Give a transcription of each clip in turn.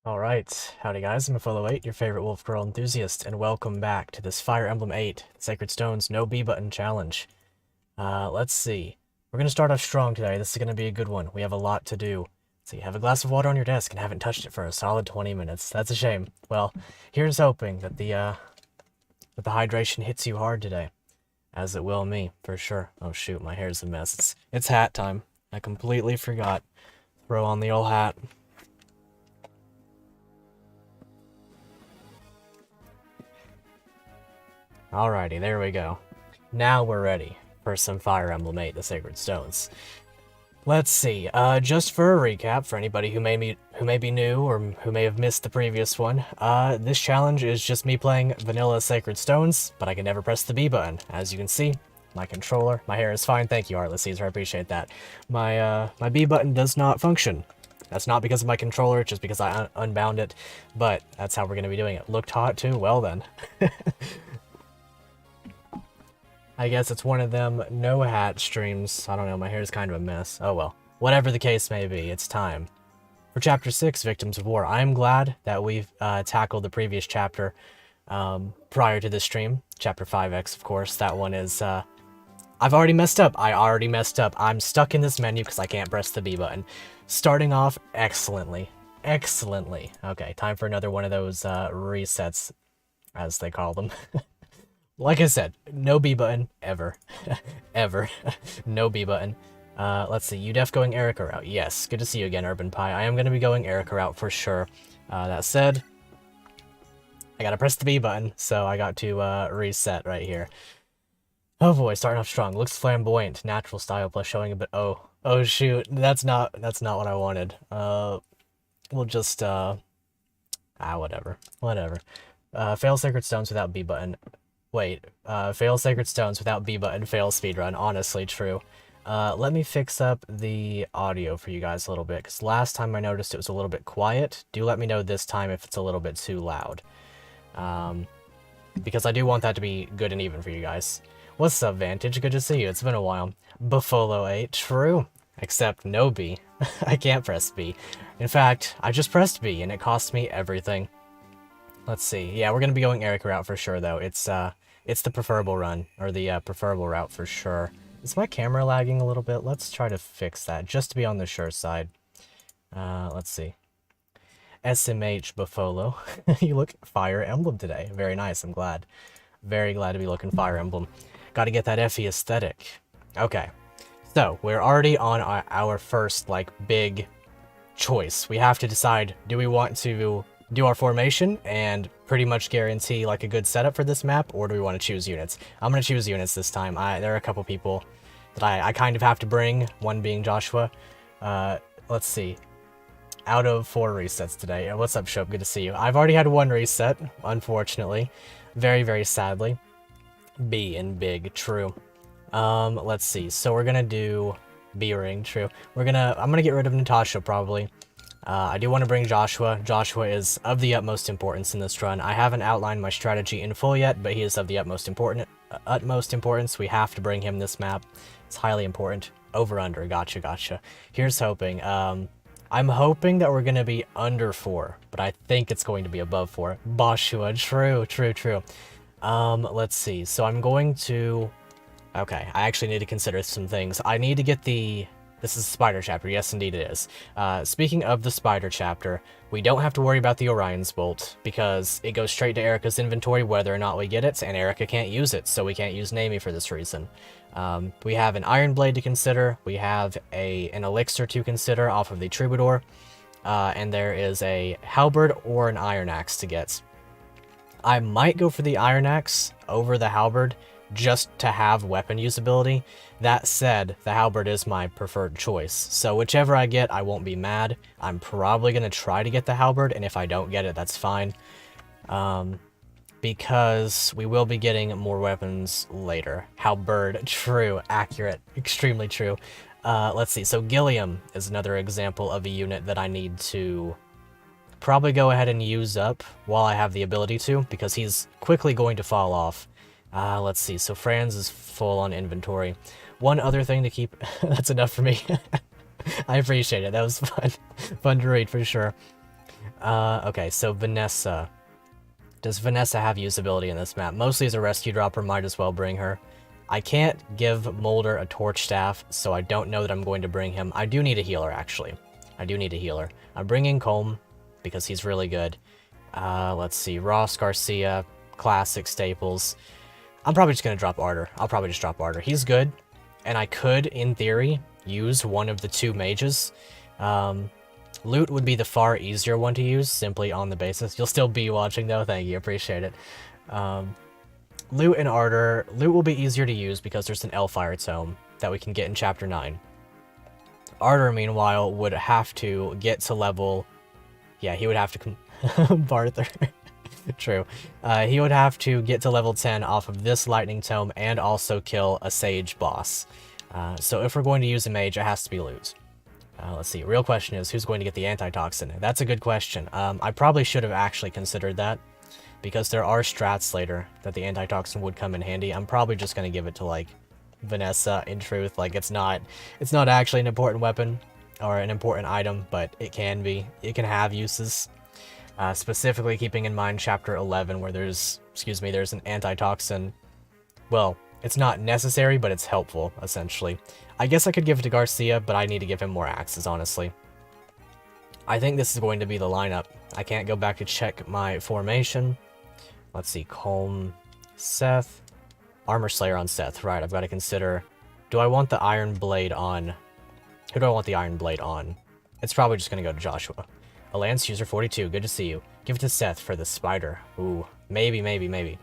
Alright, howdy guys, I'm Follow8, your favorite Wolf Girl enthusiast, and welcome back to this Fire Emblem 8 Sacred Stones No B Button Challenge. Let's see. We're gonna start off strong today. This is gonna be a good one. We have a lot to do. So you have a glass of water on your desk and haven't touched it for a solid 20 minutes. That's a shame. Well, here's hoping that the hydration hits you hard today. As it will me, for sure. Oh shoot, my hair's a mess. It's hat time. I completely forgot. Throw on the old hat. Alrighty, there we go. Now we're ready for some Fire Emblem 8, the Sacred Stones. Let's see, just for a recap, for anybody who may be new or who may have missed the previous one, this challenge is just me playing vanilla Sacred Stones, but I can never press the B button. As you can see, my controller, my hair is fine, thank you, Heartless Caesar, I appreciate that. My B button does not function. That's not because of my controller, it's just because I unbound it, but that's how we're going to be doing it. Looked hot too? Well then. I guess it's one of them no-hat streams. I don't know, my hair's kind of a mess. Oh well. Whatever the case may be, it's time. For Chapter 6, Victims of War, I am glad that we've tackled the previous chapter prior to this stream. Chapter 5X, of course. That one is... I've already messed up. I already messed up. I'm stuck in this menu because I can't press the B button. Starting off excellently. Excellently. Okay, time for another one of those resets, as they call them. Like I said, no B button, ever. Ever. No B button. Let's see, UDEF going Erica route. Yes, good to see you again, Urban Pie. I am going to be going Erica route for sure. That said, I gotta press the B button, so I got to reset right here. Oh boy, starting off strong. Looks flamboyant, natural style plus showing a bit. Oh shoot, that's not what I wanted. We'll just whatever. Fail Sacred Stones without B button. Wait, fail Sacred Stones without B button, fail speedrun. Honestly, true. Let me fix up the audio for you guys a little bit, because last time I noticed it was a little bit quiet. Do let me know this time if it's a little bit too loud. Because I do want that to be good and even for you guys. What's up, Vantage? Good to see you. It's been a while. Buffalo8, true. Except no B. I can't press B. In fact, I just pressed B, and it cost me everything. Let's see. Yeah, we're going to be going Erica route for sure, though. It's the preferable run, or the preferable route for sure. Is my camera lagging a little bit? Let's try to fix that, just to be on the sure side. Let's see. SMH Buffalo. You look Fire Emblem today. Very nice, I'm glad. Very glad to be looking Fire Emblem. Gotta get that Effie aesthetic. Okay. So, we're already on our first, like, big choice. We have to decide, do we want to do our formation and pretty much guarantee like a good setup for this map, or do we want to choose units? I'm going to choose units this time. There are a couple people that I kind of have to bring, one being Joshua. Let's see. Out of 4 resets today. What's up, Shope? Good to see you. I've already had 1 reset, unfortunately. Very, very sadly. B in big, true. Let's see. So we're going to do B ring, true. I'm going to get rid of Natasha, probably. I do want to bring Joshua. Joshua is of the utmost importance in this run. I haven't outlined my strategy in full yet, but he is of the utmost importance. We have to bring him this map. It's highly important. Over, under. Gotcha. Here's hoping. I'm hoping that we're going to be under 4, but I think it's going to be above 4. Boshua. True. Let's see. So I'm going to... Okay, I actually need to consider some things. I need to get the... This is the Spider chapter. Yes, indeed it is. Speaking of the Spider chapter, we don't have to worry about the Orion's Bolt, because it goes straight to Erica's inventory whether or not we get it, and Erica can't use it, so we can't use Naomi for this reason. We have an Iron Blade to consider, we have an Elixir to consider off of the Troubadour, and there is a Halberd or an Iron Axe to get. I might go for the Iron Axe over the Halberd, just to have weapon usability. That said, the Halberd is my preferred choice, so whichever I get, I won't be mad. I'm probably going to try to get the Halberd, and if I don't get it, that's fine. Because we will be getting more weapons later. Halberd, true, accurate, extremely true. Let's see, so Gilliam is another example of a unit that I need to probably go ahead and use up while I have the ability to, because he's quickly going to fall off. Let's see, so Franz is full on inventory. One other thing to keep... That's enough for me. I appreciate it, that was fun. Fun to read, for sure. Okay, so Vanessa. Does Vanessa have usability in this map? Mostly as a rescue dropper, might as well bring her. I can't give Molder a torch staff, so I don't know that I'm going to bring him. I do need a healer, actually. I do need a healer. I'm bringing Colm, because he's really good. Let's see, Ross Garcia, classic staples. I'm probably just going to drop Arter. I'll probably just drop Arter. He's good, and I could, in theory, use one of the two mages. Loot would be the far easier one to use, simply on the basis. You'll still be watching, though. Thank you. Appreciate it. Loot and Arter. Loot will be easier to use because there's an Elfire Tome that we can get in Chapter 9. Arter, meanwhile, would have to get to level... Yeah, he would have to... Barther. True. He would have to get to level 10 off of this Lightning Tome and also kill a Sage boss. So if we're going to use a mage, it has to be Loot. Let's see. Real question is, who's going to get the antitoxin? That's a good question. I probably should have actually considered that, because there are strats later that the antitoxin would come in handy. I'm probably just going to give it to, like, Vanessa, in truth. Like, it's not actually an important weapon or an important item, but it can be. It can have uses. Specifically keeping in mind Chapter 11, where there's an antitoxin. Well, it's not necessary, but it's helpful, essentially. I guess I could give it to Garcia, but I need to give him more axes, honestly. I think this is going to be the lineup. I can't go back to check my formation. Let's see, Colm, Seth, Armor Slayer on Seth. Right, I've got to consider, do I want the Iron Blade on? Who do I want the Iron Blade on? It's probably just going to go to Joshua. A Lance User 42, good to see you. Give it to Seth for the Spider. Ooh, maybe.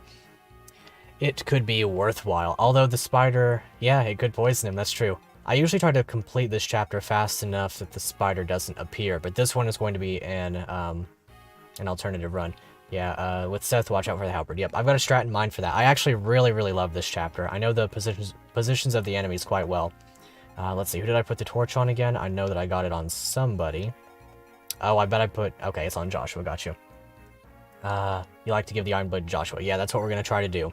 It could be worthwhile. Although the Spider, yeah, it could poison him, that's true. I usually try to complete this chapter fast enough that the Spider doesn't appear, but this one is going to be an alternative run. Yeah, with Seth, watch out for the halberd. Yep, I've got a strat in mind for that. I actually really love this chapter. I know the positions of the enemies quite well. Let's see, who did I put the torch on again? I know that I got it on somebody. Oh, I bet I put... Okay, it's on Joshua, got you. You like to give the Iron Blade to Joshua. Yeah, that's what we're going to try to do.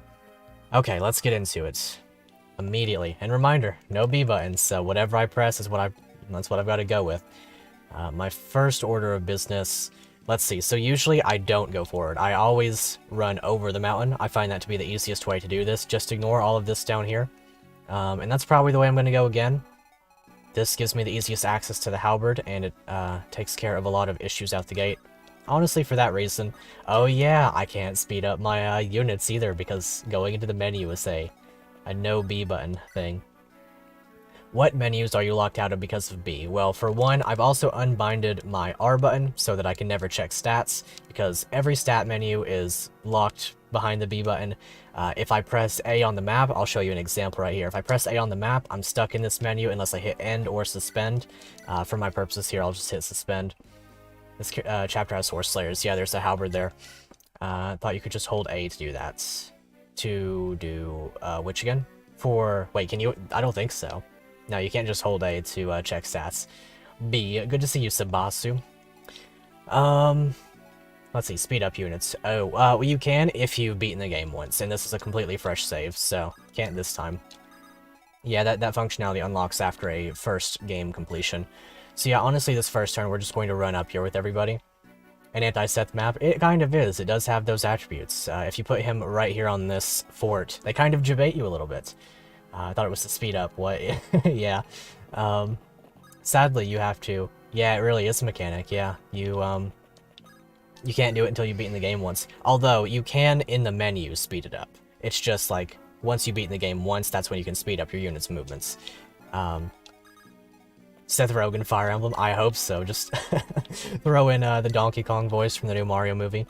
Okay, let's get into it. Immediately. And reminder, no B buttons, so whatever I press is that's what I've got to go with. My first order of business... Let's see, so usually I don't go forward. I always run over the mountain. I find that to be the easiest way to do this. Just ignore all of this down here. And that's probably the way I'm going to go again. This gives me the easiest access to the halberd, and it takes care of a lot of issues out the gate. Honestly, for that reason. Oh yeah, I can't speed up my units either, because going into the menu is a no B button thing. What menus are you locked out of because of B? Well, for one, I've also unbinded my R button so that I can never check stats, because every stat menu is locked behind the B button. If I press A on the map, I'll show you an example right here. If I press A on the map, I'm stuck in this menu unless I hit end or suspend. For my purposes here, I'll just hit suspend. This chapter has Horse Slayers. Yeah, there's a halberd there. I thought you could just hold A to do that. To do, which again? Wait, can you? I don't think so. No, you can't just hold A to check stats. B, good to see you, Sabasu. Let's see, speed up units. Oh, well, you can if you've beaten the game once, and this is a completely fresh save, so can't this time. Yeah, that functionality unlocks after a first game completion. So yeah, honestly, this first turn, we're just going to run up here with everybody. An anti-Seth map, it kind of is. It does have those attributes. If you put him right here on this fort, they kind of debate you a little bit. I thought it was to speed up. What? Yeah. Sadly, you have to... Yeah, it really is a mechanic, yeah. You can't do it until you've beaten the game once. Although, you can, in the menu, speed it up. It's just, like, once you've beaten the game once, that's when you can speed up your unit's movements. Seth Rogen Fire Emblem? I hope so. Just throw in the Donkey Kong voice from the new Mario movie.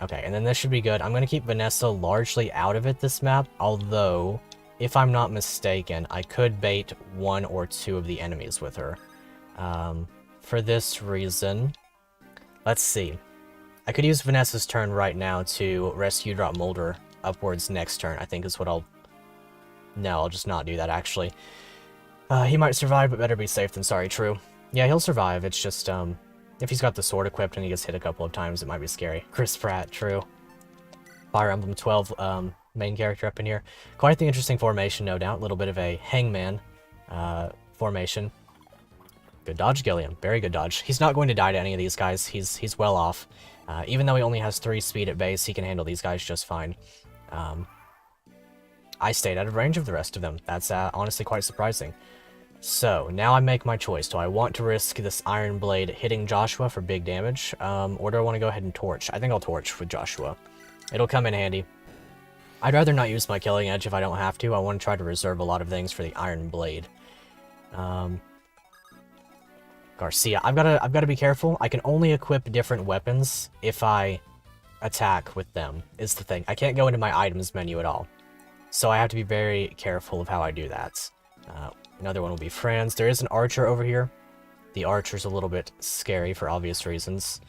Okay, and then this should be good. I'm going to keep Vanessa largely out of it this map, although... If I'm not mistaken, I could bait one or two of the enemies with her. For this reason, let's see. I could use Vanessa's turn right now to rescue drop Molder upwards next turn, I think is what I'll... No, I'll just not do that, actually. He might survive, but better be safe than sorry, true. Yeah, he'll survive, it's just, if he's got the sword equipped and he gets hit a couple of times, it might be scary. Chris Pratt, true. Fire Emblem 12, main character up in here. Quite the interesting formation, no doubt. A little bit of a hangman formation. Good dodge, Gilliam. Very good dodge. He's not going to die to any of these guys. He's well off. Even though he only has 3 speed at base, he can handle these guys just fine. I stayed out of range of the rest of them. That's honestly quite surprising. So, now I make my choice. Do I want to risk this Iron Blade hitting Joshua for big damage? Or do I want to go ahead and torch? I think I'll torch with Joshua. It'll come in handy. I'd rather not use my Killing Edge if I don't have to. I want to try to reserve a lot of things for the Iron Blade. Garcia. I've got to be careful. I can only equip different weapons if I attack with them, is the thing. I can't go into my items menu at all. So I have to be very careful of how I do that. Another one will be Franz. There is an archer over here. The archer's a little bit scary for obvious reasons.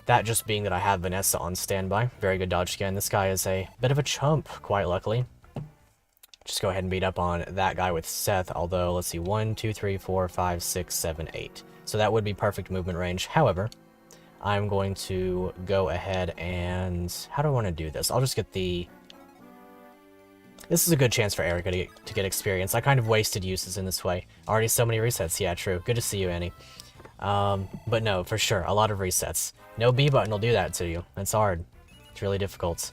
That just being that I have Vanessa on standby. Very good dodge again. This guy is a bit of a chump, quite luckily. Just go ahead and beat up on that guy with Seth, although, let's see, 1, 2, 3, 4, 5, 6, 7, 8. So that would be perfect movement range. However, I'm going to go ahead and... How do I want to do this? I'll just get the... This is a good chance for Erica to get experience. I kind of wasted uses in this way. Already so many resets. Yeah, true. Good to see you, Annie. But no, for sure, a lot of resets. No B button will do that to you. That's hard. It's really difficult.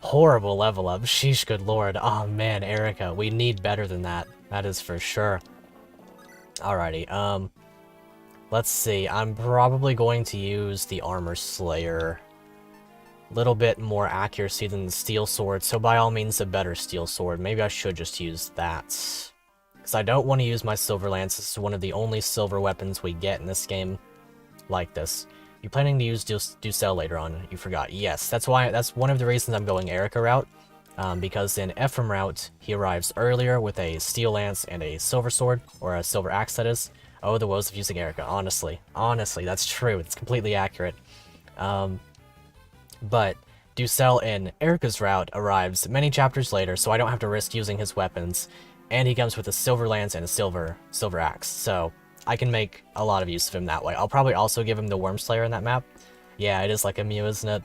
Horrible level up. Sheesh, good lord. Oh man, Erica, we need better than that. That is for sure. Alrighty, let's see. I'm probably going to use the Armor Slayer. Little bit more accuracy than the Steel Sword, so by all means a better Steel Sword. Maybe I should just use that. Because I don't want to use my Silver Lance. This is one of the only silver weapons we get in this game like this. You planning to use Ducel later on? You forgot. Yes, that's one of the reasons I'm going Erica route. Because in Ephraim route, he arrives earlier with a Steel Lance and a Silver Sword, or a Silver Axe that is. Oh, the woes of using Erica, honestly. Honestly, that's true. It's completely accurate. But Ducel in Erica's route arrives many chapters later, so I don't have to risk using his weapons. And he comes with a Silver Lance and a Silver Axe, so I can make a lot of use of him that way. I'll probably also give him the Worm Slayer in that map. Yeah, it is like a Mew, isn't it?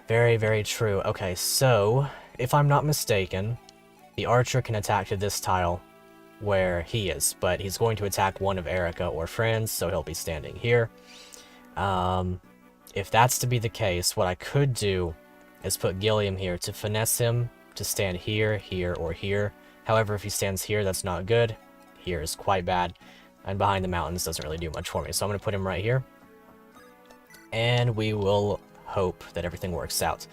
Very, very true. Okay, so, if I'm not mistaken, the Archer can attack to this tile where he is, but he's going to attack one of Erica or Franz, so he'll be standing here. If that's to be the case, what I could do is put Gilliam here to finesse him to stand here, here, or here. However, if he stands here, that's not good. Here is quite bad. And behind the mountains doesn't really do much for me. So I'm going to put him right here. And we will hope that everything works out.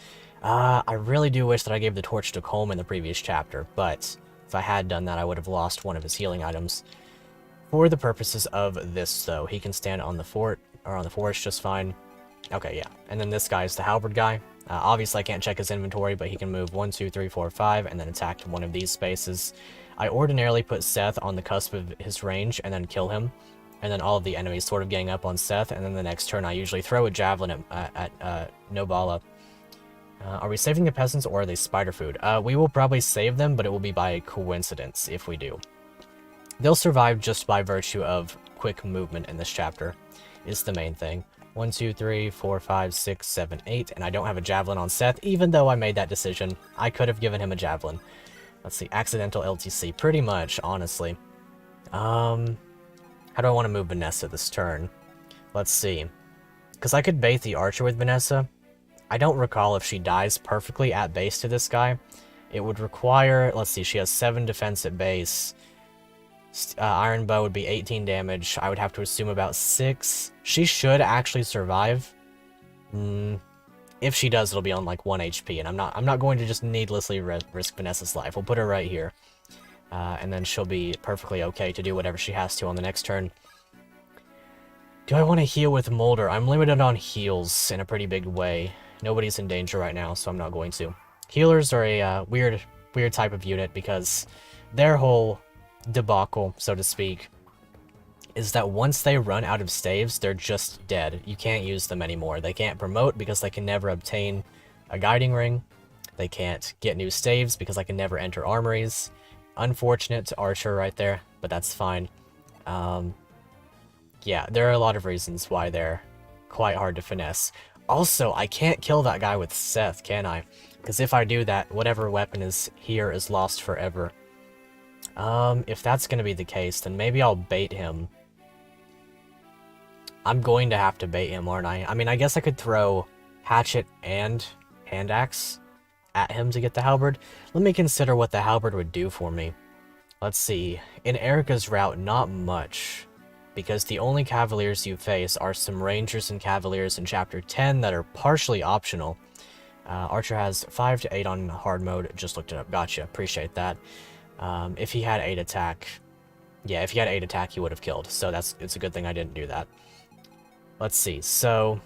I really do wish that I gave the torch to Colm in the previous chapter. But if I had done that, I would have lost one of his healing items. For the purposes of this, though, he can stand on the fort, or on the forest just fine. Okay, yeah. And then this guy is the halberd guy. Obviously, I can't check his inventory, but he can move 1, 2, 3, 4, 5, and then attack to one of these spaces. I ordinarily put Seth on the cusp of his range and then kill him. And then all of the enemies sort of gang up on Seth, and then the next turn I usually throw a javelin at Nobala. Are we saving the peasants, or are they spider food? We will probably save them, but it will be by coincidence if we do. They'll survive just by virtue of quick movement in this chapter, is the main thing. 1, 2, 3, 4, 5, 6, 7, 8, and I don't have a javelin on Seth, even though I made that decision. I could have given him a javelin. Let's see, accidental LTC, pretty much, honestly. How do I want to move Vanessa this turn? Let's see. Because I could bait the archer with Vanessa. I don't recall if she dies perfectly at base to this guy. It would require, let's see, she has 7 defense at base. Iron Bow would be 18 damage. I would have to assume about 6. She should actually survive. If she does, it'll be on like 1 HP, and I'm not going to just needlessly risk Vanessa's life. We'll put her right here. And then she'll be perfectly okay to do whatever she has to on the next turn. Do I want to heal with Molder? I'm limited on heals in a pretty big way. Nobody's in danger right now, so I'm not going to. Healers are a weird type of unit because their whole debacle, so to speak, is that once they run out of staves, they're just dead. You can't use them anymore. They can't promote because they can never obtain a guiding ring. They can't get new staves because I can never enter armories. Unfortunate to Archer right there, but that's fine. Yeah, there are a lot of reasons why they're quite hard to finesse. Also, I can't kill that guy with Seth, can I? Because if I do that, whatever weapon is here is lost forever. If that's going to be the case, then maybe I'll bait him I'm going to have to bait him, aren't I? I mean, I guess I could throw hatchet and hand axe at him to get the halberd. Let me consider what the halberd would do for me. Let's see. In Erica's route, not much, because the only cavaliers you face are some rangers and cavaliers in chapter 10 that are partially optional. Archer has 5 to 8 on hard mode. Just looked it up. Gotcha. Appreciate that. If he had 8 attack... Yeah, if he had 8 attack, he would have killed. So it's a good thing I didn't do that. Let's see. So,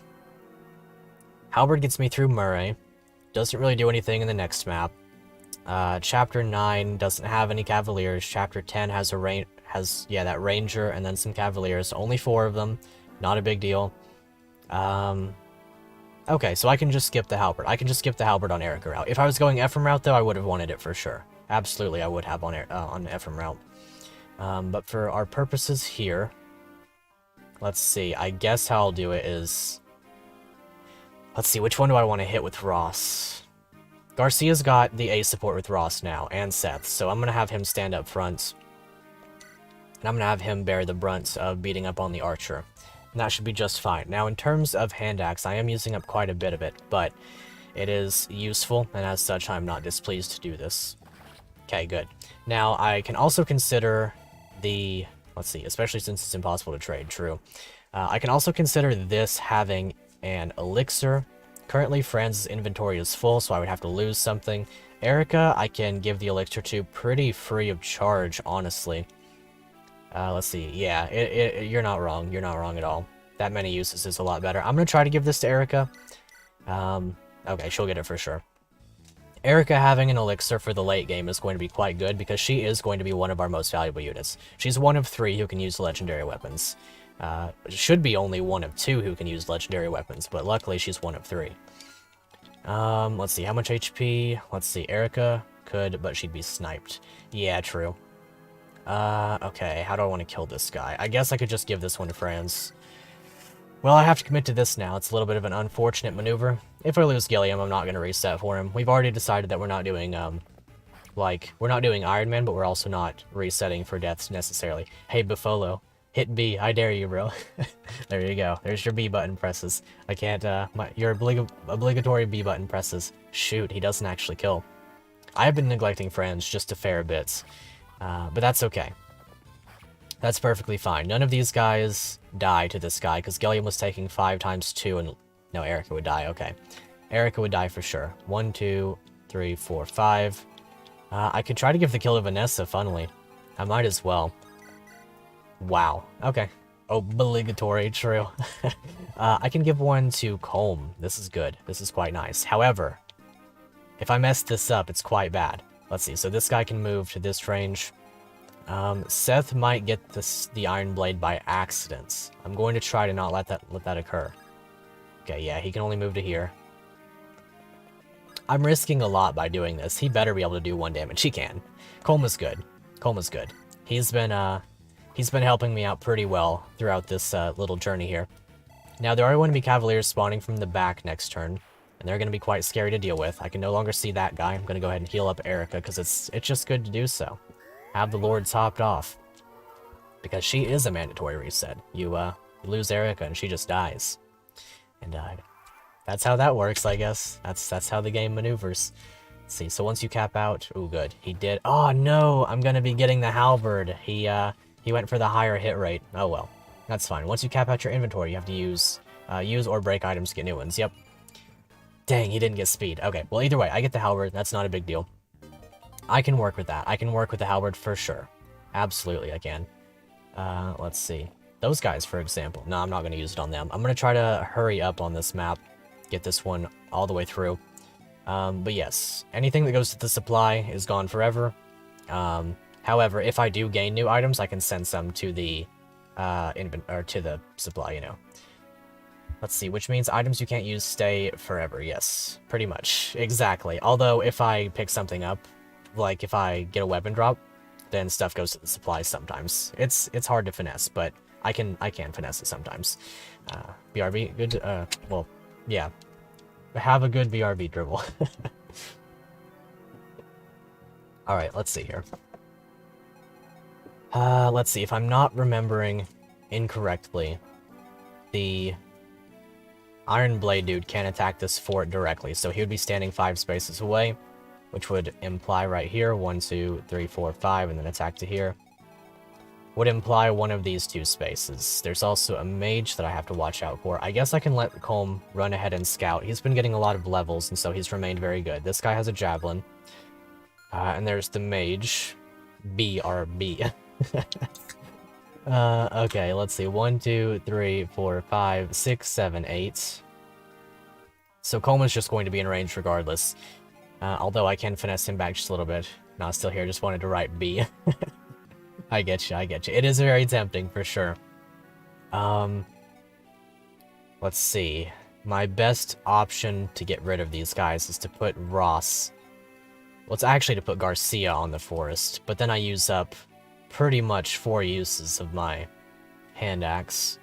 halberd gets me through Murray. Doesn't really do anything in the next map. Chapter 9 doesn't have any cavaliers. Chapter 10 has that ranger and then some cavaliers. Only 4 of them. Not a big deal. Okay, so I can just skip the halberd. I can just skip the halberd on Erica route. If I was going Ephraim route, though, I would have wanted it for sure. Absolutely, I would have on Ephraim route. But for our purposes here, let's see. I guess how I'll do it is... Let's see, which one do I want to hit with Ross? Garcia's got the A support with Ross now, and Seth, so I'm going to have him stand up front. And I'm going to have him bear the brunt of beating up on the archer. And that should be just fine. Now, in terms of hand axe, I am using up quite a bit of it, but it is useful, and as such, I'm not displeased to do this. Okay, good. Now, I can also consider the... Let's see, especially since it's impossible to trade, true. I can also consider this having an elixir. Currently, Franz's inventory is full, so I would have to lose something. Erica, I can give the elixir to pretty free of charge, honestly. Let's see. Yeah, you're not wrong. You're not wrong at all. That many uses is a lot better. I'm going to try to give this to Erica. Okay, she'll get it for sure. Erica having an elixir for the late game is going to be quite good because she is going to be one of our most valuable units. She's one of 3 who can use legendary weapons. Should be only one of 2 who can use legendary weapons, but luckily she's one of 3. Let's see, how much HP? Let's see, Erica could, but she'd be sniped. Yeah, true. Okay, how do I want to kill this guy? I guess I could just give this one to Franz. Well, I have to commit to this now. It's a little bit of an unfortunate maneuver. If I lose Gilliam, I'm not going to reset for him. We've already decided that we're not doing, we're not doing Iron Man, but we're also not resetting for deaths necessarily. Hey, Buffalo. Hit B. I dare you, bro. There you go. There's your B button presses. I can't, your obligatory B button presses. Shoot, he doesn't actually kill. I have been neglecting Franz just a fair bit. But that's okay. That's perfectly fine. None of these guys die to this guy, because Gilliam was taking 5 times 2, and... No, Erica would die, okay. Erica would die for sure. 1, 2, 3, 4, 5. I could try to give the kill to Vanessa, funnily. I might as well. Wow. Okay. Obligatory, true. I can give one to Colm. This is good. This is quite nice. However, if I mess this up, it's quite bad. Let's see. So this guy can move to this range. Seth might get the Iron Blade by accident. I'm going to try to not let that occur. Okay, yeah, he can only move to here. I'm risking a lot by doing this. He better be able to do 1 damage. He can. Colm is good. Colm is good. He's been helping me out pretty well throughout this little journey here. Now, there are going to be Cavaliers spawning from the back next turn, and they're going to be quite scary to deal with. I can no longer see that guy. I'm going to go ahead and heal up Erica, because it's just good to do so. Have the Lord topped off. Because she is a mandatory reset. You lose Erica, and she just dies. And that's how that works, I guess. That's how the game maneuvers. Let's see, so once you cap out... Ooh, good. He did... Oh, no! I'm going to be getting the halberd. He went for the higher hit rate. Oh, well. That's fine. Once you cap out your inventory, you have to use or break items to get new ones. Yep. Dang, he didn't get speed. Okay, well, either way, I get the halberd. That's not a big deal. I can work with that. I can work with the halberd for sure. Absolutely, I can. Let's see. Those guys, for example. No, I'm not going to use it on them. I'm going to try to hurry up on this map. Get this one all the way through. But yes, anything that goes to the supply is gone forever. However, if I do gain new items, I can send some to the to the supply, you know. Let's see, which means items you can't use stay forever. Yes, pretty much. Exactly. Although, if I pick something up, like if I get a weapon drop, then stuff goes to the supply sometimes. It's hard to finesse, but I can finesse it sometimes. BRB, good, well, yeah. Have a good BRB dribble. Alright, let's see here. Let's see, if I'm not remembering incorrectly, the Iron Blade dude can't attack this fort directly, so he would be standing 5 spaces away, which would imply right here, 1, 2, 3, 4, 5, and then attack to here. Would imply one of these 2 spaces. There's also a mage that I have to watch out for. I guess I can let Colm run ahead and scout. He's been getting a lot of levels, and so he's remained very good. This guy has a javelin. And there's the mage. BRB. Okay, let's see. 1, 2, 3, 4, 5, 6, 7, 8. So Coleman's just going to be in range regardless. Although I can finesse him back just a little bit. Not still here, just wanted to write B. I get you, I get you. It is very tempting, for sure. Let's see. My best option to get rid of these guys is to put Ross. Well, it's actually to put Garcia on the forest, but then I use up pretty much 4 uses of my hand axe.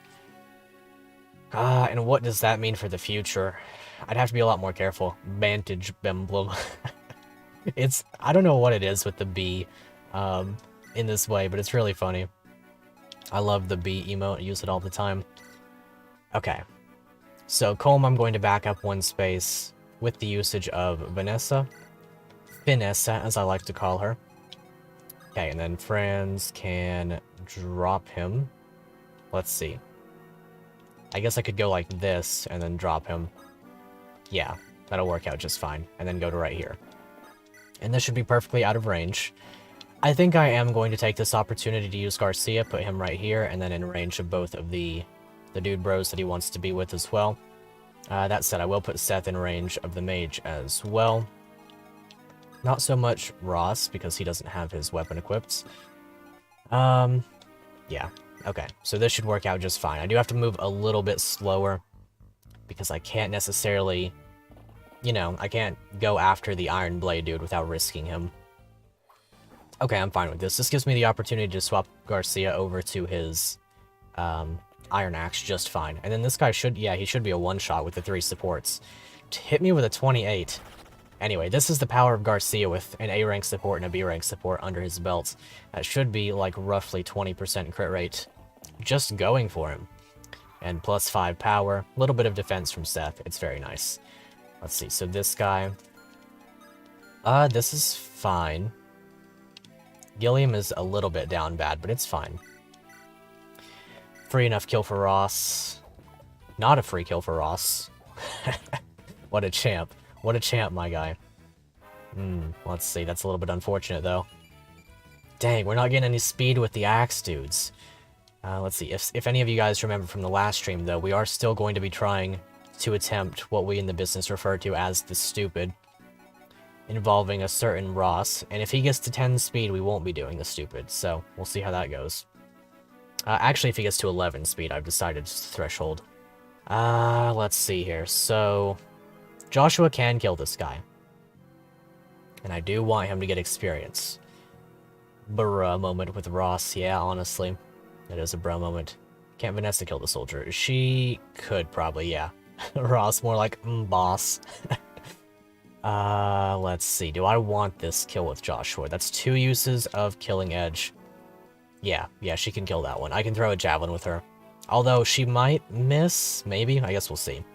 And what does that mean for the future? I'd have to be a lot more careful. Vantage Emblem. I don't know what it is with the B in this way, but it's really funny. I love the B emote, I use it all the time. Okay. So Colm, I'm going to back up 1 space with the usage of Vanessa. Finessa, as I like to call her. Okay, and then Franz can drop him. Let's see. I guess I could go like this and then drop him. Yeah, that'll work out just fine. And then go to right here. And this should be perfectly out of range. I think I am going to take this opportunity to use Garcia, put him right here, and then in range of both of the dude bros that he wants to be with as well. That said, I will put Seth in range of the mage as well. Not so much Ross, because he doesn't have his weapon equipped. Yeah, okay. So this should work out just fine. I do have to move a little bit slower, because I can't necessarily, you know, I can't go after the Iron Blade dude without risking him. Okay, I'm fine with this. This gives me the opportunity to swap Garcia over to his Iron Axe just fine. And then this guy should, yeah, he should be a one-shot with the 3 supports. To hit me with a 28. Anyway, this is the power of Garcia with an A-rank support and a B-rank support under his belt. That should be like roughly 20% crit rate just going for him. And plus 5 power, a little bit of defense from Seth. It's very nice. Let's see, so this guy... this is fine. Gilliam is a little bit down bad, but it's fine. Free enough kill for Ross. Not a free kill for Ross. What a champ. What a champ, my guy. Let's see. That's a little bit unfortunate, though. Dang, we're not getting any speed with the axe dudes. Let's see. If any of you guys remember from the last stream, though, we are still going to be trying to attempt what we in the business refer to as the stupid, involving a certain Ross. And if he gets to 10 speed, we won't be doing the stupid. So we'll see how that goes. Actually, if he gets to 11 speed, I've decided to threshold. Let's see here. So... Joshua can kill this guy. And I do want him to get experience. Bruh moment with Ross. Yeah, honestly. It is a bruh moment. Can't Vanessa kill the soldier? She could probably, yeah. Ross more like, boss. Let's see. Do I want this kill with Joshua? That's 2 uses of Killing Edge. Yeah, she can kill that one. I can throw a javelin with her. Although she might miss, maybe? I guess we'll see.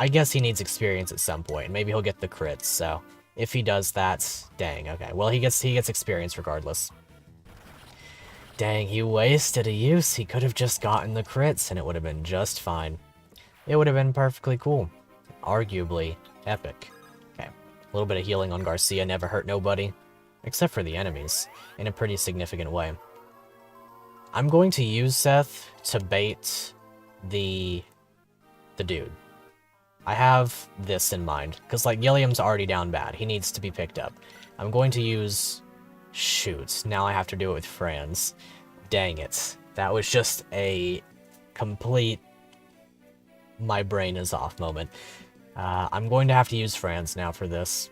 I guess he needs experience at some point. Maybe he'll get the crits, so... If he does that... Dang, okay. Well, he gets experience regardless. Dang, he wasted a use. He could have just gotten the crits, and it would have been just fine. It would have been perfectly cool. Arguably epic. Okay. A little bit of healing on Garcia never hurt nobody. Except for the enemies. In a pretty significant way. I'm going to use Seth to bait the dude. I have this in mind, because, like, Gilliam's already down bad. He needs to be picked up. I'm going to use... Shoot, now I have to do it with Franz. Dang it. That was just a complete... My brain is off moment. I'm going to have to use Franz now for this.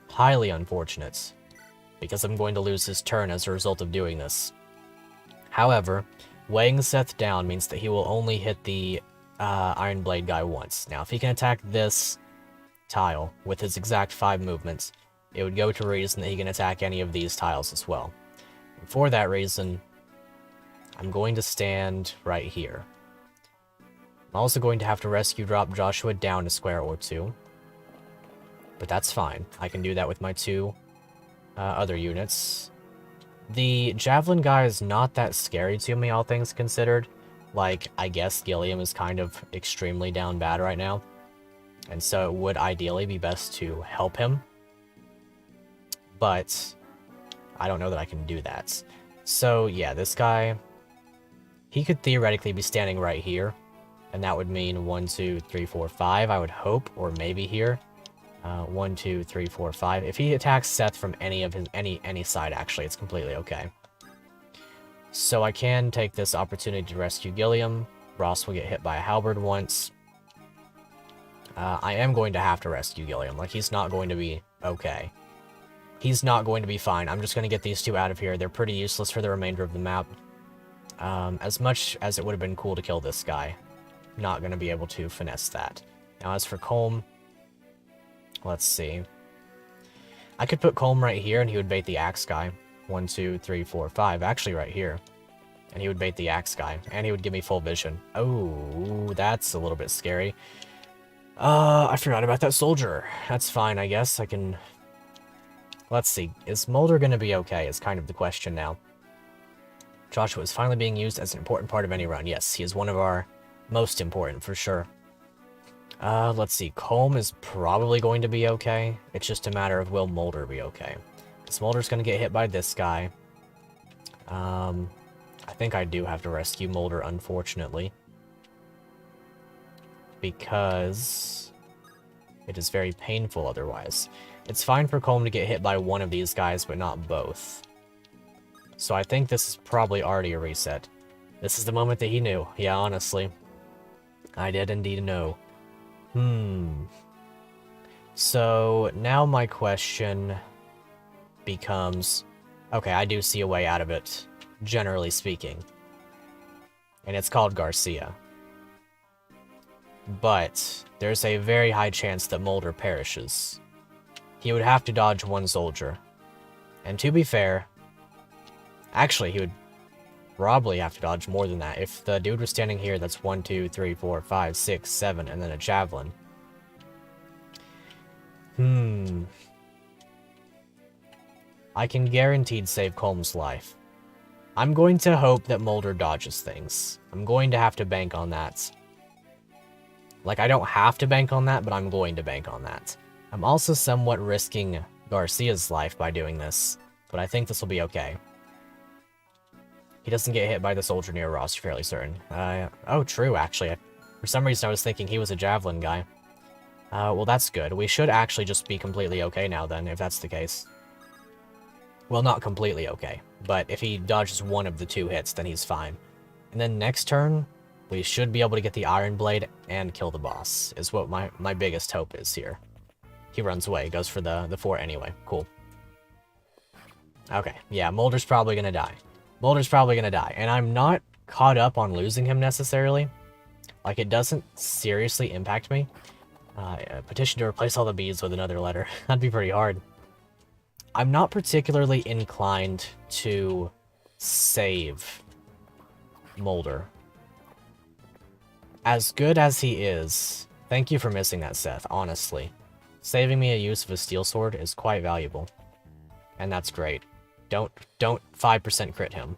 Highly unfortunate, because I'm going to lose his turn as a result of doing this. However, weighing Seth down means that he will only hit the... Iron Blade guy once. Now, if he can attack this tile with his exact 5 movements, it would go to reason that he can attack any of these tiles as well. And for that reason, I'm going to stand right here. I'm also going to have to rescue drop Joshua down a square or two. But that's fine. I can do that with my two other units. The Javelin guy is not that scary to me, all things considered. Like, I guess Gilliam is kind of extremely down bad right now. And so it would ideally be best to help him. But I don't know that I can do that. So, yeah, this guy, he could theoretically be standing right here. And that would mean 1, 2, 3, 4, 5, I would hope, or maybe here. 1, 2, 3, 4, 5. If he attacks Seth from any of his any side, actually, it's completely okay. So I can take this opportunity to rescue Gilliam. Ross will get hit by a halberd once. I am going to have to rescue Gilliam. Like, he's not going to be okay. He's not going to be fine. I'm just going to get these two out of here. They're pretty useless for the remainder of the map. As much as it would have been cool to kill this guy, not going to be able to finesse that. Now, as for Colm, let's see. I could put Colm right here, and he would bait the axe guy. 1, 2, 3, 4, 5. Actually, right here. And he would bait the axe guy, and he would give me full vision. Oh, that's a little bit scary. I forgot about that soldier. That's fine, I guess. I can... Let's see. Is Mulder going to be okay is kind of the question now. Joshua is finally being used as an important part of any run. Yes, he is one of our most important, for sure. Let's see. Colm is probably going to be okay. It's just a matter of will Mulder be okay. Because Mulder's going to get hit by this guy. I think I do have to rescue Mulder, unfortunately. Because it is very painful otherwise. It's fine for Colm to get hit by one of these guys, but not both. So I think this is probably already a reset. This is the moment that he knew. Yeah, honestly. I did indeed know. So now my question becomes... Okay, I do see a way out of it, generally speaking. And it's called Garcia. But there's a very high chance that Mulder perishes. He would have to dodge one soldier. And to be fair, actually, he would probably have to dodge more than that. If the dude was standing here, that's 1, 2, 3, 4, 5, 6, 7, and then a javelin. I can guaranteed save Colm's life. I'm going to hope that Mulder dodges things. I'm going to have to bank on that. Like, I don't have to bank on that, but I'm going to bank on that. I'm also somewhat risking Garcia's life by doing this, but I think this will be okay. He doesn't get hit by the soldier near Ross, fairly certain. Oh, true, actually. For some reason, I was thinking he was a javelin guy. Well, that's good. We should actually just be completely okay now, then, if that's the case. Well, not completely okay, but if he dodges one of the two hits, then he's fine. And then next turn, we should be able to get the Iron Blade and kill the boss, is what my biggest hope is here. He runs away, goes for the fort anyway. Cool. Okay, yeah, Mulder's probably gonna die. Mulder's probably gonna die, and I'm not caught up on losing him necessarily. Like, it doesn't seriously impact me. Petition to replace all the beads with another letter. That'd be pretty hard. I'm not particularly inclined to save Mulder. As good as he is, thank you for missing that, Seth, honestly. Saving me a use of a steel sword is quite valuable. And that's great. Don't 5% crit him.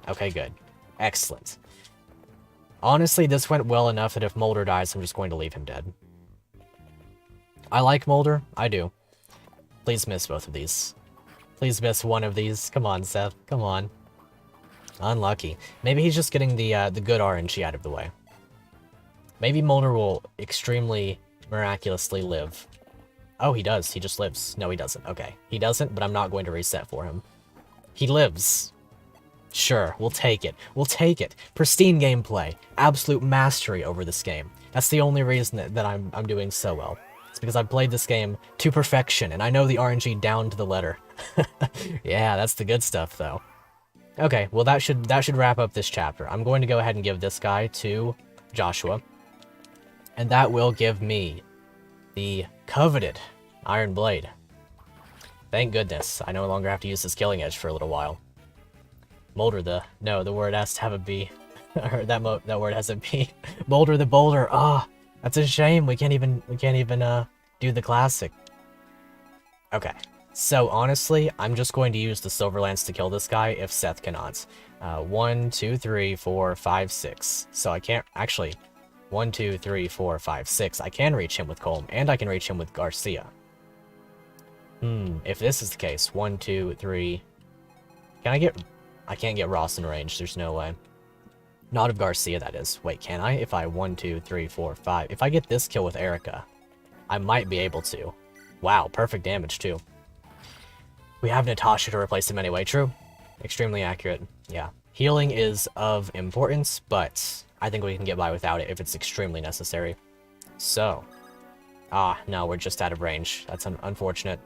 Okay, good. Excellent. Honestly, this went well enough that if Mulder dies, I'm just going to leave him dead. I like Mulder. I do. Please miss both of these. Please miss one of these. Come on, Seth. Come on. Unlucky. Maybe he's just getting the good RNG out of the way. Maybe Mulder will extremely miraculously live. Oh, he does. He just lives. No, he doesn't. Okay. He doesn't, but I'm not going to reset for him. He lives. Sure, we'll take it. We'll take it. Pristine gameplay. Absolute mastery over this game. That's the only reason that I'm doing so well. It's because I've played this game to perfection, and I know the RNG down to the letter. Yeah, that's the good stuff, though. Okay, well that should wrap up this chapter. I'm going to go ahead and give this guy to Joshua. And that will give me the coveted Iron Blade. Thank goodness. I no longer have to use this Killing Edge for a little while. Molder the... No, the word has to have a B. Or that word has a B. Molder the boulder. Ah, oh, that's a shame. We can't even do the classic. Okay. So honestly, I'm just going to use the Silver Lance to kill this guy if Seth cannot. 1, 2, 3, 4, 5, 6. So I can't actually 1, 2, 3, 4, 5, 6. I can reach him with Colm, and I can reach him with Garcia. If this is the case, 1, 2, 3. Can I get... I can't get Ross in range, there's no way. Not of Garcia, that is. Wait, can I? If I 1, 2, 3, 4, 5. If I get this kill with Erica, I might be able to. Wow, perfect damage too. We have Natasha to replace him anyway, true? Extremely accurate, yeah. Healing is of importance, but I think we can get by without it if it's extremely necessary. So. Ah, no, we're just out of range. That's unfortunate.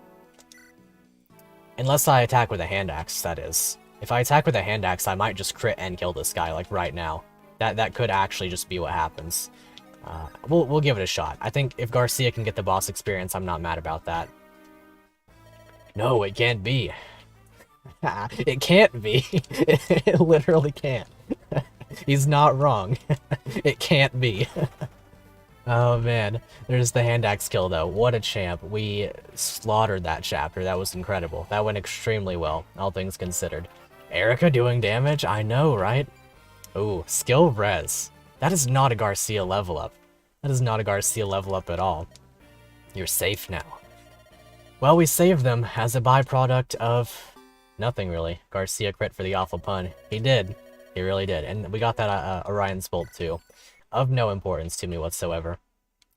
Unless I attack with a hand axe, that is. If I attack with a hand axe, I might just crit and kill this guy, like right now. That could actually just be what happens. We'll give it a shot. I think if Garcia can get the boss experience, I'm not mad about that. No, it can't be. It can't be. It literally can't. He's not wrong. It can't be. Oh man, there's the hand axe kill though. What a champ. We slaughtered that chapter. That was incredible. That went extremely well, all things considered. Erica doing damage? I know, right? Ooh, skill res. That is not a Garcia level up. That is not a Garcia level up at all. You're safe now. Well, we saved them as a byproduct of nothing really. Garcia crit for the awful pun. He did. He really did. And we got that Orion's Bolt too. Of no importance to me whatsoever.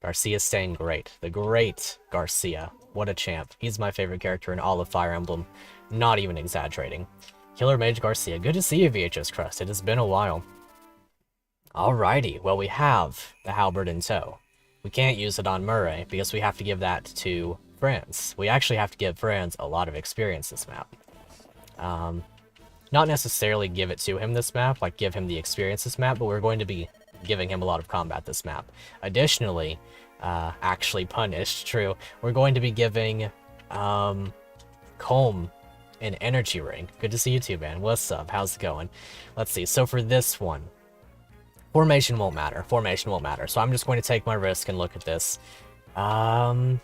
Garcia's staying great. The great Garcia. What a champ. He's my favorite character in all of Fire Emblem. Not even exaggerating. Killer Mage Garcia. Good to see you, VHS Crust. It has been a while. Alrighty. Well, we have the halberd in tow. We can't use it on Murray because we have to give that to Franz. We actually have to give Franz a lot of experience this map. Not necessarily give it to him this map, like give him the experience this map, but we're going to be giving him a lot of combat this map. Additionally, actually punished, true, we're going to be giving Colm an energy ring. Good to see you too, man. What's up? How's it going? Let's see. So for this one, formation won't matter. Formation won't matter. So I'm just going to take my risk and look at this. Let's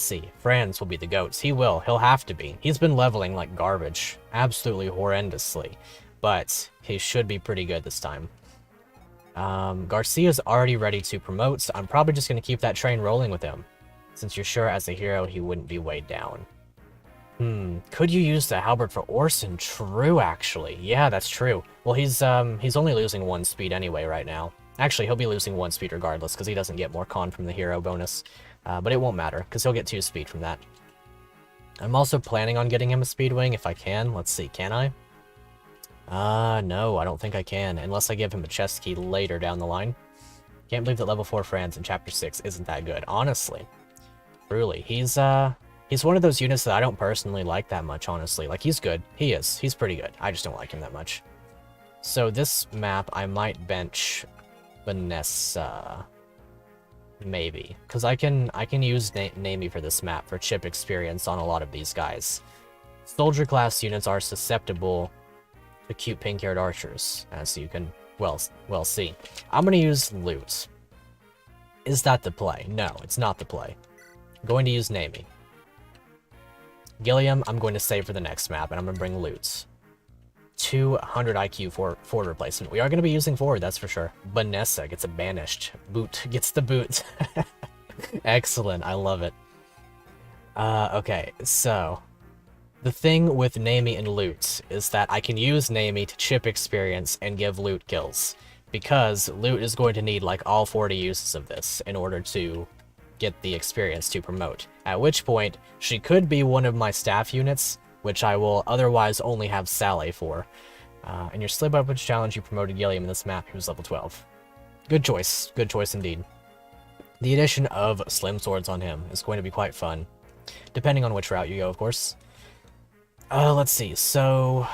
see. Franz will be the goats. He will. He'll have to be. He's been leveling like garbage. Absolutely horrendously. But he should be pretty good this time. Garcia's already ready to promote, so I'm probably just going to keep that train rolling with him. Since you're sure as a hero he wouldn't be weighed down. Could you use the halberd for Orson? True, actually. Yeah, that's true. Well, he's only losing 1 speed anyway right now. Actually, he'll be losing 1 speed regardless, because he doesn't get more con from the hero bonus. But it won't matter, because he'll get 2 speed from that. I'm also planning on getting him a speed wing if I can. Let's see, can I? No, I don't think I can, unless I give him a chest key later down the line. Can't believe that level 4 Franz in Chapter 6 isn't that good, honestly. Truly, he's one of those units that I don't personally like that much, honestly. Like, he's good. He is. He's pretty good. I just don't like him that much. So this map, I might bench Vanessa. Maybe. Because I can use Namie for this map for chip experience on a lot of these guys. Soldier class units are susceptible to cute pink-haired archers, as you can well see. I'm going to use loot. Is that the play? No, it's not the play. I'm going to use Namie. Gilliam, I'm going to save for the next map, and I'm going to bring loot. 200 IQ for Ford replacement. We are going to be using Ford, that's for sure. Vanessa gets a banished. Boot gets the boot. Excellent, I love it. Okay, so the thing with Namie and loot is that I can use Namie to chip experience and give loot kills, because loot is going to need like all 40 uses of this in order to get the experience to promote. At which point, she could be one of my staff units, which I will otherwise only have Sally for. In your slip up which challenge you promoted Gilliam in this map, he was level 12. Good choice indeed. The addition of slim swords on him is going to be quite fun, depending on which route you go, of course. Let's see, so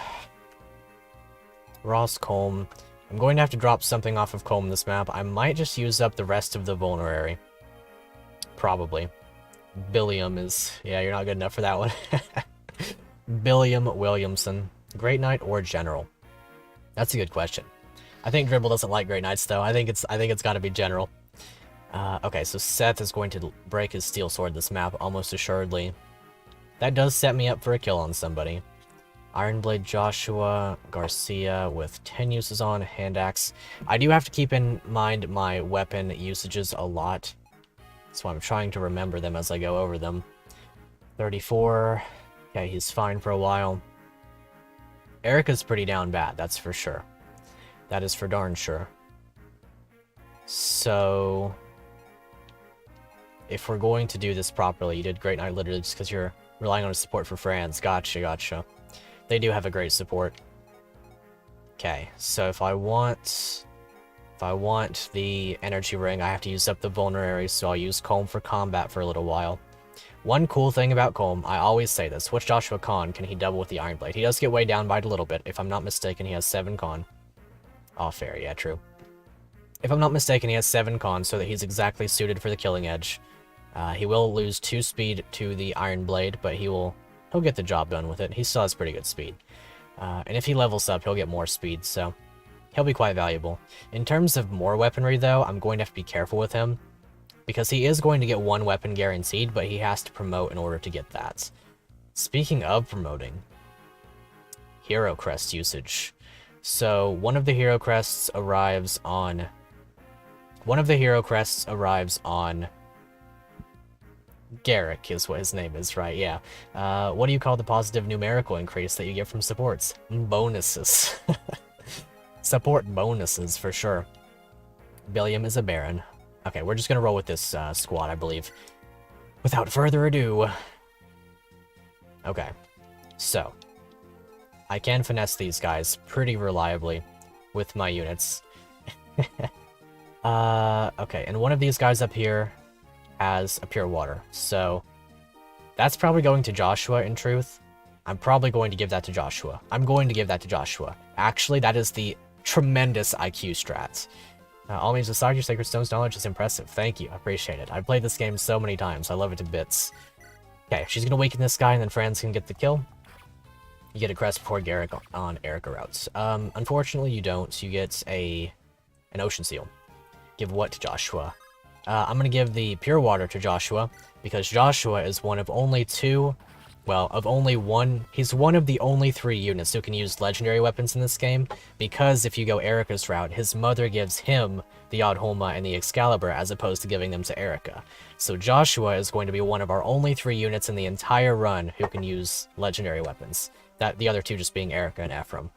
Ross Colm. I'm going to have to drop something off of Colm this map. I might just use up the rest of the vulnerary. Probably. Billiam is... yeah, you're not good enough for that one. Billiam Williamson. Great Knight or General? That's a good question. I think Dribble doesn't like Great Knights though. I think it's got to be General. Okay, so Seth is going to break his Steel Sword this map almost assuredly. That does set me up for a kill on somebody. Ironblade Joshua, Garcia with 10 uses on, Hand Axe. I do have to keep in mind my weapon usages a lot, so I'm trying to remember them as I go over them. 34. Okay, he's fine for a while. Erica's pretty down bad, that's for sure. That is for darn sure. So, if we're going to do this properly, you did Great Knight literally just because you're relying on a support for Franz. Gotcha, gotcha. They do have a great support. Okay, so if I want the energy ring, I have to use up the vulneraries, so I'll use Colm for combat for a little while. One cool thing about Colm, I always say this, which Joshua Con can he double with the Iron Blade? He does get weighed down by it a little bit. If I'm not mistaken, he has 7 con. Oh, fair, yeah, true. If I'm not mistaken, he has 7 con, so that he's exactly suited for the Killing Edge. He will lose 2 speed to the Iron Blade, but he'll get the job done with it. He still has pretty good speed. And if he levels up, he'll get more speed, so he'll be quite valuable. In terms of more weaponry, though, I'm going to have to be careful with him, because he is going to get 1 weapon guaranteed, but he has to promote in order to get that. Speaking of promoting, Hero Crest usage. So, one of the Hero Crests arrives on Garrick is what his name is, right? Yeah. What do you call the positive numerical increase that you get from supports? Bonuses. Support bonuses, for sure. Billiam is a Baron. Okay, we're just gonna roll with this squad, I believe. Without further ado. Okay. So. I can finesse these guys pretty reliably with my units. Okay, and one of these guys up here has a pure water, so that's probably going to Joshua, in truth. I'm probably going to give that to Joshua. Actually, that is the tremendous IQ strats. All means aside, your Sacred Stone's knowledge is impressive. Thank you, I appreciate it. I've played this game so many times, I love it to bits. Okay, she's gonna weaken this guy, and then Franz can get the kill. You get a crest before Garrick on Erica routes. Unfortunately, you don't. You get an Ocean Seal. Give what to Joshua? I'm going to give the Pure Water to Joshua, because Joshua is one of only 2, well, of only 1, he's one of the only 3 units who can use legendary weapons in this game, because if you go Erica's route, his mother gives him the Odholma and the Excalibur as opposed to giving them to Erica. So Joshua is going to be one of our only 3 units in the entire run who can use legendary weapons. The other 2 just being Erica and Ephraim.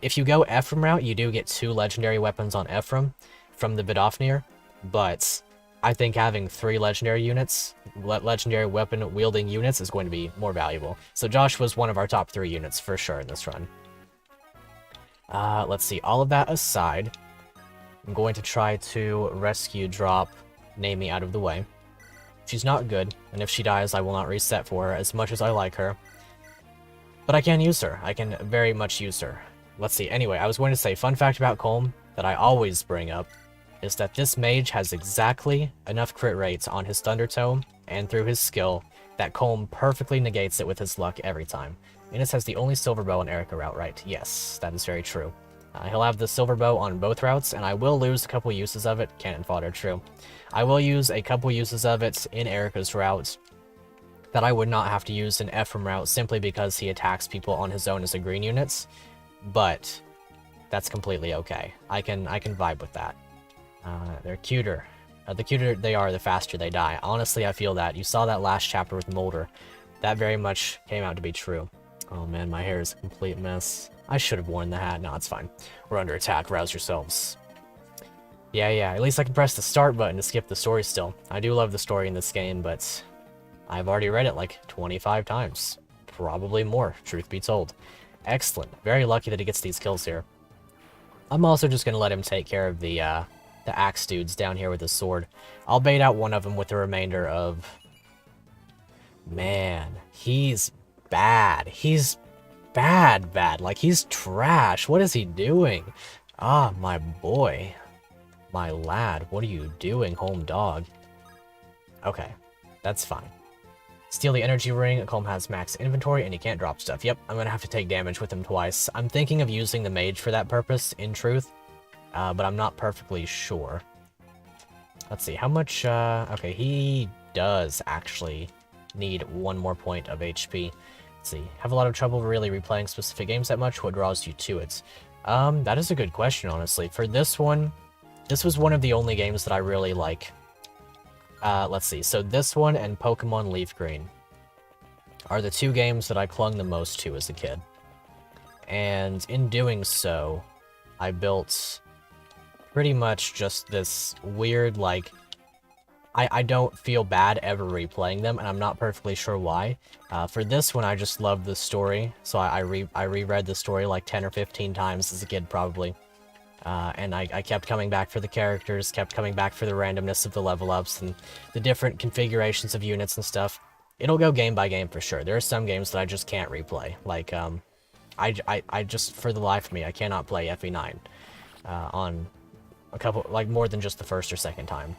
If you go Ephraim route, you do get 2 legendary weapons on Ephraim from the Vidofnir, but I think having 3 legendary units, legendary weapon wielding units, is going to be more valuable. So Joshua's one of our top 3 units for sure in this run. Let's see, all of that aside, I'm going to try to rescue drop Naomi out of the way. She's not good, and if she dies, I will not reset for her as much as I like her. But I can use her. I can very much use her. Let's see. Anyway, I was going to say, fun fact about Colm that I always bring up is that this mage has exactly enough crit rates on his Thunder Tome and through his skill that Colm perfectly negates it with his luck every time. Minas has the only Silver Bow on Erica route, right? Yes, that is very true. He'll have the Silver Bow on both routes, and I will lose a couple uses of it. Cannon fodder, true. I will use a couple uses of it in Erica's route that I would not have to use in Ephraim route simply because he attacks people on his own as a green units, but that's completely okay. I can vibe with that. They're cuter. The cuter they are, the faster they die. Honestly, I feel that. You saw that last chapter with Molder. That very much came out to be true. Oh man, my hair is a complete mess. I should have worn the hat. No, it's fine. We're under attack. Rouse yourselves. Yeah, at least I can press the start button to skip the story still. I do love the story in this game, but I've already read it like 25 times. Probably more, truth be told. Excellent. Very lucky that he gets these kills here. I'm also just going to let him take care of the axe dudes down here with his sword. I'll bait out one of them with the remainder of... Man, he's bad. He's bad. Like, he's trash. What is he doing? Ah, my boy. My lad, what are you doing, home dog? Okay, that's fine. Steal the energy ring. Colm has max inventory and he can't drop stuff. Yep, I'm gonna have to take damage with him twice. I'm thinking of using the mage for that purpose, in truth, but I'm not perfectly sure. Let's see, how much, okay, he does actually need 1 more point of HP. Let's see, have a lot of trouble really replaying specific games that much? What draws you to it? That is a good question, honestly. For this one, this was one of the only games that I really like. Let's see, so this one and Pokemon Leaf Green are the 2 games that I clung the most to as a kid. And in doing so, I built pretty much just this weird, like, I don't feel bad ever replaying them, and I'm not perfectly sure why. For this one, I just loved the story, so I reread the story like 10 or 15 times as a kid, probably. And I kept coming back for the characters, kept coming back for the randomness of the level ups, and the different configurations of units and stuff. It'll go game by game for sure. There are some games that I just can't replay. Like, I just, for the life of me, I cannot play FE9 on a couple, like, more than just the first or second time.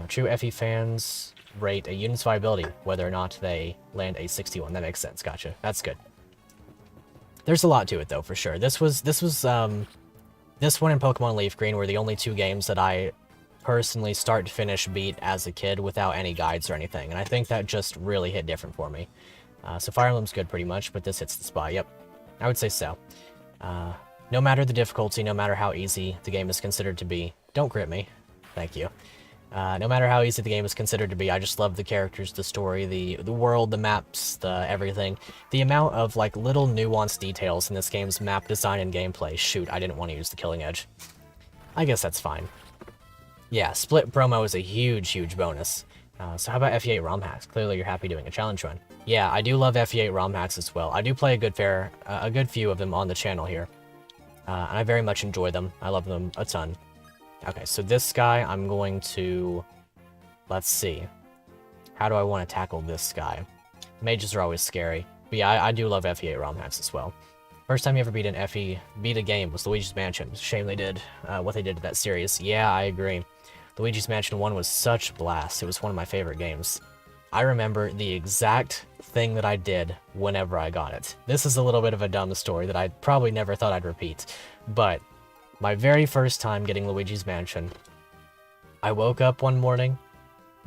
True FE fans rate a unit's viability, whether or not they land a 61. That makes sense, gotcha. That's good. There's a lot to it, though, for sure. This one and Pokemon Leaf Green were the only 2 games that I personally start to finish beat as a kid without any guides or anything, and I think that just really hit different for me. So Fire Emblem's good pretty much, but this hits the spot, yep. I would say so. No matter the difficulty, no matter how easy the game is considered to be, don't crit me. Thank you. No matter how easy the game is considered to be, I just love the characters, the story, the world, the maps, the everything. The amount of, like, little nuanced details in this game's map design and gameplay. Shoot, I didn't want to use the Killing Edge. I guess that's fine. Yeah, split promo is a huge, huge bonus. So how about FE8 ROM hacks? Clearly you're happy doing a challenge run. Yeah, I do love FE8 ROM hacks as well. I do play a good few of them on the channel here. And I very much enjoy them. I love them a ton. Okay, so this guy, I'm going to... Let's see. How do I want to tackle this guy? Mages are always scary. But yeah, I do love FE8 ROM hacks as well. First time you ever beat a game was Luigi's Mansion. It's a shame they did what they did to that series. Yeah, I agree. Luigi's Mansion 1 was such a blast. It was one of my favorite games. I remember the exact thing that I did whenever I got it. This is a little bit of a dumb story that I probably never thought I'd repeat. But my very first time getting Luigi's Mansion, I woke up one morning.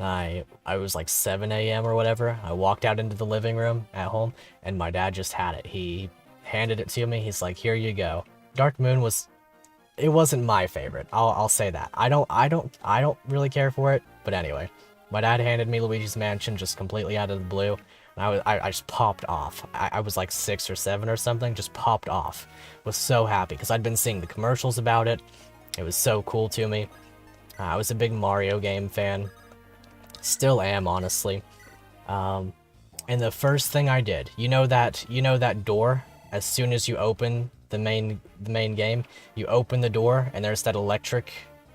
I was like 7 a.m. or whatever. I walked out into the living room at home, and my dad just had it. He handed it to me. He's like, "Here you go." Dark Moon was... It wasn't my favorite. I'll say that. I don't really care for it. But anyway, my dad handed me Luigi's Mansion just completely out of the blue, and I just popped off. I was like 6 or 7 or something. Just popped off. Was so happy because I'd been seeing the commercials about it. It was so cool to me. I was a big Mario game fan. Still am, honestly. And the first thing I did, you know that door, as soon as you open the main game, you open the door and there's that electric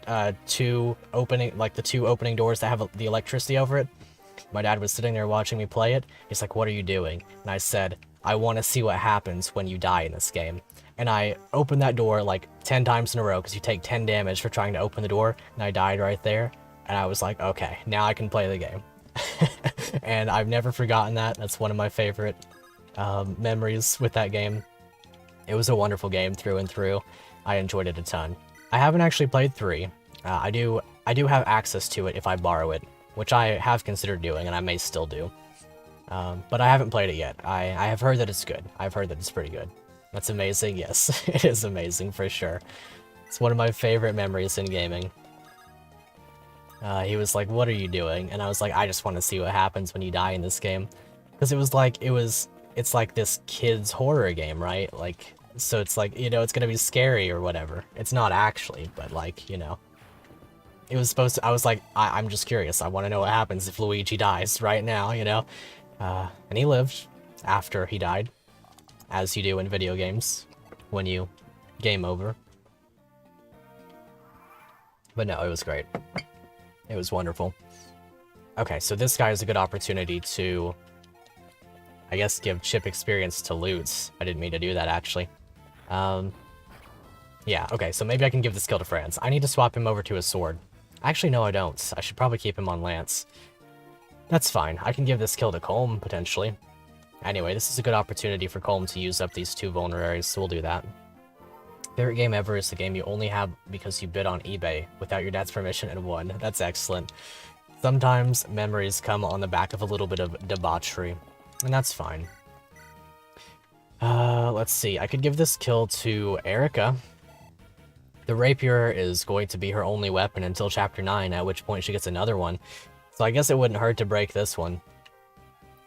the two opening doors that have the electricity over it. My dad was sitting there watching me play it. He's like, "What are you doing?" And I said, "I want to see what happens when you die in this game." And I opened that door like 10 times in a row because you take 10 damage for trying to open the door, and I died right there. And I was like, okay, now I can play the game. And I've never forgotten that. That's one of my favorite memories with that game. It was a wonderful game through and through. I enjoyed it a ton. I haven't actually played 3. I do have access to it if I borrow it, which I have considered doing, and I may still do. But I haven't played it yet. I have heard that it's good. I've heard that it's pretty good. That's amazing, yes. It is amazing, for sure. It's one of my favorite memories in gaming. He was like, "What are you doing?" And I was like, "I just want to see what happens when you die in this game." Because it's like this kid's horror game, right? Like, so it's like, it's gonna be scary or whatever. It's not actually, but like, it was supposed to, I was like, I'm just curious. I want to know what happens if Luigi dies right now, and he lived after he died, as you do in video games when you game over. But no, it was great. It was wonderful. Okay, so this guy is a good opportunity to, I guess, give chip experience to Lutz. I didn't mean to do that, actually. Yeah, okay, so maybe I can give the skill to Franz. I need to swap him over to his sword. Actually, no, I don't. I should probably keep him on Lance. That's fine. I can give this kill to Colm, potentially. Anyway, this is a good opportunity for Colm to use up these 2 vulneraries, so we'll do that. Favorite game ever is the game you only have because you bid on eBay without your dad's permission and won. That's excellent. Sometimes memories come on the back of a little bit of debauchery, and that's fine. Let's see. I could give this kill to Erica. The rapier is going to be her only weapon until Chapter 9, at which point she gets another one. So I guess it wouldn't hurt to break this one.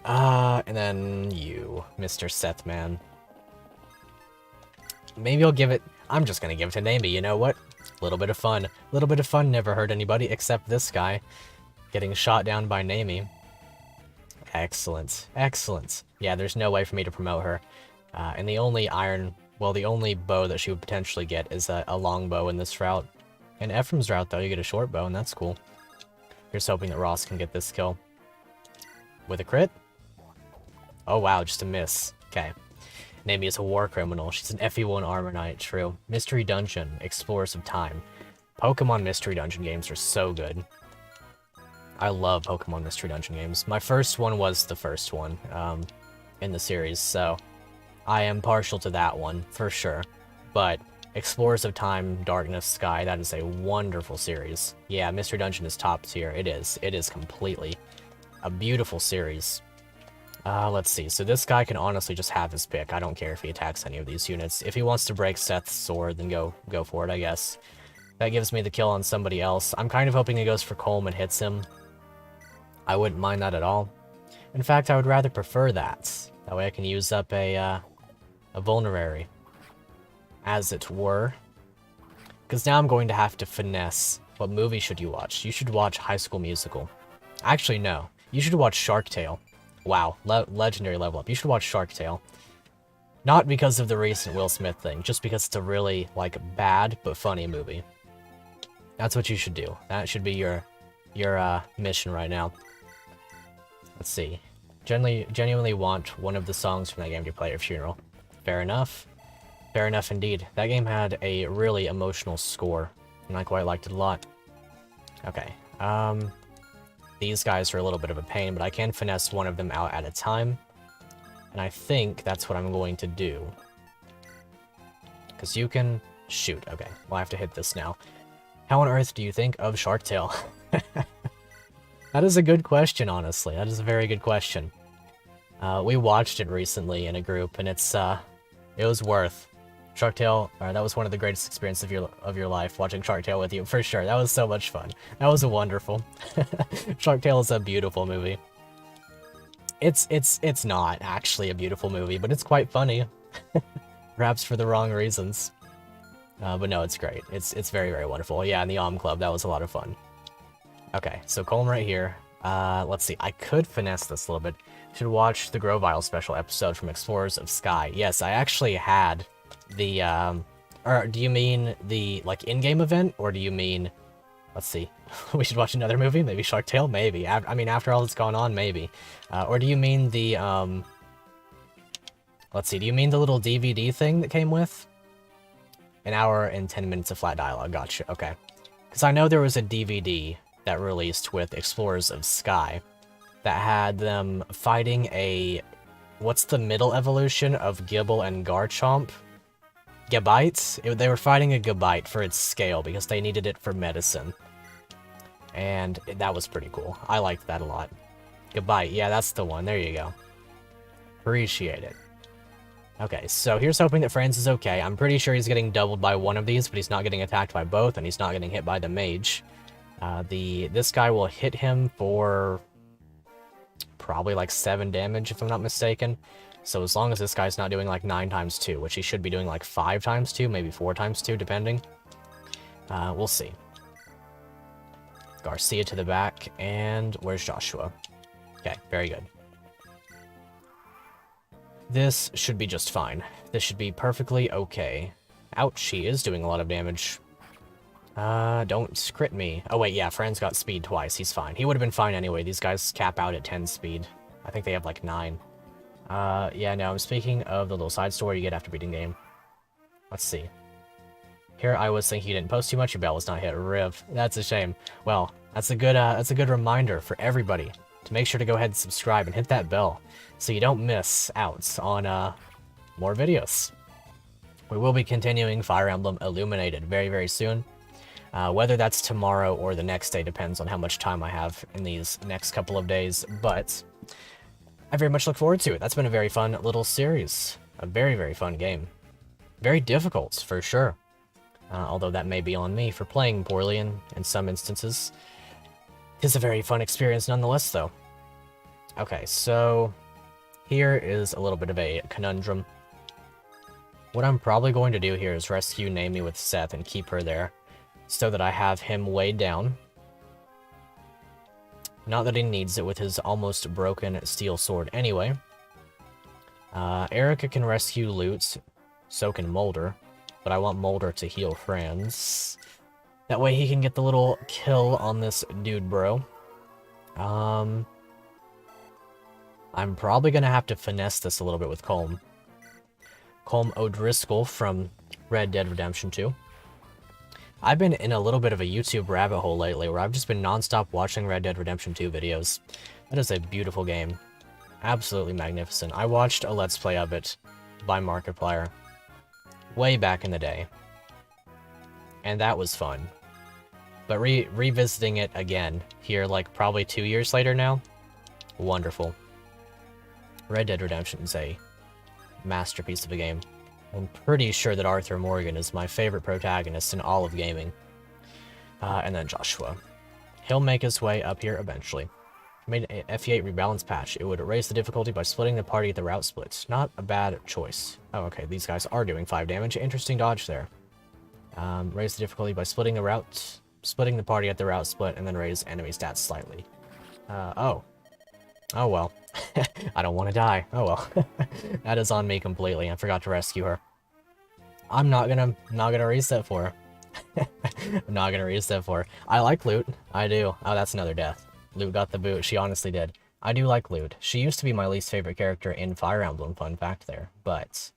And then you, Mr. Seth Man. Maybe I'll give it... I'm just gonna give it to Namie, you know what? A little bit of fun. A little bit of fun never hurt anybody except this guy. Getting shot down by Namie. Excellent. Excellent. Yeah, there's no way for me to promote her. And the only iron... Well, the only bow that she would potentially get is a long bow in this route. In Ephraim's route, though, you get a short bow, and that's cool. Here's hoping that Ross can get this kill. With a crit? Oh, wow, just a miss. Okay. Namie is a war criminal. She's an FE1 Armor Knight, true. Mystery Dungeon, Explorers of Time. Pokemon Mystery Dungeon games are so good. I love Pokemon Mystery Dungeon games. My first one was the first one in the series, so I am partial to that one, for sure. But Explorers of Time, Darkness, Sky, that is a wonderful series. Yeah, Mystery Dungeon is top tier. It is. It is completely a beautiful series. Let's see. So this guy can honestly just have his pick. I don't care if he attacks any of these units. If he wants to break Seth's sword, then go for it, I guess. That gives me the kill on somebody else. I'm kind of hoping he goes for Colm and hits him. I wouldn't mind that at all. In fact, I would rather prefer that. That way I can use up a vulnerary, as it were. Because now I'm going to have to finesse. What movie should you watch? You should watch High School Musical. Actually, no. You should watch Shark Tale. Wow, legendary level up. You should watch Shark Tale. Not because of the recent Will Smith thing, just because it's a really, like, bad but funny movie. That's what you should do. That should be your mission right now. Let's see. Genuinely want one of the songs from that game to play at your funeral. Fair enough. Fair enough indeed. That game had a really emotional score, and I quite liked it a lot. Okay, these guys are a little bit of a pain, but I can finesse one of them out at a time. And I think that's what I'm going to do. Because you can... Shoot, okay. Well, I have to hit this now. How on earth do you think of Shark Tale? That is a good question, honestly. That is a very good question. We watched it recently in a group, and it was worth. Shark Tale, that was one of the greatest experiences of your life, watching Shark Tale with you, for sure. That was so much fun. That was wonderful. Shark Tale is a beautiful movie. It's not actually a beautiful movie, but it's quite funny. Perhaps for the wrong reasons. But no, it's great. It's very, very wonderful. Yeah, in the Club, that was a lot of fun. Okay, so Colm right here. Let's see, I could finesse this a little bit. Should watch the Grovile special episode from Explorers of Sky. Yes, I actually had the, or do you mean the, like, in-game event, or do you mean, let's see, we should watch another movie? Maybe Shark Tale? Maybe. I mean, after all that's gone on, maybe. Or do you mean the, let's see, do you mean the little DVD thing that came with? An hour and 10 minutes of flat dialogue, gotcha, okay. Because I know there was a DVD that released with Explorers of Sky that had them fighting a... What's the middle evolution of Gible and Garchomp? Gabite? They were fighting a Gabite for its scale because they needed it for medicine. And that was pretty cool. I liked that a lot. Gabite, yeah, that's the one. There you go. Appreciate it. Okay, so here's hoping that Franz is okay. I'm pretty sure he's getting doubled by one of these, but he's not getting attacked by both, and he's not getting hit by the mage. This guy will hit him for probably like 7 damage, if I'm not mistaken. So as long as this guy's not doing like 9 times 2, which he should be doing like 5 times 2, maybe 4 times 2, depending. We'll see. Garcia to the back, and where's Joshua? Okay, very good. This should be just fine. This should be perfectly okay. Ouch, he is doing a lot of damage. Don't crit me. Oh wait, yeah, Franz got speed twice. He's fine. He would have been fine anyway. These guys cap out at 10 speed. I think they have like 9. Yeah, no, I'm speaking of the little side story you get after beating game. Let's see. Here I was thinking you didn't post too much, your bell was not hit. Riv. That's a shame. Well, that's a good reminder for everybody. to make sure to go ahead and subscribe and hit that bell so you don't miss out on more videos. We will be continuing Fire Emblem Illuminated very, very soon. Whether that's tomorrow or the next day depends on how much time I have in these next couple of days, but I very much look forward to it. That's been a very fun little series. A very, very fun game. Very difficult, for sure. Although that may be on me for playing poorly in some instances. It's a very fun experience nonetheless, though. Okay, so here is a little bit of a conundrum. What I'm probably going to do here is rescue Naomi with Seth and keep her there, so that I have him weighed down. Not that he needs it with his almost broken steel sword anyway. Erica can rescue Lute, so can Mulder, but I want Mulder to heal Franz. That way he can get the little kill on this dude, bro. I'm probably gonna have to finesse this a little bit with Colm. Colm O'Driscoll from Red Dead Redemption 2. I've been in a little bit of a YouTube rabbit hole lately where I've just been non-stop watching Red Dead Redemption 2 videos. That is a beautiful game. Absolutely magnificent. I watched a Let's Play of it by Markiplier way back in the day. And that was fun. But revisiting it again here, like probably 2 years later now, wonderful. Red Dead Redemption is a masterpiece of a game. I'm pretty sure that Arthur Morgan is my favorite protagonist in all of gaming. And then Joshua. He'll make his way up here eventually. Made an FE8 rebalance patch. It would raise the difficulty by splitting the party at the route splits. Not a bad choice. Oh, okay, these guys are doing 5 damage. Interesting dodge there. Raise the difficulty by splitting the party at the route split, and then raise enemy stats slightly. Oh. Oh well. I don't want to die. Oh well. That is on me completely. I forgot to rescue her. I'm not gonna reset for her. I'm not gonna reset for her. I like Lute. I do. Oh, that's another death. Lute got the boot. She honestly did. I do like Lute. She used to be my least favorite character in Fire Emblem, fun fact there. But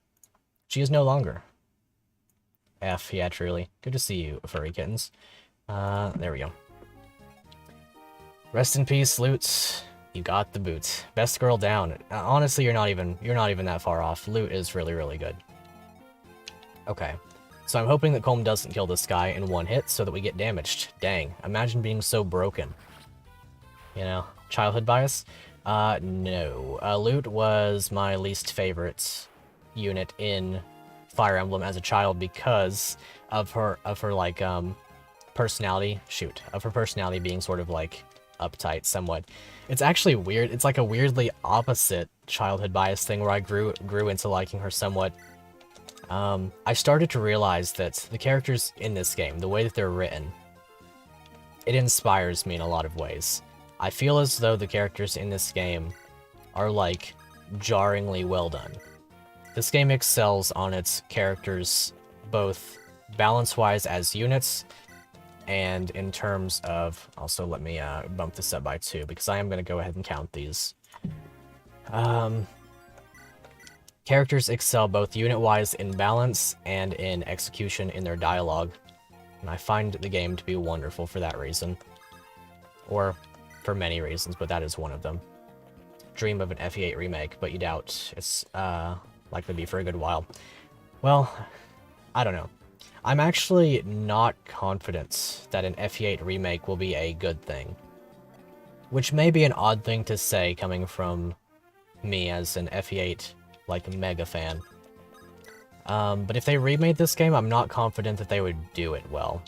she is no longer. F, yeah, truly. Good to see you, furry kittens. There we go. Rest in peace, Lute. You got the boot. Best girl down. Honestly, you're not even that far off. Lute is really, really good. Okay. So I'm hoping that Colm doesn't kill this guy in one hit so that we get damaged. Dang. Imagine being so broken. You know, childhood bias? No. Lute was my least favorite unit in Fire Emblem as a child because of her like personality. Shoot. Of her personality being sort of like uptight somewhat. It's actually weird. It's like a weirdly opposite childhood bias thing where I grew into liking her somewhat. I started to realize that the characters in this game, the way that they're written, it inspires me in a lot of ways. I feel as though the characters in this game are like jarringly well done. This game excels on its characters both balance-wise as units and in terms of, also let me bump this up by 2, because I am going to go ahead and count these. Characters excel both unit-wise in balance and in execution in their dialogue, and I find the game to be wonderful for that reason. Or for many reasons, but that is one of them. Dream of an FE8 remake, but you doubt it's likely to be for a good while. Well, I don't know. I'm actually not confident that an FE8 remake will be a good thing. Which may be an odd thing to say coming from me as an FE8, like, mega fan. But if they remade this game, I'm not confident that they would do it well.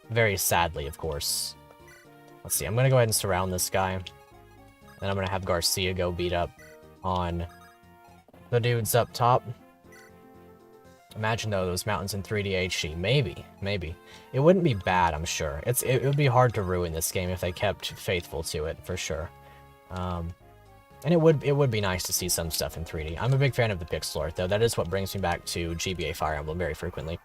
Very sadly, of course. Let's see, I'm gonna go ahead and surround this guy. And I'm gonna have Garcia go beat up on the dudes up top. Imagine, though, those mountains in 3D HD. Maybe. It wouldn't be bad, I'm sure. It would be hard to ruin this game if they kept faithful to it, for sure. And it would be nice to see some stuff in 3D. I'm a big fan of the pixel art, though. That is what brings me back to GBA Fire Emblem very frequently.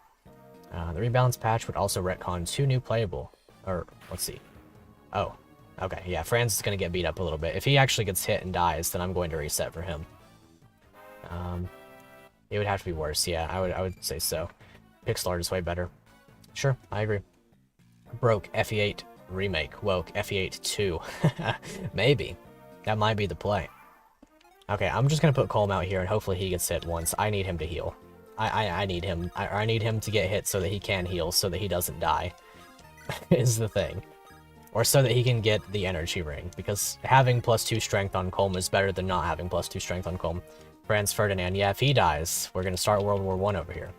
The rebalance patch would also retcon 2 new playable... Or, let's see. Oh, okay, yeah, Franz is going to get beat up a little bit. If he actually gets hit and dies, then I'm going to reset for him. It would have to be worse, yeah, I would say so. Pixel art is way better. Sure, I agree. Broke FE8 remake, woke, FE8 2. Maybe. That might be the play. Okay, I'm just gonna put Colm out here and hopefully he gets hit once. I need him to heal. I need him. I need him to get hit so that he can heal, so that he doesn't die. Is the thing. Or so that he can get the energy ring, because having +2 strength on Colm is better than not having +2 strength on Colm. Franz Ferdinand, yeah, if he dies, we're gonna start World War I over here.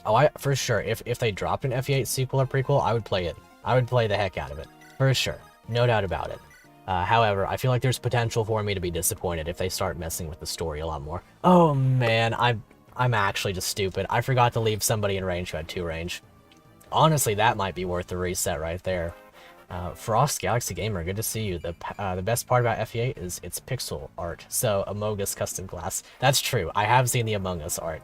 Oh, for sure, if they dropped an FE8 sequel or prequel, I would play it. I would play the heck out of it. For sure. No doubt about it. However, I feel like there's potential for me to be disappointed if they start messing with the story a lot more. Oh man, I'm actually just stupid. I forgot to leave somebody in range who had 2 range. Honestly, that might be worth the reset right there. Frost Galaxy Gamer, good to see you. The best part about FE8 is its pixel art. So, Among Us custom class. That's true. I have seen the Among Us art.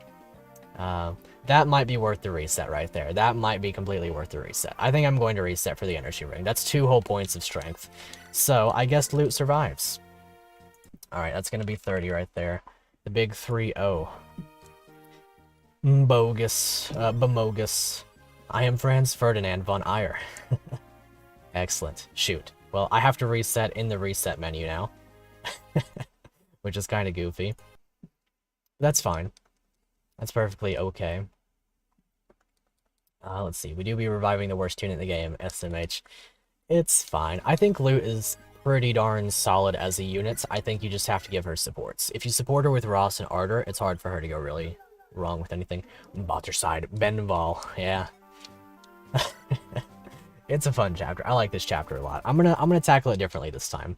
That might be worth the reset right there. That might be completely worth the reset. I think I'm going to reset for the energy ring. That's 2 whole points of strength. So, I guess loot survives. Alright, that's going to be 30 right there. The big 3-0. Bogus. Bemogus. I am Franz Ferdinand von Eyre. Excellent. Shoot. Well, I have to reset in the reset menu now. Which is kind of goofy. That's fine. That's perfectly okay. Let's see. We do be reviving the worst unit in the game, SMH. It's fine. I think loot is pretty darn solid as a unit. I think you just have to give her supports. If you support her with Ross and Ardor, it's hard for her to go really wrong with anything. Botterside. Benval. Yeah. It's a fun chapter. I like this chapter a lot. I'm gonna tackle it differently this time.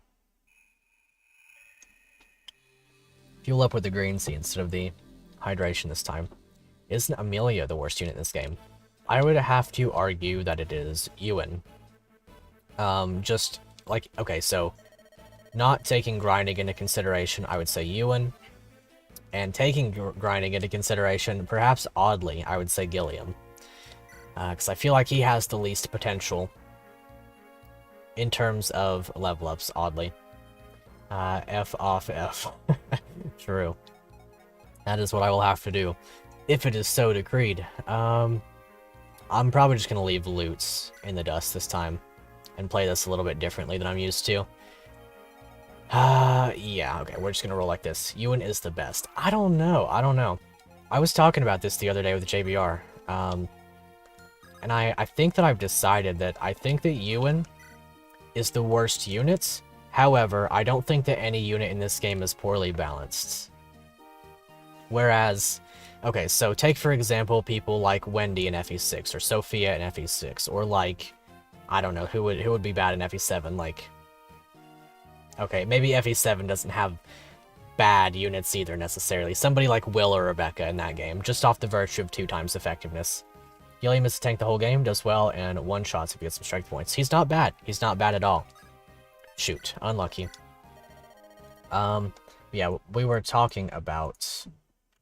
Fuel up with the green sea instead of the hydration this time. Isn't Amelia the worst unit in this game? I would have to argue that it is Ewan. Just like, okay, so not taking grinding into consideration, I would say Ewan. And taking grinding into consideration, perhaps oddly, I would say Gilliam. Because I feel like he has the least potential in terms of level ups, oddly. F off F. True. That is what I will have to do, if it is so decreed. I'm probably just going to leave loots in the dust this time, and play this a little bit differently than I'm used to. Yeah, okay, we're just going to roll like this. Ewan is the best. I don't know. I was talking about this the other day with JBR. And I think that I've decided that I think that Ewan is the worst unit. However, I don't think that any unit in this game is poorly balanced. Whereas, okay, so take for example people like Wendy in FE6, or Sophia in FE6, or like, I don't know, who would be bad in FE7, like, okay, maybe FE7 doesn't have bad units either necessarily. Somebody like Will or Rebecca in that game, just off the virtue of 2 times effectiveness. Gilliam is to tank the whole game, does well, and 1-shots if he gets some strength points. He's not bad. He's not bad at all. Shoot. Unlucky. Yeah, we were talking about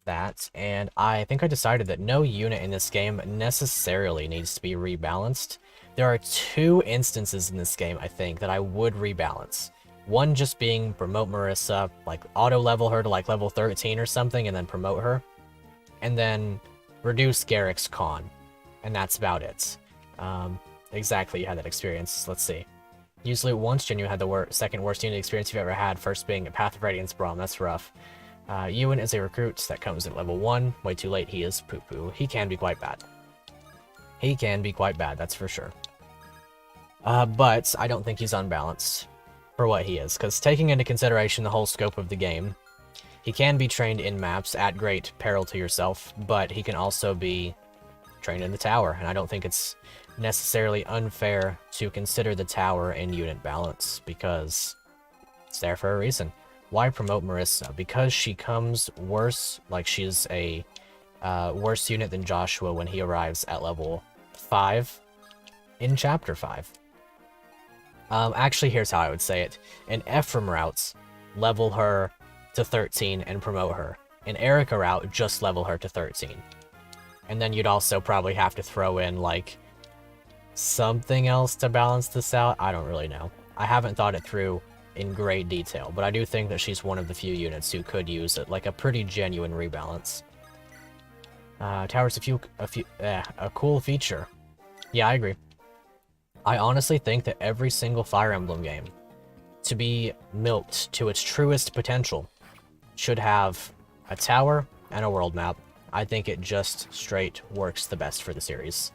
that, and I think I decided that no unit in this game necessarily needs to be rebalanced. There are 2 instances in this game, I think, that I would rebalance. One just being promote Marissa, like auto-level her to like level 13 or something, and then promote her. And then reduce Garrick's con. And that's about it. Exactly, you had that experience. Let's see. Usually once, Jinu had the second worst unit experience you've ever had, first being Path of Radiance Braum. That's rough. Ewan is a recruit that comes at level 1. Way too late, he is poo-poo. He can be quite bad. He can be quite bad, that's for sure. But I don't think he's unbalanced for what he is, because taking into consideration the whole scope of the game, he can be trained in maps at great peril to yourself, but he can also be trained in the tower, and I don't think it's necessarily unfair to consider the tower in unit balance, because it's there for a reason. Why promote Marissa? Because she comes worse, like she's a worse unit than Joshua when he arrives at level 5 in Chapter 5. Actually, here's how I would say it. In Ephraim routes, level her to 13 and promote her. In Erica route, just level her to 13. And then you'd also probably have to throw in, like, something else to balance this out. I don't really know. I haven't thought it through in great detail, but I do think that she's one of the few units who could use it, like a pretty genuine rebalance. Tower's a cool feature. Yeah, I agree. I honestly think that every single Fire Emblem game, to be milked to its truest potential, should have a tower and a world map. I think it just straight works the best for the series.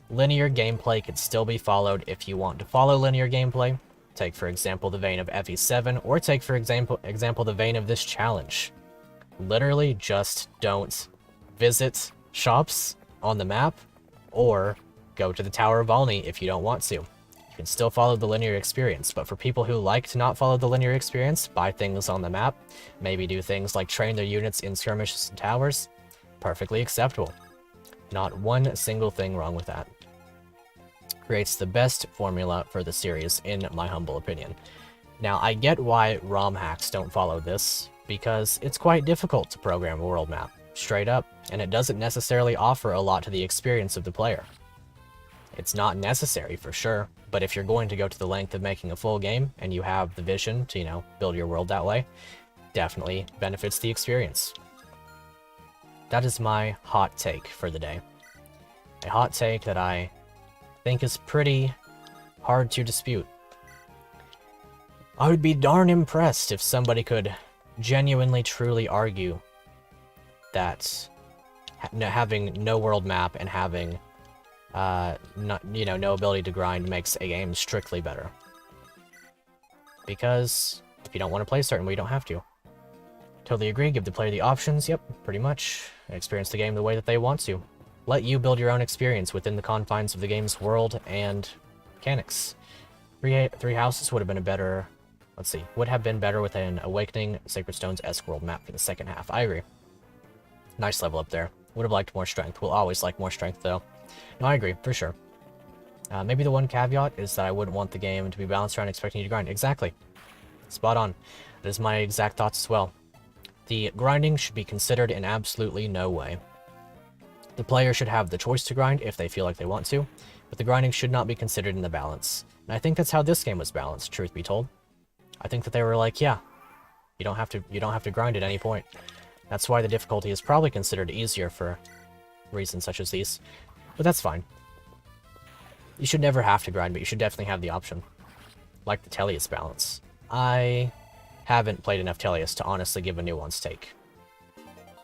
Linear gameplay could still be followed if you want to follow linear gameplay. Take, for example, the vein of FE7, or take, for example, the vein of this challenge. Literally just don't visit shops on the map, or go to the Tower of Volney if you don't want to. You can still follow the linear experience, but for people who like to not follow the linear experience, buy things on the map, maybe do things like train their units in skirmishes and towers, perfectly acceptable. Not one single thing wrong with that. Creates the best formula for the series, in my humble opinion. Now, I get why ROM hacks don't follow this, because it's quite difficult to program a world map, straight up, and it doesn't necessarily offer a lot to the experience of the player. It's not necessary, for sure, but if you're going to go to the length of making a full game, and you have the vision to, you know, build your world that way, definitely benefits the experience. That is my hot take for the day. A hot take that I think is pretty hard to dispute. I would be darn impressed if somebody could genuinely, truly argue that having no world map and having no ability to grind makes a game strictly better. Because if you don't want to play certain way, you don't have to. Totally agree, give the player the options, yep, pretty much. Experience the game the way that they want to. Let you build your own experience within the confines of the game's world and mechanics. Three Houses would have been a better... Let's see, would have been better with an Awakening Sacred Stones-esque world map for the second half. I agree. Nice level up there. Would have liked more strength. We'll always like more strength, though. No, I agree, for sure. Maybe the one caveat is that I wouldn't want the game to be balanced around expecting you to grind. Exactly. Spot on. That is my exact thoughts as well. The grinding should be considered in absolutely no way. The player should have the choice to grind if they feel like they want to, but the grinding should not be considered in the balance. And I think that's how this game was balanced, truth be told. I think that they were like, yeah, you don't have to grind at any point. That's why the difficulty is probably considered easier for reasons such as these. But that's fine. You should never have to grind, but you should definitely have the option. Like the Tellius balance. I haven't played enough Tellius to honestly give a nuanced take.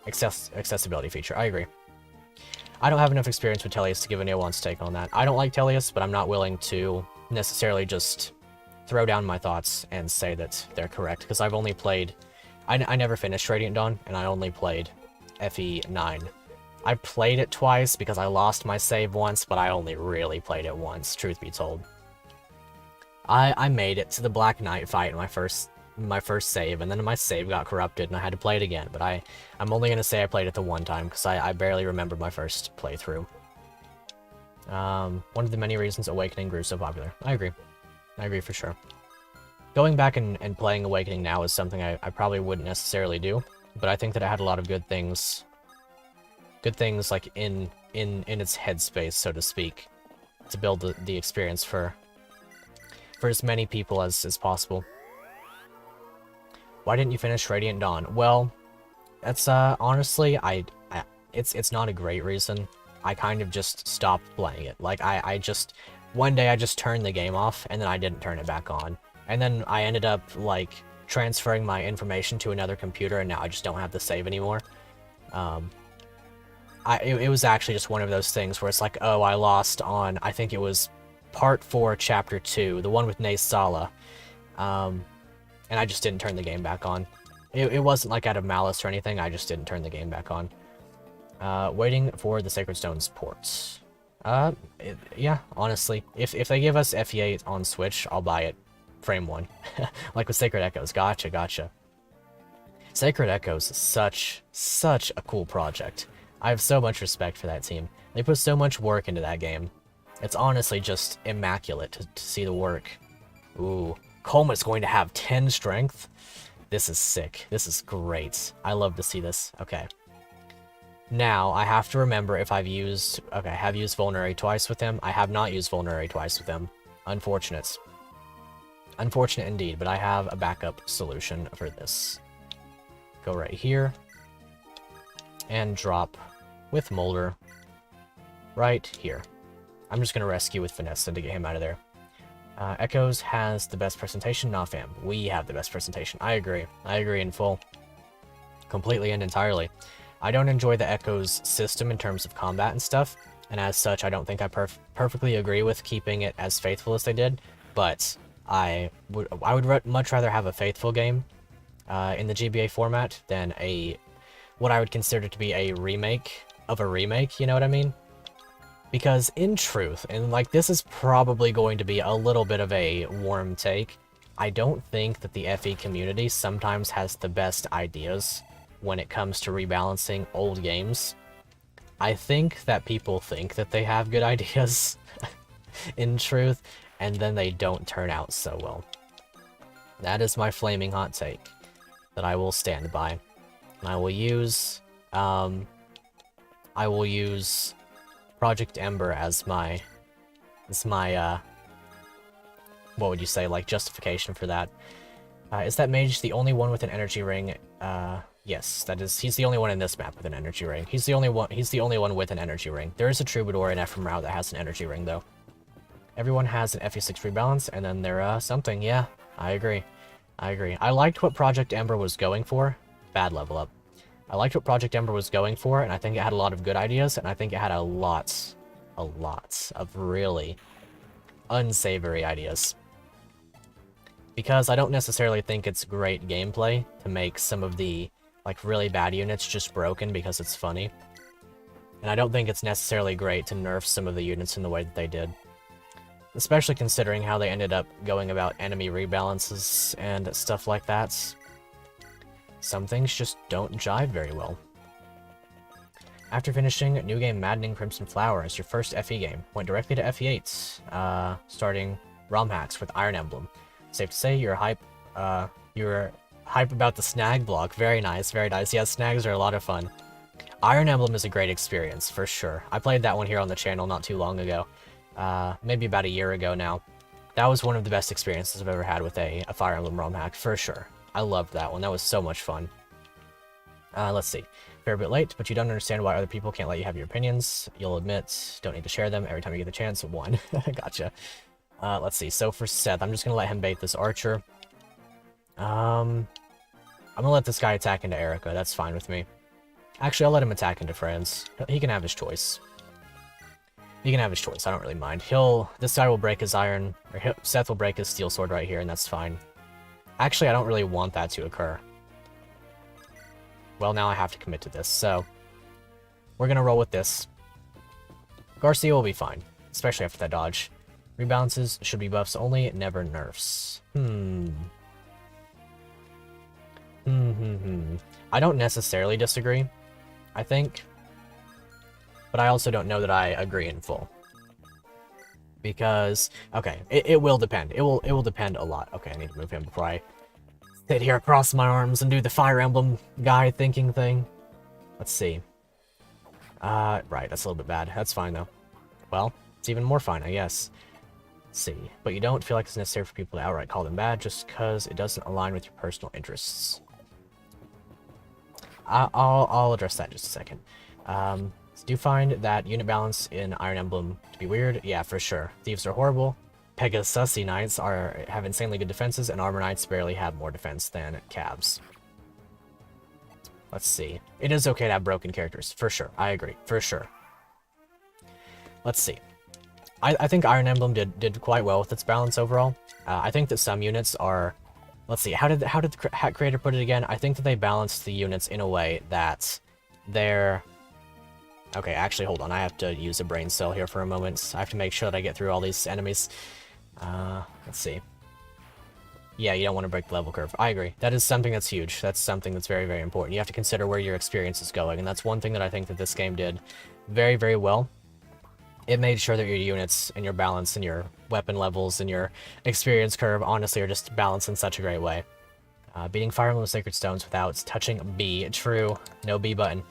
Accessibility feature, I agree. I don't have enough experience with Tellius to give a nuanced take on that. I don't like Tellius, but I'm not willing to necessarily just throw down my thoughts and say that they're correct, because I've only played... I never finished Radiant Dawn, and I only played FE9. I played it twice because I lost my save once, but I only really played it once, truth be told. I made it to the Black Knight fight in my first save, and then my save got corrupted, and I had to play it again, but I'm only going to say I played it the one time, because I barely remember my first playthrough. One of the many reasons Awakening grew so popular. I agree. I agree for sure. Going back and playing Awakening now is something I probably wouldn't necessarily do, but I think that it had a lot of good things like in its headspace, so to speak, to build the experience for as many people as possible. Why didn't you finish Radiant Dawn? Well, that's honestly, it's not a great reason. I kind of just stopped playing it. Like one day I just turned the game off, and then I didn't turn it back on. And then I ended up, like, transferring my information to another computer, and now I just don't have the save anymore. It was actually just one of those things where it's like, oh, I lost on, I think it was Part 4, Chapter 2, the one with Nae Sala. And I just didn't turn the game back on. It wasn't like out of malice or anything, I just didn't turn the game back on. Waiting for the Sacred Stones ports. Yeah, honestly. If they give us FE8 on Switch, I'll buy it. Frame 1. Like with Sacred Echoes. Gotcha. Sacred Echoes is such a cool project. I have so much respect for that team. They put so much work into that game. It's honestly just immaculate to see the work. Ooh. Colma's going to have 10 strength? This is sick. This is great. I love to see this. Okay. Now, I have to remember if I've used... Okay, I have used Vulnerary twice with him. I have not used Vulnerary twice with him. Unfortunate. Unfortunate indeed, but I have a backup solution for this. Go right here. And drop with Molder right here. I'm just going to rescue with Vanessa to get him out of there. Echoes has the best presentation. Nah, fam. We have the best presentation. I agree. I agree in full. Completely and entirely. I don't enjoy the Echoes system in terms of combat and stuff, and as such, I don't think I perfectly agree with keeping it as faithful as they did, but I would much rather have a faithful game in the GBA format than what I would consider to be a remake of a remake, you know what I mean? Because in truth, and like this is probably going to be a little bit of a warm take, I don't think that the FE community sometimes has the best ideas when it comes to rebalancing old games. I think that people think that they have good ideas in truth, and then they don't turn out so well. That is my flaming hot take that I will stand by. And I will use Project Ember as my what would you say, like, justification for that. Is that mage the only one with an energy ring? Yes, that is. He's the only one in this map with an energy ring. He's the only one with an energy ring. There is a troubadour in Ephemeral that has an energy ring though. Everyone has an FE6 rebalance, and then they're something. Yeah, I agree. I liked what Project Ember was going for. Bad level up. I liked what Project Ember was going for, and I think it had a lot of good ideas, and I think it had a lot of really unsavory ideas. Because I don't necessarily think it's great gameplay to make some of the, like, really bad units just broken because it's funny. And I don't think it's necessarily great to nerf some of the units in the way that they did. Especially considering how they ended up going about enemy rebalances and stuff like that. Some things just don't jive very well. After finishing new game Maddening Crimson Flower as your first FE game, went directly to FE8, starting ROM hacks with Iron Emblem. Safe to say you're hype about the snag block. Very nice, very nice. Yeah, snags are a lot of fun. Iron Emblem is a great experience, for sure. I played that one here on the channel not too long ago. Maybe about a year ago now. That was one of the best experiences I've ever had with a Fire Emblem ROM hack, for sure. I loved that one. That was so much fun. Let's see. Fair bit late, but you don't understand why other people can't let you have your opinions. You'll admit, don't need to share them every time you get the chance. 1. Gotcha. Let's see. So for Seth, I'm just going to let him bait this archer. I'm going to let this guy attack into Erica. That's fine with me. Actually, I'll let him attack into Franz. He can have his choice. He can have his choice. I don't really mind. This guy will break his iron, or Seth will break his steel sword right here, and that's fine. Actually, I don't really want that to occur. Well, now I have to commit to this, so we're gonna roll with this. Garcia will be fine, especially after that dodge. Rebalances should be buffs only, never nerfs. I don't necessarily disagree, I think. But I also don't know that I agree in full. Because, okay, it will depend. It will depend a lot. Okay, I need to move him before I sit here across my arms and do the Fire Emblem guy thinking thing. Let's see. Right, that's a little bit bad. That's fine, though. Well, it's even more fine, I guess. Let's see. But you don't feel like it's necessary for people to outright call them bad just because it doesn't align with your personal interests. I'll address that in just a second. Do you find that unit balance in Iron Emblem to be weird? Yeah, for sure. Thieves are horrible. Pegasusy Knights have insanely good defenses, and Armor Knights barely have more defense than Cabs. Let's see. It is okay to have broken characters, for sure. I agree, for sure. Let's see. I think Iron Emblem did quite well with its balance overall. I think that some units are... Let's see, how did the hack creator put it again? I think that they balanced the units in a way that they're... Okay, actually, hold on. I have to use a brain cell here for a moment. I have to make sure that I get through all these enemies. Let's see. Yeah, you don't want to break the level curve. I agree. That is something that's huge. That's something that's very, very important. You have to consider where your experience is going, and that's one thing that I think that this game did very, very well. It made sure that your units and your balance and your weapon levels and your experience curve, honestly, are just balanced in such a great way. Beating Fire Emblem Sacred Stones without touching B. True. No B button.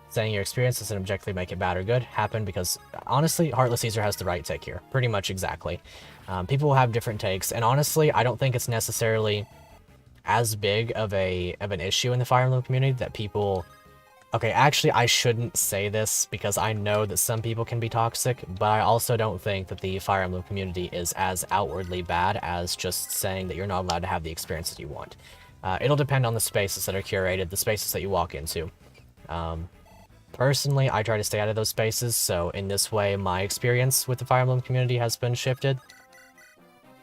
Saying your experience doesn't objectively make it bad or good happened because, honestly, Heartless Caesar has the right take here. Pretty much exactly. People will have different takes, and honestly, I don't think it's necessarily as big of an issue in the Fire Emblem community that people Okay, actually, I shouldn't say this because I know that some people can be toxic, but I also don't think that the Fire Emblem community is as outwardly bad as just saying that you're not allowed to have the experiences you want. It'll depend on the spaces that are curated, the spaces that you walk into. Personally, I try to stay out of those spaces, so in this way, my experience with the Fire Emblem community has been shifted.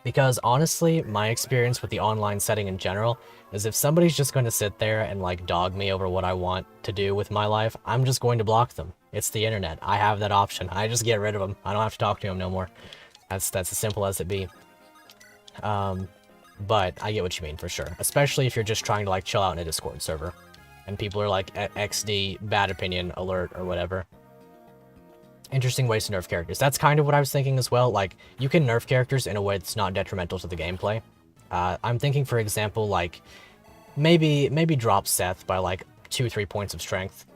Because honestly, my experience with the online setting in general is if somebody's just going to sit there and like dog me over what I want to do with my life, I'm just going to block them. It's the internet. I have that option. I just get rid of them. I don't have to talk to them no more. That's as simple as it be. But I get what you mean for sure. Especially if you're just trying to like chill out in a Discord server. And people are like XD, bad opinion, alert, or whatever. Interesting ways to nerf characters. That's kind of what I was thinking as well. Like, you can nerf characters in a way that's not detrimental to the gameplay. I'm thinking, for example, like, maybe drop Seth by, like, 2-3 points of strength.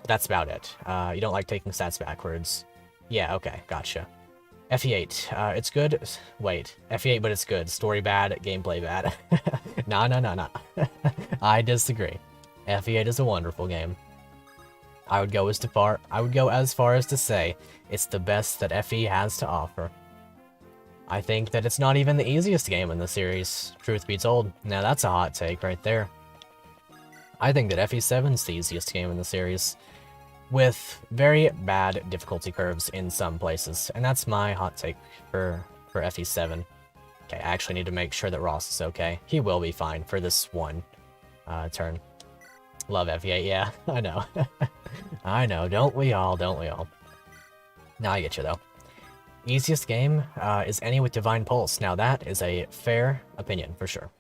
That's about it. You don't like taking stats backwards. Yeah, okay, gotcha. FE8, it's good. Wait, FE8, but it's good. Story bad, gameplay bad. Nah. I disagree. FE8 is a wonderful game. I would go as far as to say it's the best that FE has to offer. I think that it's not even the easiest game in the series, truth be told. Now that's a hot take right there. I think that FE7's the easiest game in the series, with very bad difficulty curves in some places, and that's my hot take for FE7. Okay, I actually need to make sure that Ross is okay. He will be fine for this one turn. Love FE8, yeah, I know. I know, don't we all? Now I get you, though. Easiest game is any with Divine Pulse. Now that is a fair opinion, for sure.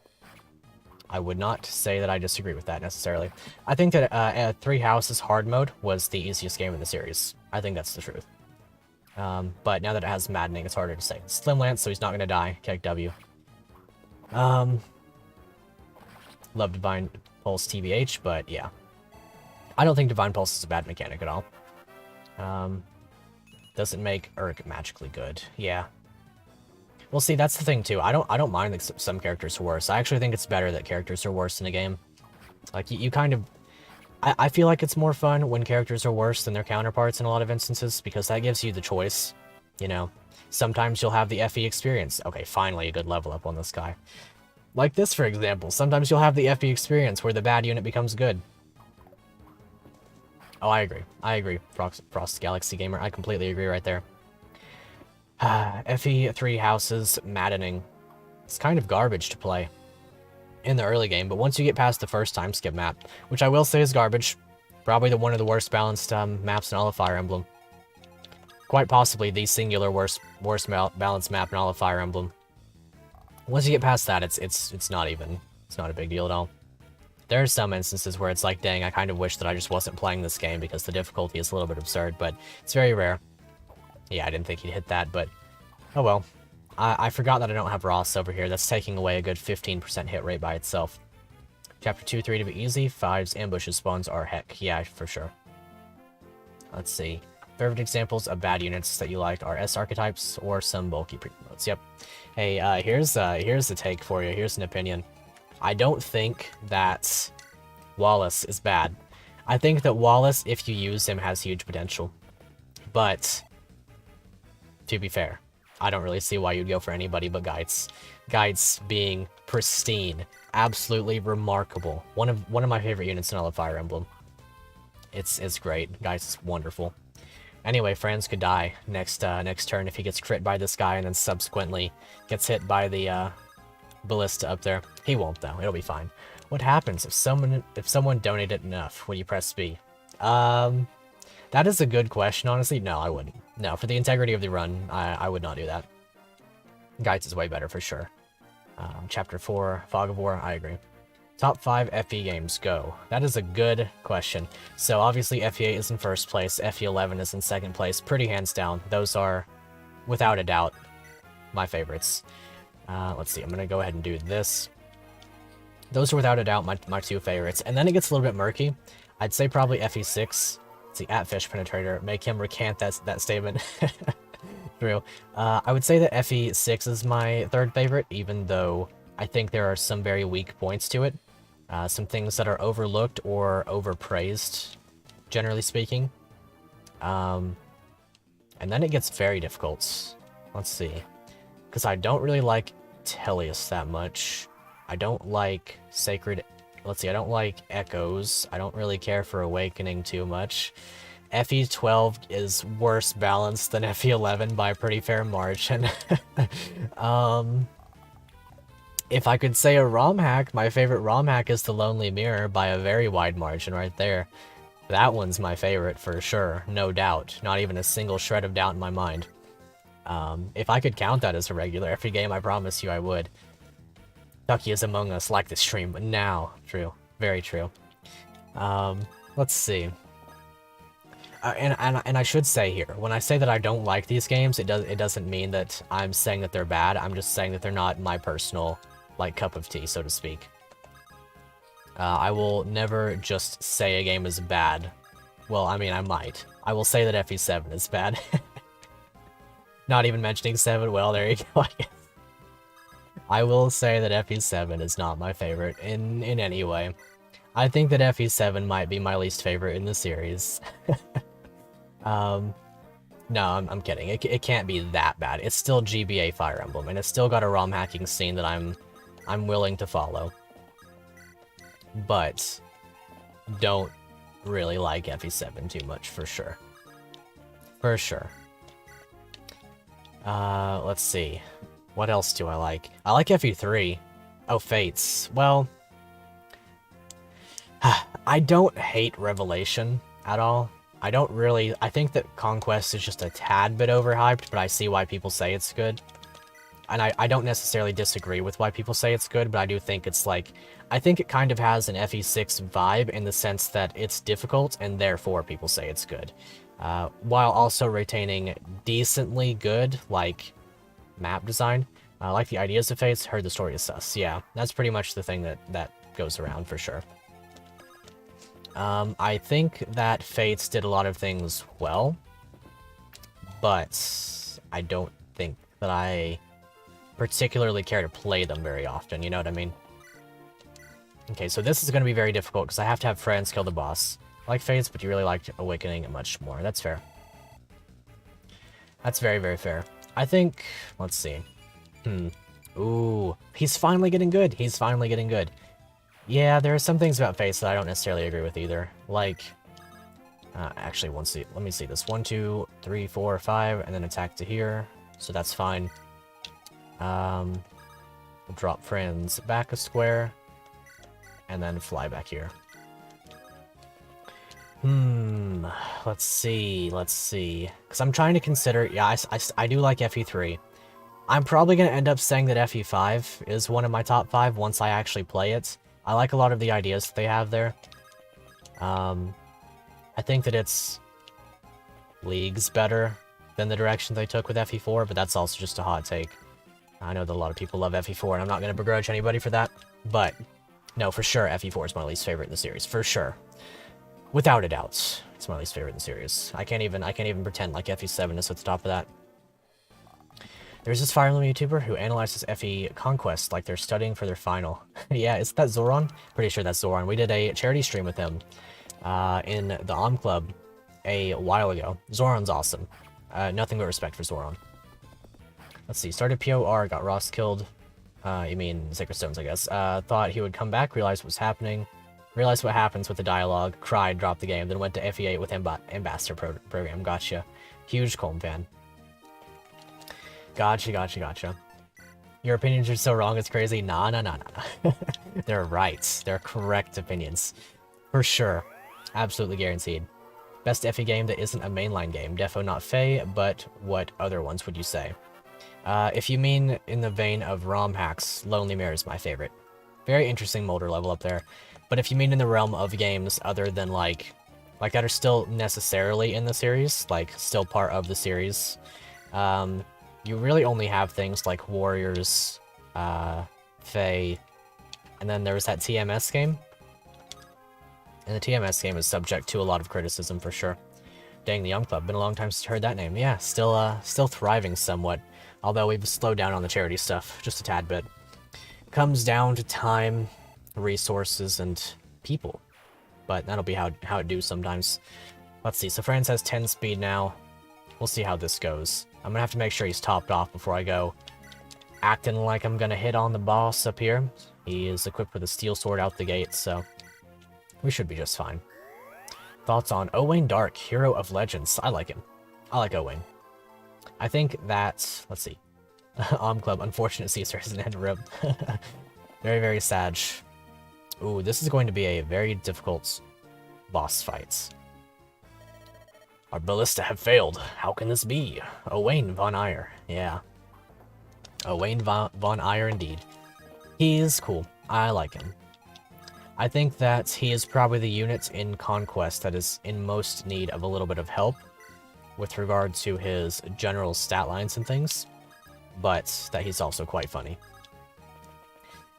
I would not say that I disagree with that, necessarily. I think that Three Houses Hard Mode was the easiest game in the series. I think that's the truth. But now that it has Maddening, it's harder to say. Slim Lance, so he's not going to die. Kick W. Love Divine Pulse TBH, but yeah. I don't think Divine Pulse is a bad mechanic at all. Doesn't make Urk magically good. Yeah. Well, see, that's the thing too. I don't mind that some characters are worse. I actually think it's better that characters are worse in a game. Like you kind of, I feel like it's more fun when characters are worse than their counterparts in a lot of instances because that gives you the choice. You know, sometimes you'll have the FE experience. Okay, finally a good level up on this guy. Like this, for example. Sometimes you'll have the FE experience where the bad unit becomes good. Oh, I agree. Frost Galaxy Gamer. I completely agree right there. FE 3 Houses Maddening. It's kind of garbage to play in the early game, but once you get past the first time skip map, which I will say is garbage, probably one of the worst balanced maps in all of Fire Emblem. Quite possibly the singular worst balanced map in all of Fire Emblem. Once you get past that, it's not a big deal at all. There are some instances where it's like, dang, I kind of wish that I just wasn't playing this game because the difficulty is a little bit absurd, but it's very rare. Yeah, I didn't think he'd hit that, but oh well. I forgot that I don't have Ross over here. That's taking away a good 15% hit rate by itself. Chapter 2, 3 to be easy. 5's ambushes spawns are heck. Yeah, for sure. Let's see. Favorite examples of bad units that you like are S archetypes or some bulky pre-promotes. Yep. Hey, here's the take for you. Here's an opinion. I don't think that Wallace is bad. I think that Wallace, if you use him, has huge potential. But to be fair, I don't really see why you'd go for anybody but Geitz. Geitz being pristine, absolutely remarkable. One of my favorite units in all of Fire Emblem. It's great. Geitz is wonderful. Anyway, Franz could die next turn if he gets crit by this guy and then subsequently gets hit by the ballista up there. He won't though. It'll be fine. What happens if someone donated enough? Would you press B? That is a good question, honestly. No, I wouldn't. No, for the integrity of the run, I would not do that. Geitz is way better for sure. Chapter 4, Fog of War, I agree. Top 5 FE games, go. That is a good question. So obviously FE8 is in first place, FE11 is in second place, pretty hands down. Those are, without a doubt, my favorites. Let's see, I'm gonna go ahead and do this. Those are without a doubt my two favorites. And then it gets a little bit murky. I'd say probably FE6. Let's see, at Fish Penetrator, make him recant that statement. True. I would say that FE6 is my third favorite, even though I think there are some very weak points to it. Some things that are overlooked or overpraised generally speaking. And then it gets very difficult. Let's see. Because I don't really like Teleus that much. I don't like Sacred... Let's see, I don't like Echoes. I don't really care for Awakening too much. FE12 is worse balanced than FE11 by a pretty fair margin. If I could say a ROM hack, my favorite ROM hack is the Lonely Mirror by a very wide margin right there. That one's my favorite for sure, no doubt. Not even a single shred of doubt in my mind. If I could count that as a regular FE game, I promise you I would. Ducky is Among Us, like this stream, but now. True. Very true. Let's see. And I should say here, when I say that I don't like these games, it doesn't mean that I'm saying that they're bad. I'm just saying that they're not my personal, like, cup of tea, so to speak. I will never just say a game is bad. Well, I mean, I might. I will say that FE7 is bad. Not even mentioning 7, well, there you go, I guess. I will say that FE7 is not my favorite in any way. I think that FE7 might be my least favorite in the series. No, I'm kidding. It can't be that bad. It's still GBA Fire Emblem, and it's still got a ROM hacking scene that I'm willing to follow. But don't really like FE7 too much, for sure. For sure. Let's see. What else do I like? I like FE3. Oh, Fates. Well, I don't hate Revelation at all. I don't really... I think that Conquest is just a tad bit overhyped, but I see why people say it's good. And I don't necessarily disagree with why people say it's good, but I do think it's like... I think it kind of has an FE6 vibe in the sense that it's difficult, and therefore people say it's good. While also retaining decently good, like, map design. I like the ideas of Fates, heard the story is sus. Yeah, that's pretty much the thing that goes around for sure. I think that Fates did a lot of things well, but I don't think that I particularly care to play them very often, you know what I mean? Okay, so this is going to be very difficult because I have to have friends kill the boss. I like Fates, but you really liked Awakening much more. That's fair. That's very, very fair. I think... Let's see. Ooh. He's finally getting good. He's finally getting good. Yeah, there are some things about Fates that I don't necessarily agree with either. Like... actually, let me see this. 1, 2, 3, 4, 5, and then attack to here. So that's fine. We'll drop friends back a square. And then fly back here. Let's see. Because I'm trying to consider... Yeah, I do like FE3. I'm probably going to end up saying that FE5 is one of my top 5 once I actually play it. I like a lot of the ideas that they have there. I think that it's leagues better than the direction they took with FE4, but that's also just a hot take. I know that a lot of people love FE4, and I'm not going to begrudge anybody for that. But, no, for sure, FE4 is my least favorite in the series. For sure. Without a doubt, it's my least favorite in the series. I can't even pretend like FE7 is at the top of that. There's this Fire Emblem YouTuber who analyzes FE Conquest like they're studying for their final. Yeah, is that Zoran? Pretty sure that's Zoran. We did a charity stream with him in the Club a while ago. Zoran's awesome. Nothing but respect for Zoran. Let's see. Started POR, got Ross killed. You mean Sacred Stones, I guess. Thought he would come back, realized what was happening. Realized what happens with the dialogue, cried, dropped the game, then went to FE8 with Ambassador Program. Gotcha. Huge Colm fan. Gotcha. Your opinions are so wrong, it's crazy. Nah. They're right. They're correct opinions. For sure. Absolutely guaranteed. Best FE game that isn't a mainline game. Defo not Fae, but what other ones would you say? If you mean in the vein of ROM hacks, Lonely Mirror is my favorite. Very interesting Molder level up there. But if you mean in the realm of games other than like that are still necessarily in the series, like still part of the series, you really only have things like Warriors, Fae, and then there was that TMS game. And the TMS game is subject to a lot of criticism for sure. Dang, the Club, been a long time since I heard that name. Yeah, still thriving somewhat, although we've slowed down on the charity stuff just a tad bit. Comes down to time, resources, and people. but that'll be how it do sometimes. Let's see, so Franz has 10 speed now. We'll see how this goes. I'm gonna have to make sure he's topped off before I go acting like I'm gonna hit on the boss up here. He is equipped with a steel sword out the gate, so we should be just fine. Thoughts on Owain Dark, Hero of Legends. I like him. I like Owain. I think that, let's see. Club, unfortunate Caesar is an end rib. Very, very sad. Ooh, this is going to be a very difficult boss fight. Our ballista have failed. How can this be? Owain von Eyre. Yeah. Owain von Eyre indeed. He is cool. I like him. I think that he is probably the unit in Conquest that is in most need of a little bit of help with regard to his general stat lines and things, but that he's also quite funny.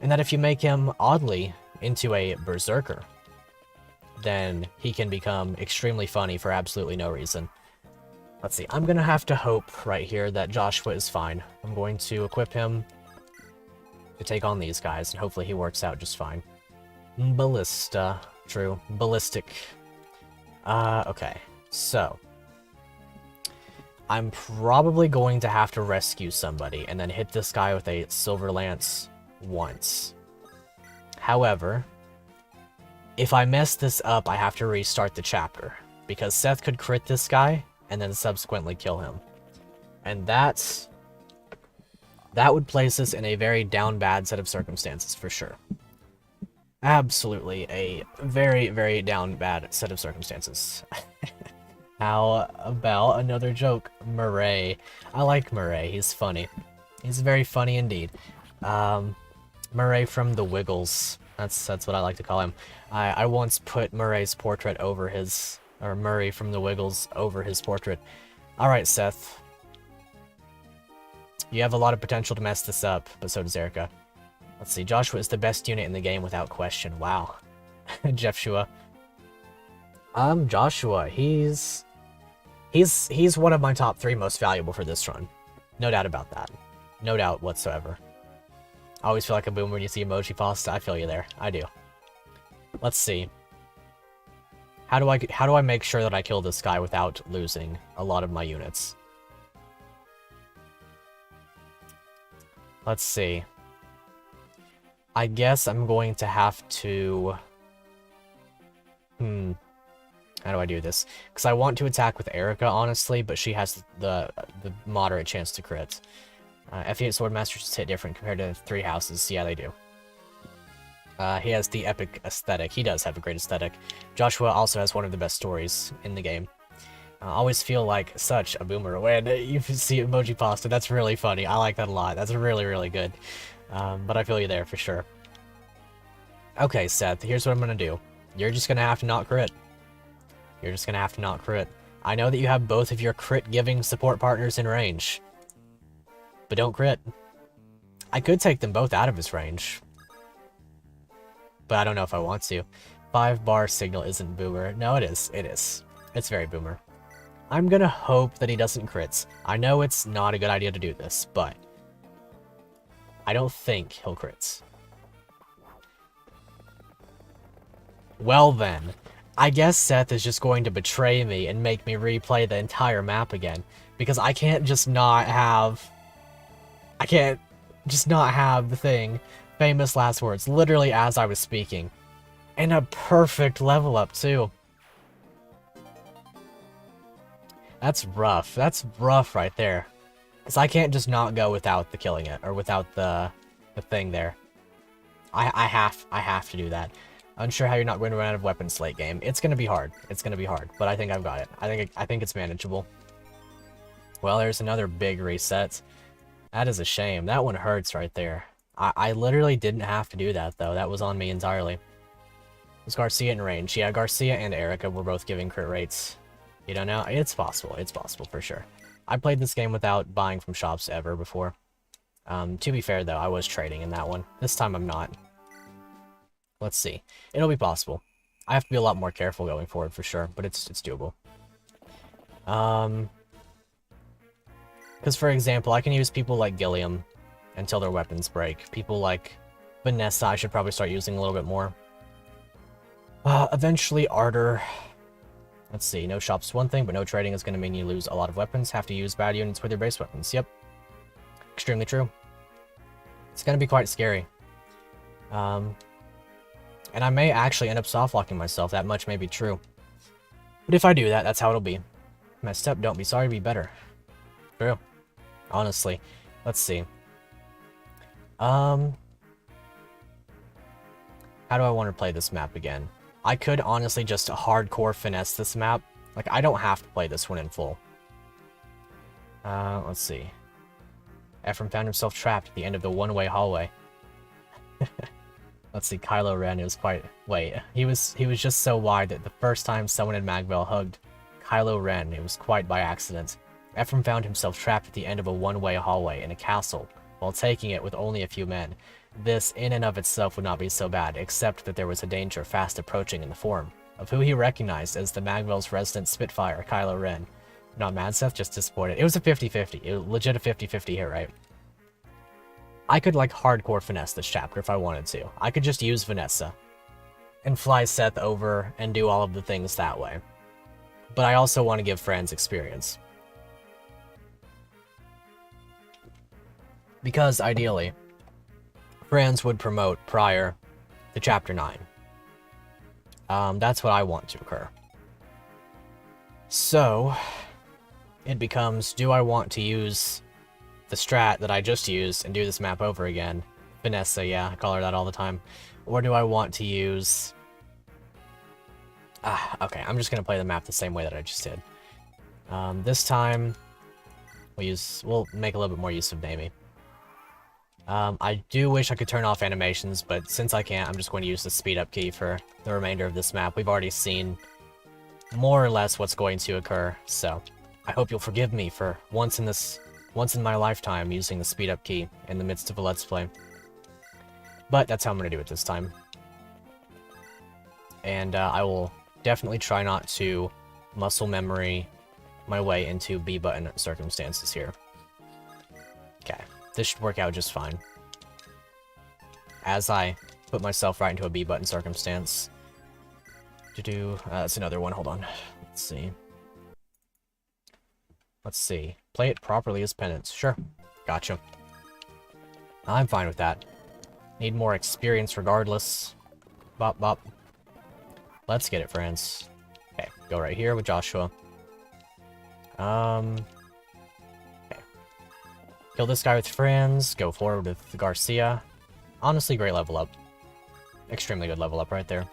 And that if you make him, oddly, into a berserker, then he can become extremely funny for absolutely no reason. Let's see, I'm gonna have to hope right here that Joshua is fine. I'm going to equip him to take on these guys, and hopefully he works out just fine. Ballista. True. Ballistic. Okay. So. I'm probably going to have to rescue somebody and then hit this guy with a silver lance once. However, if I mess this up, I have to restart the chapter, because Seth could crit this guy and then subsequently kill him. And that would place us in a very down bad set of circumstances for sure. Absolutely a very, very down bad set of circumstances. How about another joke? Murray. I like Murray. He's funny. He's very funny indeed. Murray from the Wiggles. That's what I like to call him. I once put Murray's portrait over his... or Murray from the Wiggles over his portrait. Alright, Seth. You have a lot of potential to mess this up, but so does Erica. Let's see, Joshua is the best unit in the game without question. Wow. Jeff Shua. Joshua, he's one of my top 3 most valuable for this run. No doubt about that. No doubt whatsoever. I always feel like a boomer when you see emoji pasta. I feel you there. I do. Let's see. How do I make sure that I kill this guy without losing a lot of my units? Let's see. I guess I'm going to have to... How do I do this? Because I want to attack with Erica, honestly, but she has the moderate chance to crit. F8 Swordmasters just hit different compared to 3 houses. Yeah, they do. He has the epic aesthetic. He does have a great aesthetic. Joshua also has one of the best stories in the game. I always feel like such a boomer when you see emoji pasta. That's really funny. I like that a lot. That's really, really good. But I feel you there for sure. Okay, Seth, here's what I'm going to do. You're just going to have to not crit. You're just going to have to not crit. I know that you have both of your crit-giving support partners in range. But don't crit. I could take them both out of his range. But I don't know if I want to. 5-bar signal isn't boomer. No, it is. It is. It's very boomer. I'm going to hope that he doesn't crit. I know it's not a good idea to do this, but I don't think he'll crit. Well then, I guess Seth is just going to betray me and make me replay the entire map again, because I can't just not have... I can't just not have the thing, famous last words, literally as I was speaking. And a perfect level up, too. That's rough. That's rough right there. Because I can't just not go without the killing it, or without the thing there. I have to do that. Unsure how you're not going to run out of weapons late game. It's going to be hard. It's going to be hard, but I think I've got it. I think it's manageable. Well, there's another big reset. That is a shame. That one hurts right there. I literally didn't have to do that, though. That was on me entirely. Was Garcia in range? Yeah, Garcia and Erica were both giving crit rates. You don't know? It's possible. It's possible for sure. I played this game without buying from shops ever before. To be fair, though, I was trading in that one. This time I'm not. Let's see. It'll be possible. I have to be a lot more careful going forward for sure, but it's doable. Because, for example, I can use people like Gilliam until their weapons break. People like Vanessa I should probably start using a little bit more. Eventually, Ardor. Let's see, no shop's one thing, but no trading is going to mean you lose a lot of weapons. Have to use bad units with your base weapons. Yep. Extremely true. It's going to be quite scary. And I may actually end up soft-locking myself. That much may be true. But if I do that, that's how it'll be. Messed up, don't be sorry, be better. True. Honestly. Let's see. How do I want to play this map again? I could honestly just hardcore finesse this map. Like, I don't have to play this one in full. Let's see. Ephraim found himself trapped at the end of the one-way hallway. Let's see, Kylo Ren is quite... Wait, he was just so wide that the first time someone in Magvale hugged Kylo Ren, it was quite by accident. Ephraim found himself trapped at the end of a one-way hallway in a castle, while taking it with only a few men. This, in and of itself, would not be so bad, except that there was a danger fast approaching in the form of who he recognized as the Magvale's resident Spitfire, Kylo Ren. Not mad, Seth, just disappointed. It was a 50-50. It was legit a 50-50 hit, right? I could, like, hardcore finesse this chapter if I wanted to. I could just use Vanessa and fly Seth over and do all of the things that way. But I also want to give Franz experience. Because, ideally, Franz would promote prior to Chapter 9. That's what I want to occur. So, it becomes, do I want to use the strat that I just used and do this map over again? Vanessa, yeah, I call her that all the time. Or do I want to use... okay, I'm just going to play the map the same way that I just did. This time, we'll make a little bit more use of Naomi. I do wish I could turn off animations, but since I can't, I'm just going to use the speed up key for the remainder of this map. We've already seen more or less what's going to occur, so I hope you'll forgive me for once in my lifetime using the speed up key in the midst of a Let's Play. But that's how I'm going to do it this time. And I will definitely try not to muscle memory my way into B button circumstances here. Okay. This should work out just fine. As I put myself right into a B button circumstance. That's another one, hold on. Let's see. Let's see. Play it properly as penance. Sure. Gotcha. I'm fine with that. Need more experience regardless. Bop, bop. Let's get it, friends. Okay, go right here with Joshua. Okay. Kill this guy with Franz. Go forward with Garcia. Honestly, great level up. Extremely good level up right there.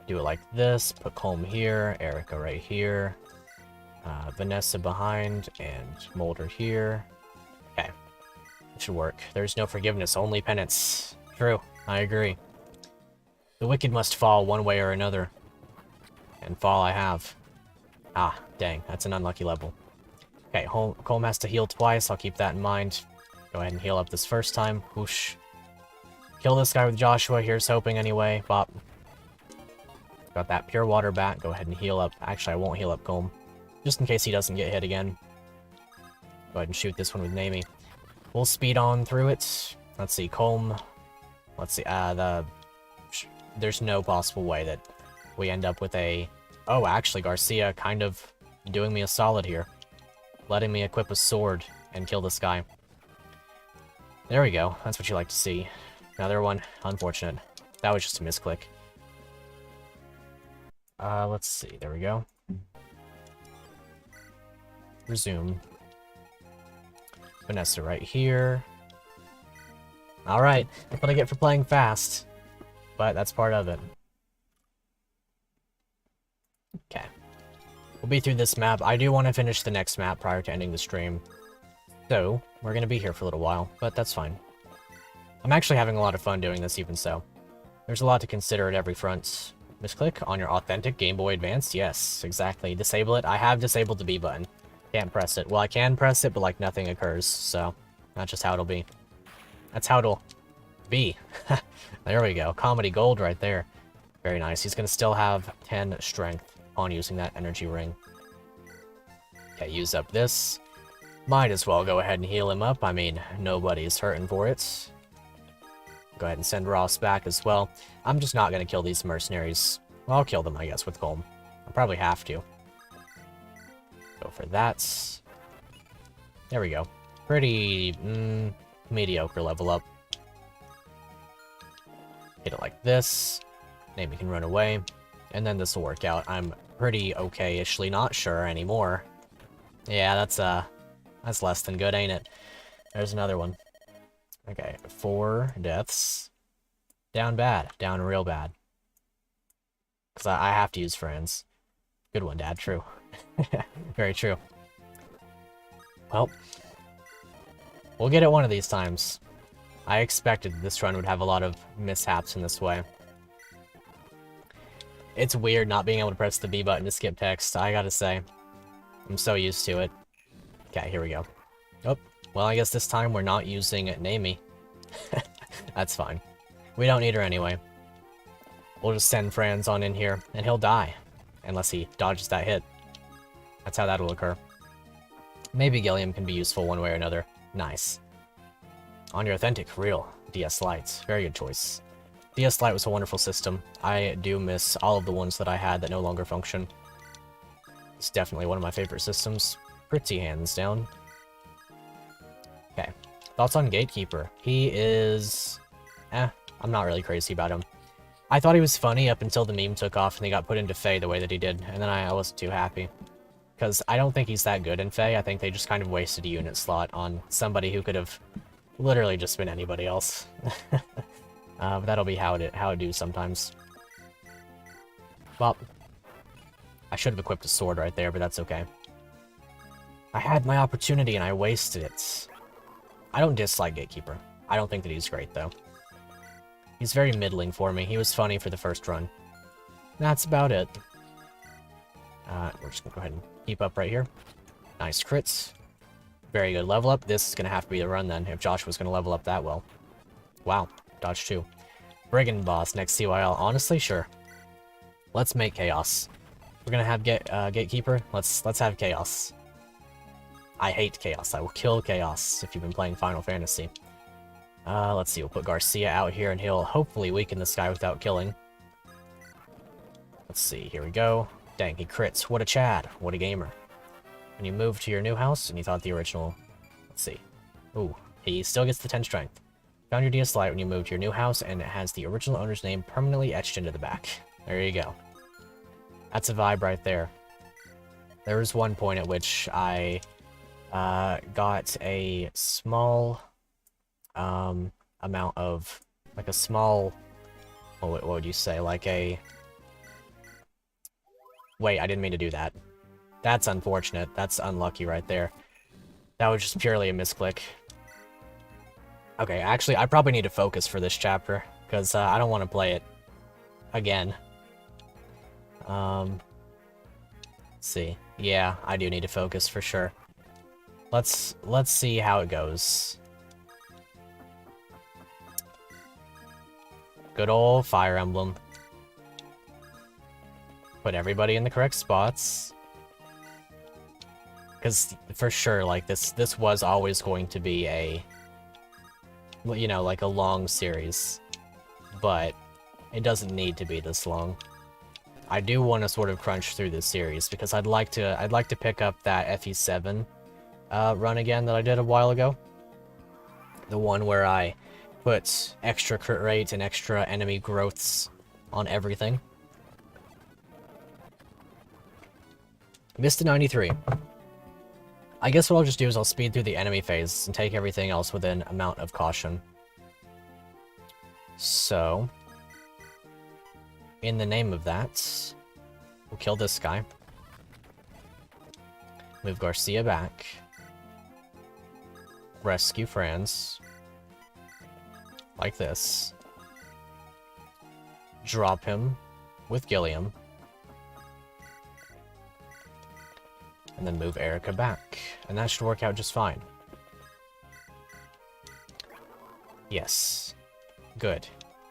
Do it like this. Put Colm here. Erica right here. Vanessa behind. And Mulder here. Okay. It should work. There's no forgiveness, only penance. True. I agree. The wicked must fall one way or another. And fall I have. Ah, dang. That's an unlucky level. Okay, Colm has to heal twice. I'll keep that in mind. Go ahead and heal up this first time. Whoosh. Kill this guy with Joshua. Here's hoping anyway. Bop. Got that pure water back. Go ahead and heal up. Actually, I won't heal up Colm. Just in case he doesn't get hit again. Go ahead and shoot this one with Naomi. We'll speed on through it. Let's see, Colm. Let's see, there's no possible way that we end up with a... Oh, actually, Garcia kind of doing me a solid here. Letting me equip a sword and kill this guy. There we go. That's what you like to see. Another one. Unfortunate. That was just a misclick. Let's see. There we go. Resume. Vanessa right here. Alright. That's what I get for playing fast. But that's part of it. Okay. We'll be through this map. I do want to finish the next map prior to ending the stream. So, we're going to be here for a little while, but that's fine. I'm actually having a lot of fun doing this even so. There's a lot to consider at every front. Misclick on your authentic Game Boy Advance? Yes, exactly. Disable it. I have disabled the B button. Can't press it. Well, I can press it, but like nothing occurs, so that's just how it'll be. That's how it'll be. There we go. Comedy gold right there. Very nice. He's going to still have 10 strength on using that energy ring. Okay, use up this. Might as well go ahead and heal him up. I mean, nobody's hurting for it. Go ahead and send Ross back as well. I'm just not going to kill these mercenaries. Well, I'll kill them, I guess, with Golem. I'll probably have to. Go for that. There we go. Pretty mediocre level up. Hit it like this. Maybe we can run away. And then this will work out. I'm pretty okay-ishly not sure anymore. Yeah, that's less than good, ain't it? There's another one. Okay, 4 deaths. Down bad. Down real bad. Because I have to use friends. Good one, Dad. True. Very true. Well, we'll get it one of these times. I expected this run would have a lot of mishaps in this way. It's weird not being able to press the B button to skip text, I gotta say. I'm so used to it. Okay, here we go. Oh, well, I guess this time we're not using Namie. That's fine. We don't need her anyway. We'll just send Franz on in here, and he'll die. Unless he dodges that hit. That's how that'll occur. Maybe Gilliam can be useful one way or another. Nice. On your authentic, real DS Lite. Very good choice. DS Lite was a wonderful system. I do miss all of the ones that I had that no longer function. It's definitely one of my favorite systems. Pretty hands down. Okay. Thoughts on Gatekeeper? He is... I'm not really crazy about him. I thought he was funny up until the meme took off and he got put into Fae the way that he did, and then I wasn't too happy. Because I don't think he's that good in Fae. I think they just kind of wasted a unit slot on somebody who could have literally just been anybody else. But that'll be how it do sometimes. Well, I should have equipped a sword right there, but that's okay. I had my opportunity and I wasted it. I don't dislike Gatekeeper. I don't think that he's great, though. He's very middling for me. He was funny for the first run. That's about it. We're just gonna go ahead and keep up right here. Nice crits. Very good level up. This is gonna have to be the run then, if Joshua's gonna level up that well. Wow. Dodge 2. Brigand Boss next CYL. Honestly, sure. Let's make Chaos. We're gonna have Gatekeeper. Let's have Chaos. I hate Chaos. I will kill Chaos if you've been playing Final Fantasy. Let's see. We'll put Garcia out here, and he'll hopefully weaken this guy without killing. Let's see. Here we go. Dang, he crits. What a Chad. What a gamer. And you moved to your new house, and you thought the original... Let's see. Ooh, he still gets the 10 strength. Found your DS Lite when you moved to your new house, and it has the original owner's name permanently etched into the back. There you go. That's a vibe right there. There was one point at which I got a small amount of... Like a small... What would you say? Like a... Wait, I didn't mean to do that. That's unfortunate. That's unlucky right there. That was just purely a misclick. Okay, actually, I probably need to focus for this chapter, because I don't want to play it again. Let's see. Yeah, I do need to focus for sure. Let's see how it goes. Good old Fire Emblem. Put everybody in the correct spots. Because, for sure, like, this was always going to be a... You know, like a long series. But it doesn't need to be this long. I do want to sort of crunch through this series, because I'd like to pick up that FE7 run again that I did a while ago. The one where I put extra crit rate and extra enemy growths on everything. Missed to 93. I guess what I'll just do is I'll speed through the enemy phase and take everything else with an amount of caution. So, in the name of that, we'll kill this guy. Move Garcia back. Rescue Franz. Like this. Drop him with Gilliam. And then move Erica back. And that should work out just fine. Yes. Good.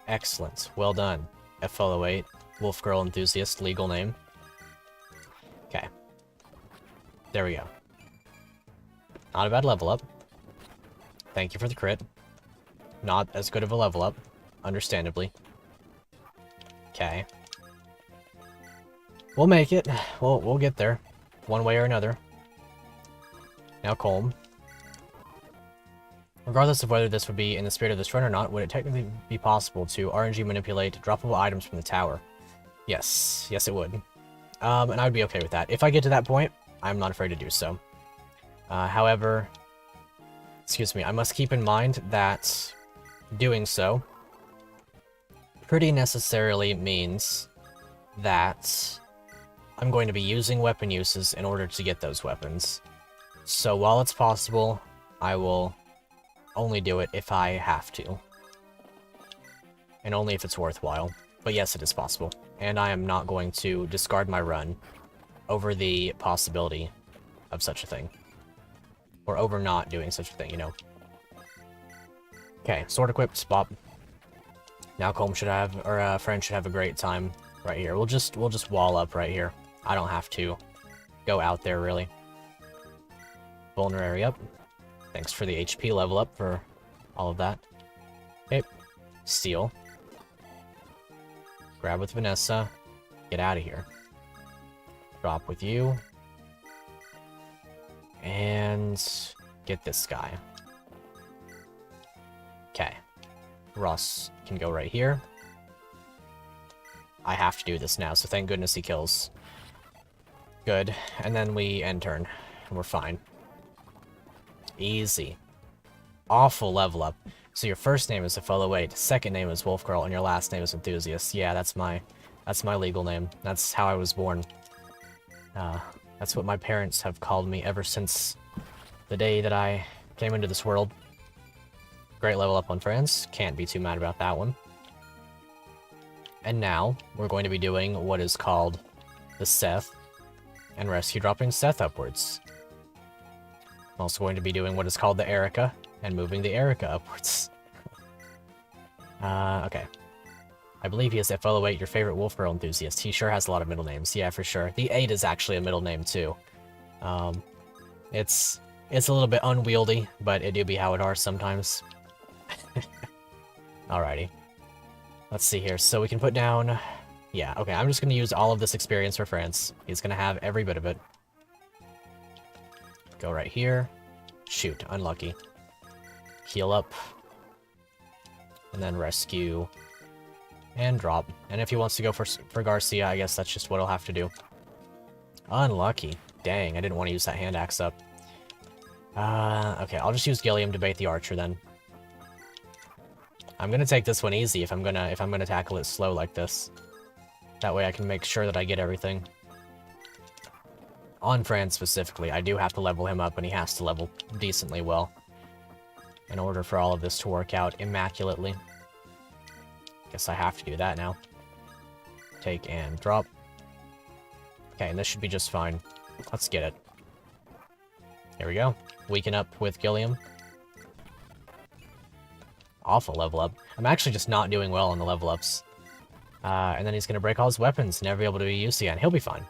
Excellent. Well done. Follow 8. Wolf Girl Enthusiast, legal name. Okay. There we go. Not a bad level up. Thank you for the crit. Not as good of a level up. understandably. Okay. We'll make it. We'll get there. One way or another. Now calm. Regardless of whether this would be in the spirit of this run or not, would it technically be possible to RNG manipulate droppable items from the tower? Yes. Yes, it would. And I would be okay with that. If I get to that point, I'm not afraid to do so. However, excuse me, I must keep in mind that doing so pretty necessarily means that I'm going to be using weapon uses in order to get those weapons. So while it's possible, I will only do it if I have to. And only if it's worthwhile. But yes, it is possible. And I am not going to discard my run over the possibility of such a thing. Or over not doing such a thing, you know. Okay, sword equipped, bop. Now Colm should have, or Friend should have a great time right here. We'll just wall up right here. I don't have to go out there, really. Vulnerary up. Thanks for the HP level up for all of that. Okay. Steal. Grab with Vanessa. Get out of here. Drop with you. And get this guy. Okay. Ross can go right here. I have to do this now, so thank goodness he kills. Good. And then we end turn. And we're fine. Easy. Awful level up. So your first name is Apollo 8, second name is Wolf Girl, and your last name is Enthusiast. Yeah, that's my legal name. That's how I was born. That's what my parents have called me ever since the day that I came into this world. Great level up on Friends. Can't be too mad about that one. And now, we're going to be doing what is called the Seth, and rescue dropping Seth upwards. I'm also going to be doing what is called the Erica, and moving the Erica upwards. Okay. I believe he is F08, your favorite Wolf Girl enthusiast. He sure has a lot of middle names. Yeah, for sure. The 8 is actually a middle name, too. It's a little bit unwieldy, but it do be how it are sometimes. Alrighty. Let's see here. So we can put down... Yeah, okay, I'm just going to use all of this experience for France. He's going to have every bit of it. Go right here. Shoot, unlucky. Heal up. And then rescue. And drop. And if he wants to go for Garcia, I guess that's just what he'll have to do. Unlucky. Dang, I didn't want to use that hand axe up. Okay, I'll just use Gilliam to bait the archer then. I'm gonna take this one easy if I'm gonna tackle it slow like this. That way I can make sure that I get everything. On Fran specifically, I do have to level him up, and he has to level decently well in order for all of this to work out immaculately. Guess I have to do that now. Take and drop. Okay, and this should be just fine. Let's get it. Here we go. Weaken up with Gilliam. Awful level up. I'm actually just not doing well on the level ups. And then he's gonna break all his weapons, never be able to be used again. He'll be fine.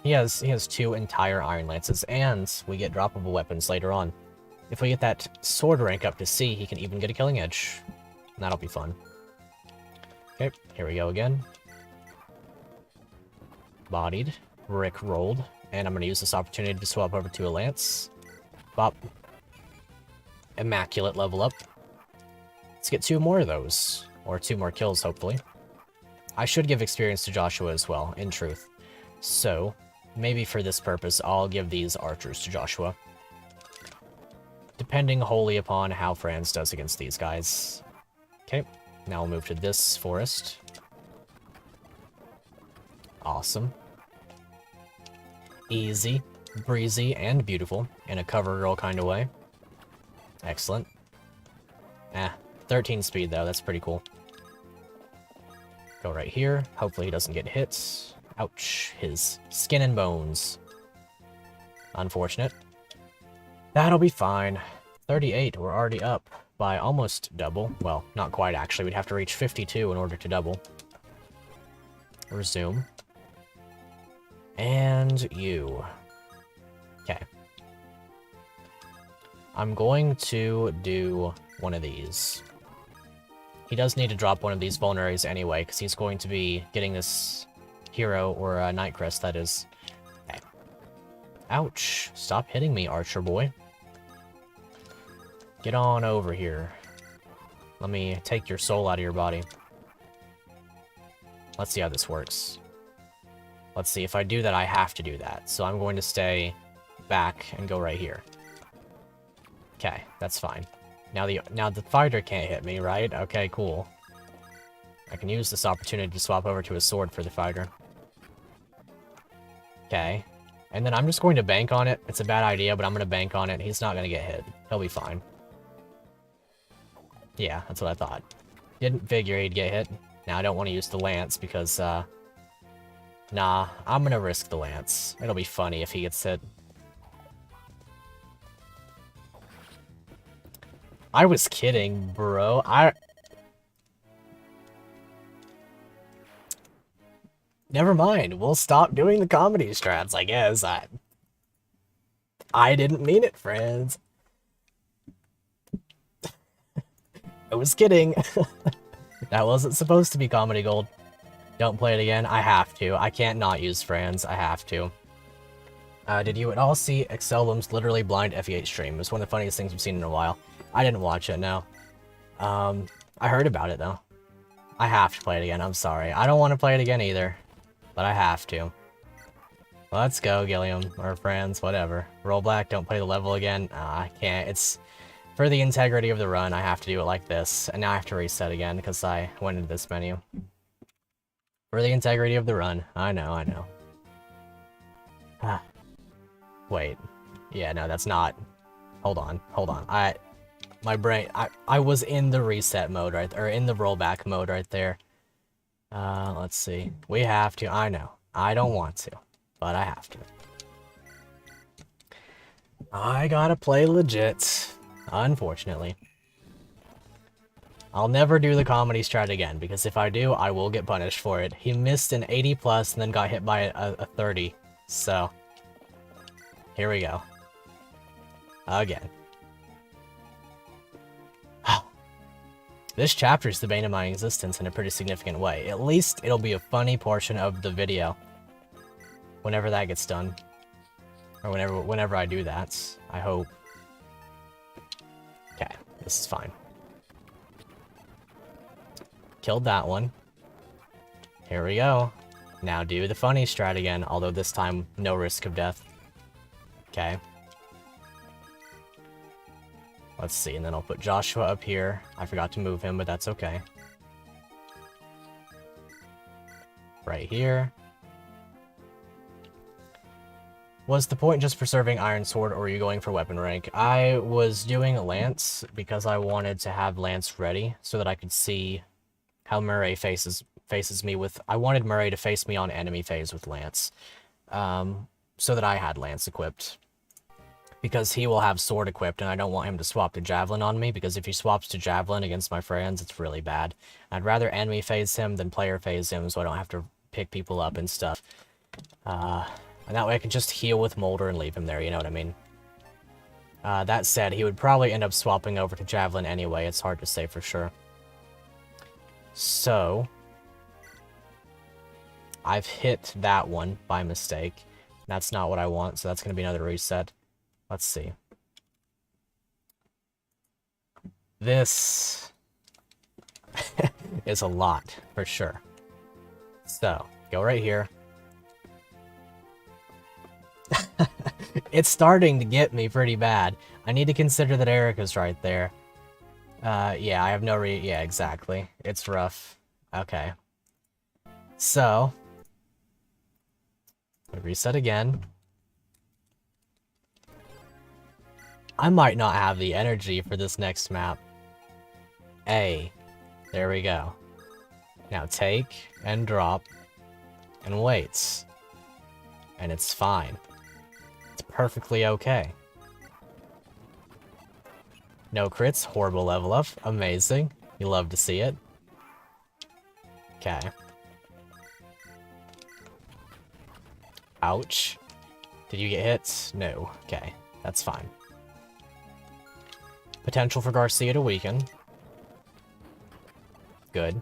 He has 2 entire Iron Lances, and we get droppable weapons later on. If we get that sword rank up to C, he can even get a killing edge. And that'll be fun. Okay, here we go again. Bodied. Rick rolled. And I'm gonna use this opportunity to swap over to a Lance. Bop. Immaculate level up. Let's get 2 more of those. Or 2 more kills, hopefully. I should give experience to Joshua as well, in truth. So, maybe for this purpose, I'll give these archers to Joshua. Depending wholly upon how Franz does against these guys. Okay, now we'll move to this forest. Awesome. Easy, breezy, and beautiful, in a cover girl kind of way. Excellent. 13 speed though, that's pretty cool. Go right here. Hopefully he doesn't get hit. Ouch. His skin and bones. Unfortunate. That'll be fine. 38. We're already up by almost double. Well, not quite actually. We'd have to reach 52 in order to double. Resume. And you. Okay. I'm going to do one of these. he does need to drop one of these vulneraries anyway, because he's going to be getting this hero, or Night Crest, that is. Okay. Ouch. Stop hitting me, Archer boy. Get on over here. Let me take your soul out of your body. Let's see how this works. Let's see, if I do that, I have to do that. So I'm going to stay back and go right here. Okay, that's fine. Now the fighter can't hit me, right? Okay, cool. I can use this opportunity to swap over to a sword for the fighter. Okay. And then I'm just going to bank on it. It's a bad idea, but I'm going to bank on it. He's not going to get hit. He'll be fine. Yeah, that's what I thought. Didn't figure he'd get hit. Now, I don't want to use the lance because, nah, I'm going to risk the lance. It'll be funny if he gets hit. I was kidding, bro. Never mind. We'll stop doing the comedy strats, I guess. I didn't mean it, friends. I was kidding. That wasn't supposed to be comedy gold. Don't play it again. I have to. I can't not use friends. I have to. Did you at all see Emblem's literally blind FE8 stream? It was one of the funniest things we've seen in a while. I didn't watch it, no. I heard about it, though. I have to play it again. I'm sorry. I don't want to play it again either. But I have to. Let's go, Gilliam. Or friends, whatever. Roll black, don't play the level again. I can't. It's... For the integrity of the run, I have to do it like this. And now I have to reset again, because I went into this menu. For the integrity of the run. I know, I know. Ah. Wait. Yeah, no, that's not... Hold on, hold on. My brain... I was in the reset mode, right? Or in the rollback mode right there. Let's see. We have to. I know. I don't want to. But I have to. I gotta play legit. Unfortunately. I'll never do the comedy strat again, because if I do, I will get punished for it. He missed an 80 plus and then got hit by a 30. So, here we go. Again. This chapter is the bane of my existence in a pretty significant way. At least it'll be a funny portion of the video. Whenever that gets done. Or whenever I do that, I hope. Okay, this is fine. Killed that one. Here we go. Now do the funny strat again, although this time no risk of death. Okay. Let's see, and then I'll put Joshua up here. I forgot to move him, but that's okay. Right here. Was the point just preserving Iron Sword, or were you going for weapon rank? I was doing Lance because I wanted to have Lance ready so that I could see how Murray faces me with... I wanted Murray to face me on enemy phase with Lance. So that I had Lance equipped. Because he will have sword equipped, and I don't want him to swap to Javelin on me, because if he swaps to Javelin against my friends, it's really bad. I'd rather enemy phase him than player phase him, so I don't have to pick people up and stuff. And that way I can just heal with Molder and leave him there, you know what I mean? That said, he would probably end up swapping over to Javelin anyway, it's hard to say for sure. So... I've hit that one by mistake. That's not what I want, so that's going to be another reset. Let's see. This is a lot, for sure. So, go right here. It's starting to get me pretty bad. I need to consider that Erica's right there. Yeah, I have no yeah, exactly. It's rough. Okay. So, reset again. I might not have the energy for this next map. A. There we go. Now take and drop and wait. And it's fine. It's perfectly okay. No crits, horrible level up. Amazing. You love to see it. Okay. Ouch. Did you get hit? No. Okay. That's fine. Potential for Garcia to weaken. Good.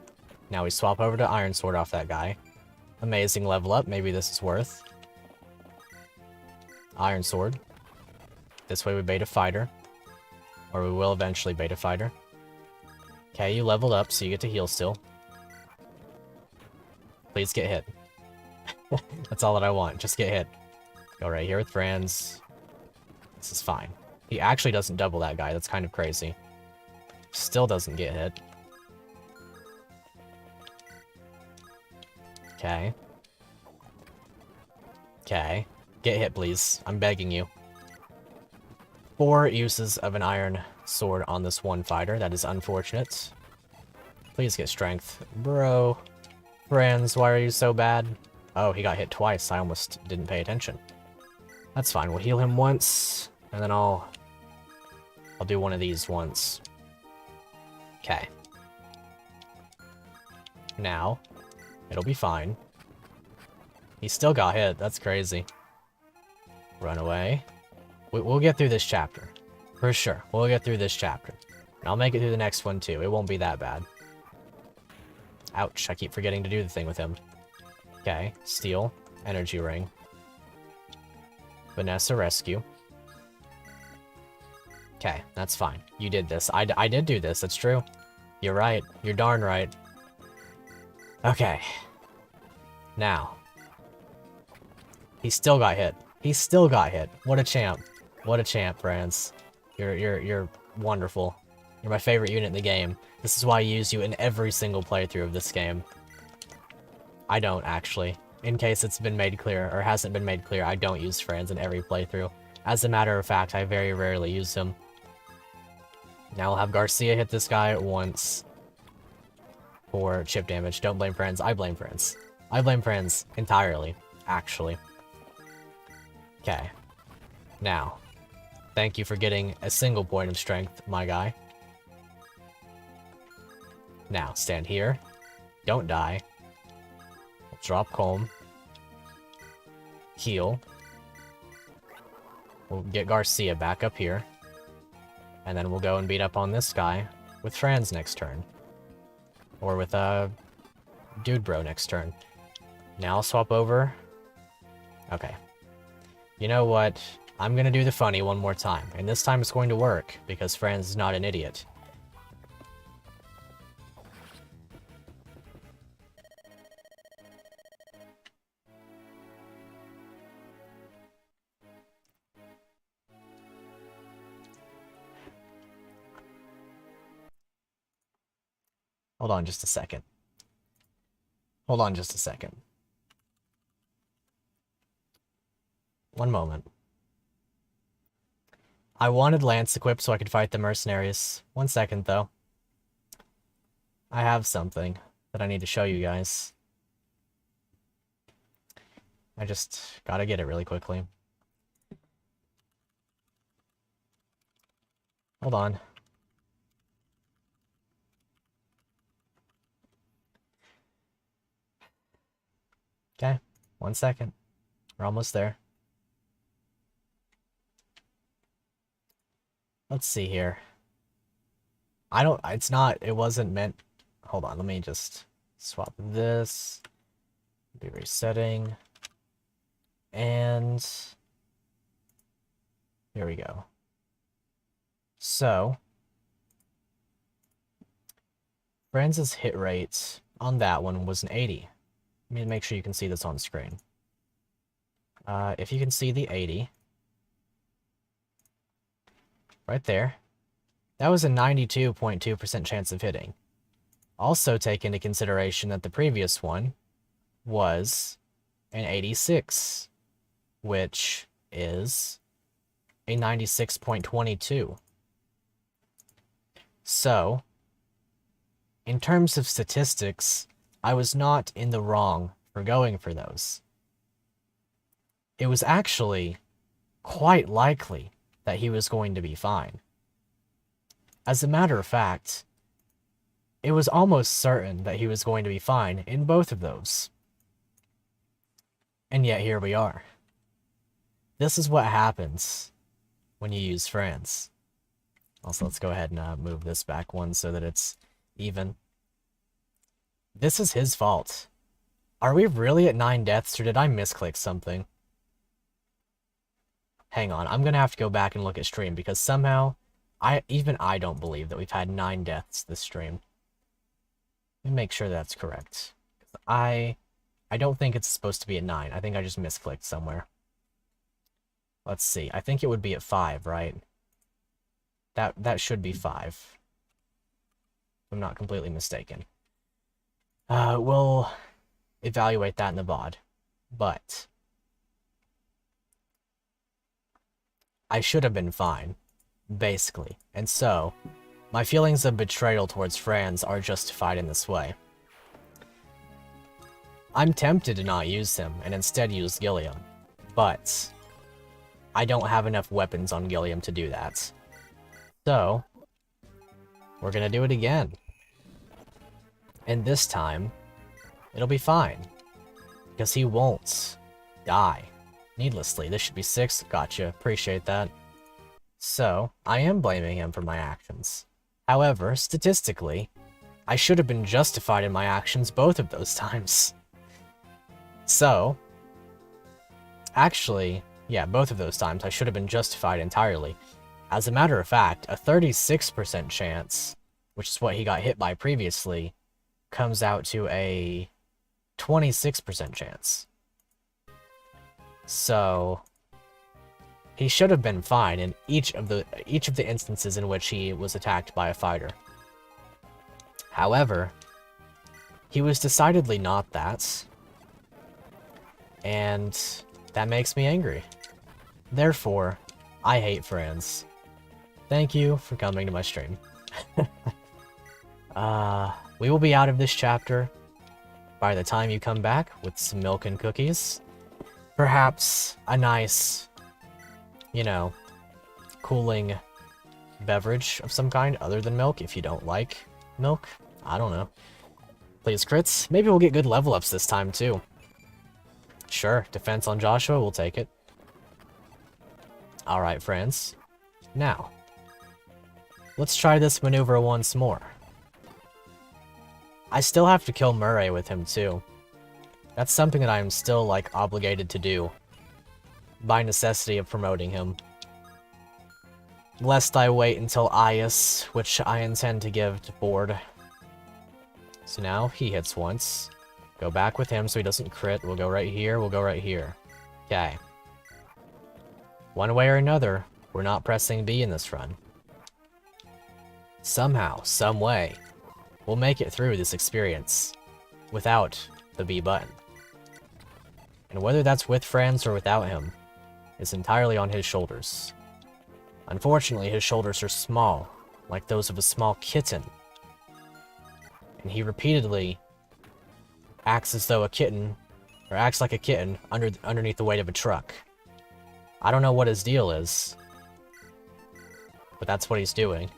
Now we swap over to Iron Sword off that guy. Amazing level up. Maybe this is worth. Iron Sword. This way we bait a fighter. Or we will eventually bait a fighter. Okay, you leveled up, so you get to heal still. Please get hit. That's all that I want. Just get hit. Go right here with Franz. This is fine. He actually doesn't double that guy. That's kind of crazy. Still doesn't get hit. Okay. Okay. Get hit, please. I'm begging you. 4 uses of an iron sword on this one fighter. That is unfortunate. Please get strength. Bro. Friends, why are you so bad? Oh, he got hit twice. I almost didn't pay attention. That's fine. We'll heal him once, and then I'll do one of these once. Okay. Now, it'll be fine. He still got hit. That's crazy. Run away. We'll get through this chapter. For sure. We'll get through this chapter. And I'll make it through the next one, too. It won't be that bad. Ouch. I keep forgetting to do the thing with him. Okay. Steal. Energy ring. Vanessa rescue. Okay. That's fine. You did this. I did do this. That's true. You're right. You're darn right. Okay. Now. He still got hit. He still got hit. What a champ. What a champ, Franz. You're wonderful. You're my favorite unit in the game. This is why I use you in every single playthrough of this game. I don't, actually. In case it's been made clear, or hasn't been made clear, I don't use Franz in every playthrough. As a matter of fact, I very rarely use him. Now I'll have Garcia hit this guy once for chip damage. Don't blame Franz. I blame Franz. I blame Franz entirely, actually. Okay. Now, thank you for getting a single point of strength, my guy. Now, stand here. Don't die. Drop calm. Heal. We'll get Garcia back up here. And then we'll go and beat up on this guy with Franz next turn. Or with, Dude Bro next turn. Now I'll swap over. Okay. You know what? I'm gonna do the funny one more time. And this time it's going to work, because Franz is not an idiot. Hold on just a second. Hold on just a second. One moment. I wanted Lance equipped so I could fight the mercenaries. 1 second, though. I have something that I need to show you guys. I just gotta get it really quickly. Hold on. Okay, 1 second. We're almost there. Let's see here. It wasn't meant... Hold on, let me just swap this. Be resetting. And... here we go. So... Franz's hit rate on that one was an 80. Let me make sure you can see this on screen. If you can see the 80... right there. That was a 92.2% chance of hitting. Also take into consideration that the previous one was an 86, which is a 96.22. So, in terms of statistics, I was not in the wrong for going for those. It was actually quite likely that he was going to be fine. As a matter of fact, it was almost certain that he was going to be fine in both of those. And yet here we are. This is what happens when you use Franz. Also, let's go ahead and move this back one so that it's even. This is his fault. Are we really at 9 deaths, or did I misclick something? Hang on, I'm gonna have to go back and look at stream, because somehow, even I don't believe that we've had 9 deaths this stream. Let me make sure that's correct. I don't think it's supposed to be at 9. I think I just misclicked somewhere. Let's see. I think it would be at 5, right? That should be 5. If I'm not completely mistaken. We'll evaluate that in the VOD. But I should have been fine, basically. And so, my feelings of betrayal towards Franz are justified in this way. I'm tempted to not use him, and instead use Gilliam. But I don't have enough weapons on Gilliam to do that. So, we're gonna do it again. And this time, it'll be fine. Because he won't die needlessly. This should be 6. Gotcha. Appreciate that. So, I am blaming him for my actions. However, statistically, I should have been justified in my actions both of those times. So, actually, yeah, both of those times I should have been justified entirely. As a matter of fact, a 36% chance, which is what he got hit by previously, comes out to a 26% chance. So, he should have been fine in each of the instances in which he was attacked by a fighter. However, he was decidedly not that, and that makes me angry. Therefore, I hate Franz. Thank you for coming to my stream. We will be out of this chapter by the time you come back with some milk and cookies. Perhaps a nice, you know, cooling beverage of some kind other than milk if you don't like milk. I don't know. Please crits. Maybe we'll get good level ups this time too. Sure, defense on Joshua, we'll take it. Alright, friends. Now, let's try this maneuver once more. I still have to kill Murray with him too. That's something that I am still, like, obligated to do. By necessity of promoting him. Lest I wait until Ias, which I intend to give to Board. So now, he hits once. Go back with him so he doesn't crit. We'll go right here, we'll go right here. Okay. One way or another, we're not pressing B in this run. Somehow, some way, we'll make it through this experience without the B button. And whether that's with Franz or without him is entirely on his shoulders. Unfortunately, his shoulders are small, like those of a small kitten. And he repeatedly acts as though a kitten, or acts like a kitten underneath the weight of a truck. I don't know what his deal is, but that's what he's doing.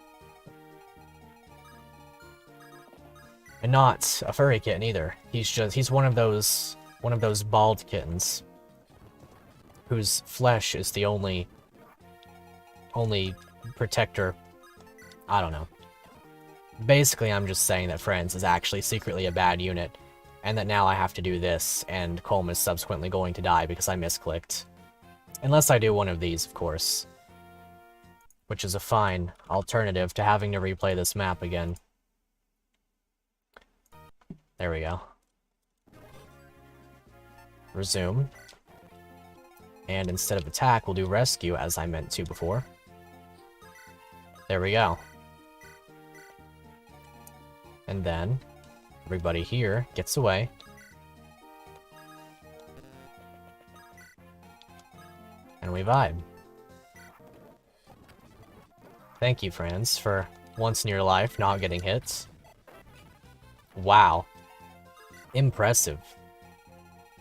And not a furry kitten either. He's one of those bald kittens whose flesh is the only protector. I don't know. Basically, I'm just saying that Franz is actually secretly a bad unit, and that now I have to do this, and Colm is subsequently going to die because I misclicked. Unless I do one of these, of course. Which is a fine alternative to having to replay this map again. There we go. Resume. And instead of attack, we'll do rescue, as I meant to before. There we go. And then, everybody here gets away. And we vibe. Thank you, Franz, for once in your life not getting hits. Wow. Impressive.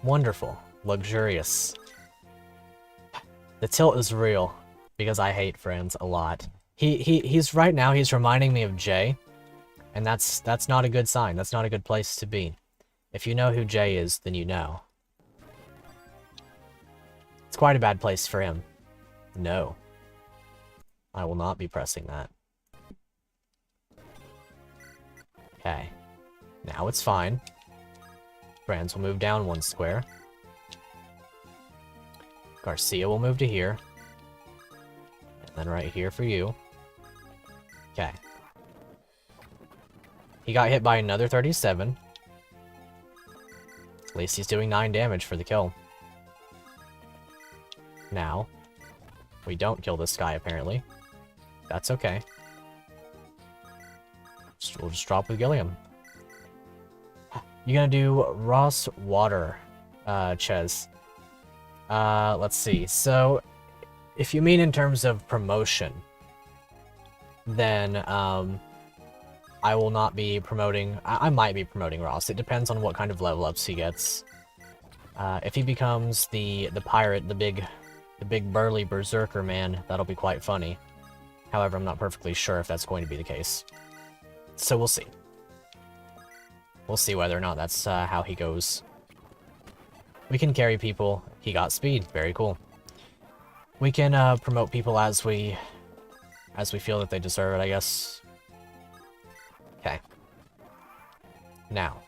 Wonderful. Luxurious. The tilt is real, because I hate Franz a lot. He's right now, he's reminding me of Jay, and that's not a good sign. That's not a good place to be. If you know who Jay is, then you know. It's quite a bad place for him. No. I will not be pressing that. Okay. Now it's fine. Franz will move down 1 square. Garcia will move to here. And then right here for you. Okay. He got hit by another 37. At least he's doing 9 damage for the kill. Now, we don't kill this guy, apparently. That's okay. We'll just drop with Gilliam. You're gonna do Ross Water, Ches. Let's see. So, if you mean in terms of promotion, then, I will not be promoting... I might be promoting Ross. It depends on what kind of level ups he gets. If he becomes the pirate, the big burly berserker man, that'll be quite funny. However, I'm not perfectly sure if that's going to be the case. So we'll see. We'll see whether or not that's how he goes. We can carry people. He got speed. Very cool. We can promote people as we feel that they deserve it, I guess. Okay. Now.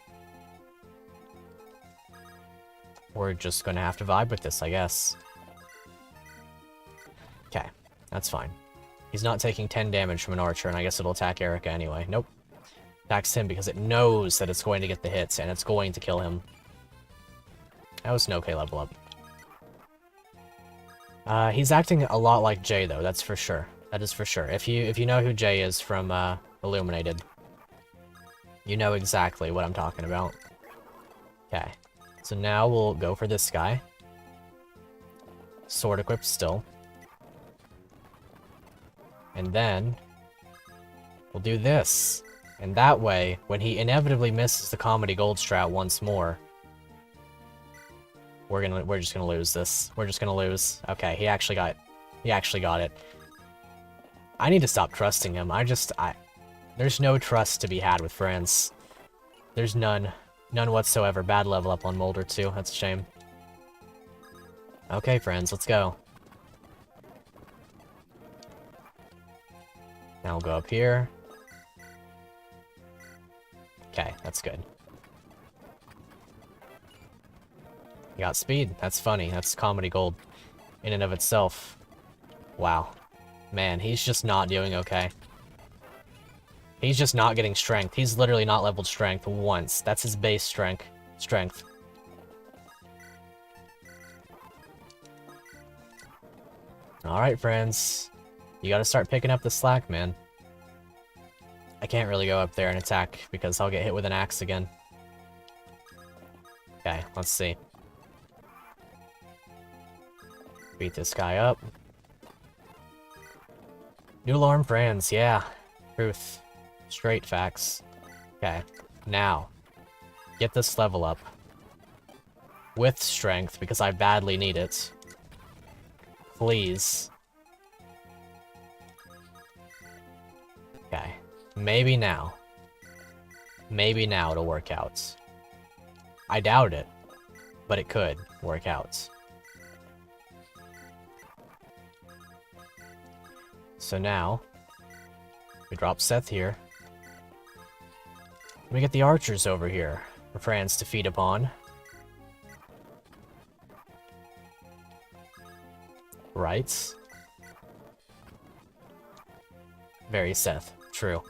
We're just gonna have to vibe with this, I guess. Okay. That's fine. He's not taking 10 damage from an archer, and I guess it'll attack Erica anyway. Nope. Attacks him because it knows that it's going to get the hits, and it's going to kill him. That was an okay level up. He's acting a lot like Jay, though, that's for sure. That is for sure. If you know who Jay is from Illuminated, you know exactly what I'm talking about. Okay. So now we'll go for this guy. Sword equipped still. And then we'll do this. And that way, when he inevitably misses the comedy gold strat once more, we're just gonna lose this. We're just gonna lose. Okay, he actually got it. I need to stop trusting him. There's no trust to be had with friends. There's none. None whatsoever. Bad level up on Molder too. That's a shame. Okay, friends, let's go. Now we'll go up here. Okay, that's good. He got speed. That's funny. That's comedy gold in and of itself. Wow. Man, he's just not doing okay. He's just not getting strength. He's literally not leveled strength once. That's his base strength. Alright, friends. You gotta start picking up the slack, man. I can't really go up there and attack because I'll get hit with an axe again. Okay, let's see. Beat this guy up. New alarm, friends. Yeah. Truth. Straight facts. Okay. Now. Get this level up. With strength, because I badly need it. Please. Okay. Maybe now. Maybe now it'll work out. I doubt it, but it could work out. So now, we drop Seth here. We get the archers over here for Franz to feed upon. Right. Very Seth. True.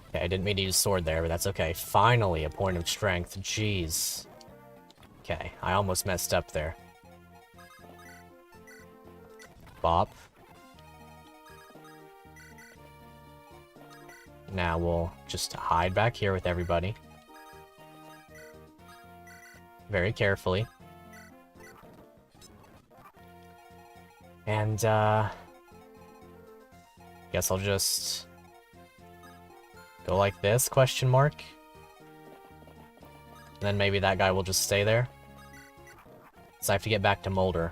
Okay, I didn't mean to use sword there, but that's okay. Finally, a point of strength. Jeez. Okay, I almost messed up there. Bop. Now we'll just hide back here with everybody. Very carefully. And, guess I'll just go like this, question mark. And then maybe that guy will just stay there. So I have to get back to Molder.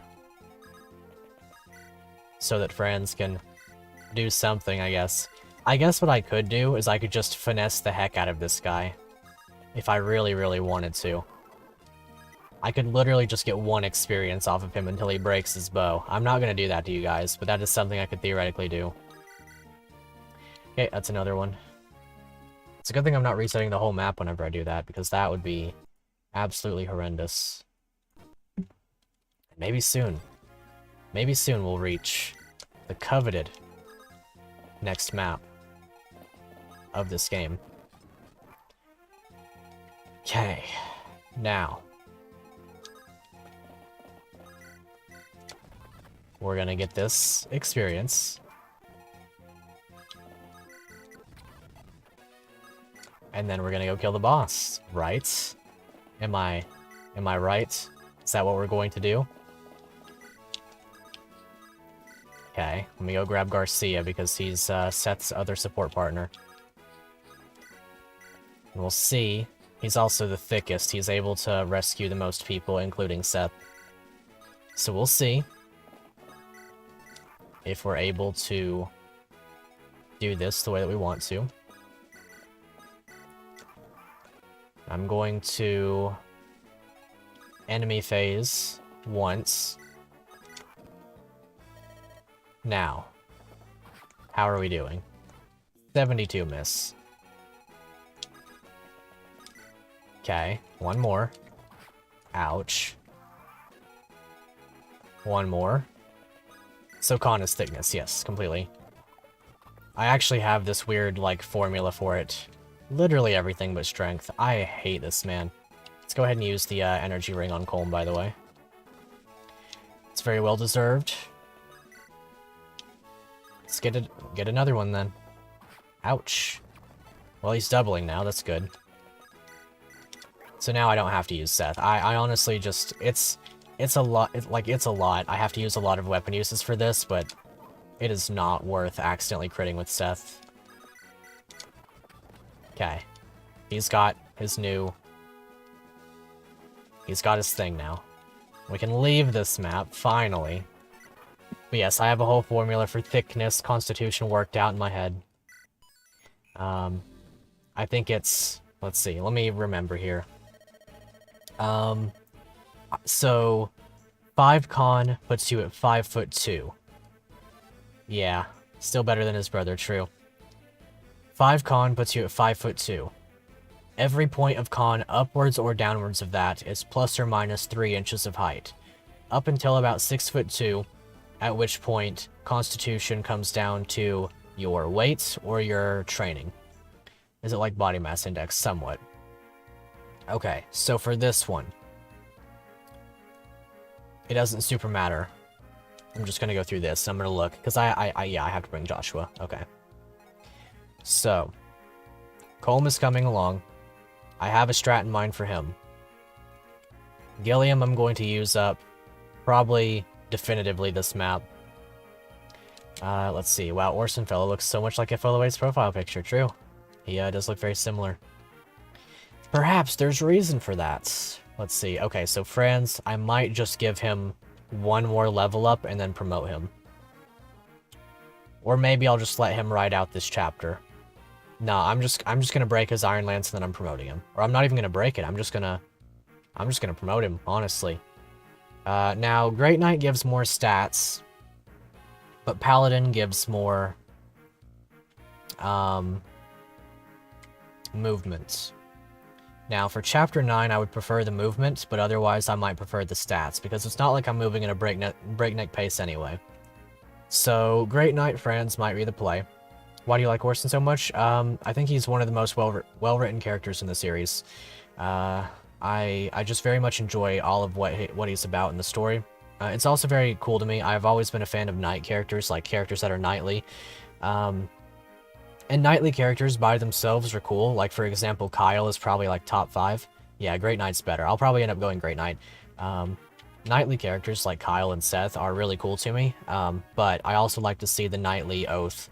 So that Franz can do something, I guess. I guess what I could do is I could just finesse the heck out of this guy. If I really, really wanted to. I could literally just get 1 experience off of him until he breaks his bow. I'm not going to do that to you guys, but that is something I could theoretically do. Okay, that's another one. It's a good thing I'm not resetting the whole map whenever I do that, because that would be absolutely horrendous. Maybe soon we'll reach the coveted next map of this game. Okay, now we're gonna get this experience. And then we're gonna go kill the boss, right? Am I right? Is that what we're going to do? Okay, let me go grab Garcia because he's Seth's other support partner. And we'll see. He's also the thickest. He's able to rescue the most people, including Seth. So we'll see if we're able to do this the way that we want to. I'm going to enemy phase once. Now, how are we doing? 72 miss. Okay, one more. Ouch. One more. So con is thickness, yes, completely. I actually have this weird, like, formula for it. Literally everything but strength. I hate this, man. Let's go ahead and use the energy ring on Colm, by the way. It's very well deserved. Let's get another one then. Ouch. Well, he's doubling now. That's good. So now I don't have to use Seth. I honestly just it's a lot. It's a lot. I have to use a lot of weapon uses for this, but it is not worth accidentally critting with Seth. Okay. He's got his new... He's got his thing now. We can leave this map, finally. But yes, I have a whole formula for thickness, constitution worked out in my head. I think it's... Let's see, let me remember here. So... 5 con puts you at 5'2". Yeah, still better than his brother, true. 5 con puts you at 5'2". Every point of con upwards or downwards of that is plus or minus 3 inches of height. Up until about 6'2", at which point constitution comes down to your weight or your training. Is it like body mass index? Somewhat. Okay, so for this one, it doesn't super matter. I'm just gonna go through this. I'm gonna look, because I have to bring Joshua. Okay. So, Colm is coming along. I have a strat in mind for him. Gilliam I'm going to use up probably definitively this map. Let's see. Wow, Orson Fellow looks so much like FLOA's profile picture. True. He does look very similar. Perhaps there's reason for that. Let's see. Okay, so Franz, I might just give him one more level up and then promote him. Or maybe I'll just let him ride out this chapter. No, I'm just gonna break his Iron Lance and then I'm promoting him. Or I'm not even gonna break it. I'm just gonna promote him, honestly. Now Great Knight gives more stats, but Paladin gives more movement. Now for chapter 9, I would prefer the movement, but otherwise I might prefer the stats because it's not like I'm moving at a breakneck pace anyway. So Great Knight Franz might be the play. Why do you like Orson so much? I think he's one of the most well-written characters in the series. I just very much enjoy all of what he's about in the story. It's also very cool to me. I've always been a fan of knight characters, like characters that are knightly. And knightly characters by themselves are cool. Like, for example, Kyle is probably like top 5. Yeah, Great Knight's better. I'll probably end up going Great Knight. Knightly characters like Kyle and Seth are really cool to me. But I also like to see the knightly oath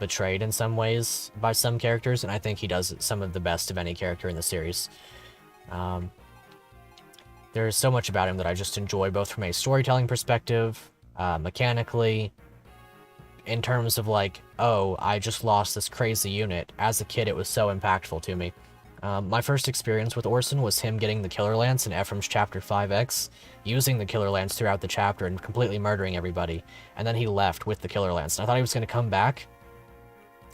betrayed in some ways by some characters, and I think he does some of the best of any character in the series. There's so much about him that I just enjoy, both from a storytelling perspective, mechanically, in terms of like, oh, I just lost this crazy unit. As a kid, it was so impactful to me. My first experience with Orson was him getting the Killer Lance in Ephraim's Chapter 5X, using the Killer Lance throughout the chapter and completely murdering everybody, and then he left with the Killer Lance. And I thought he was going to come back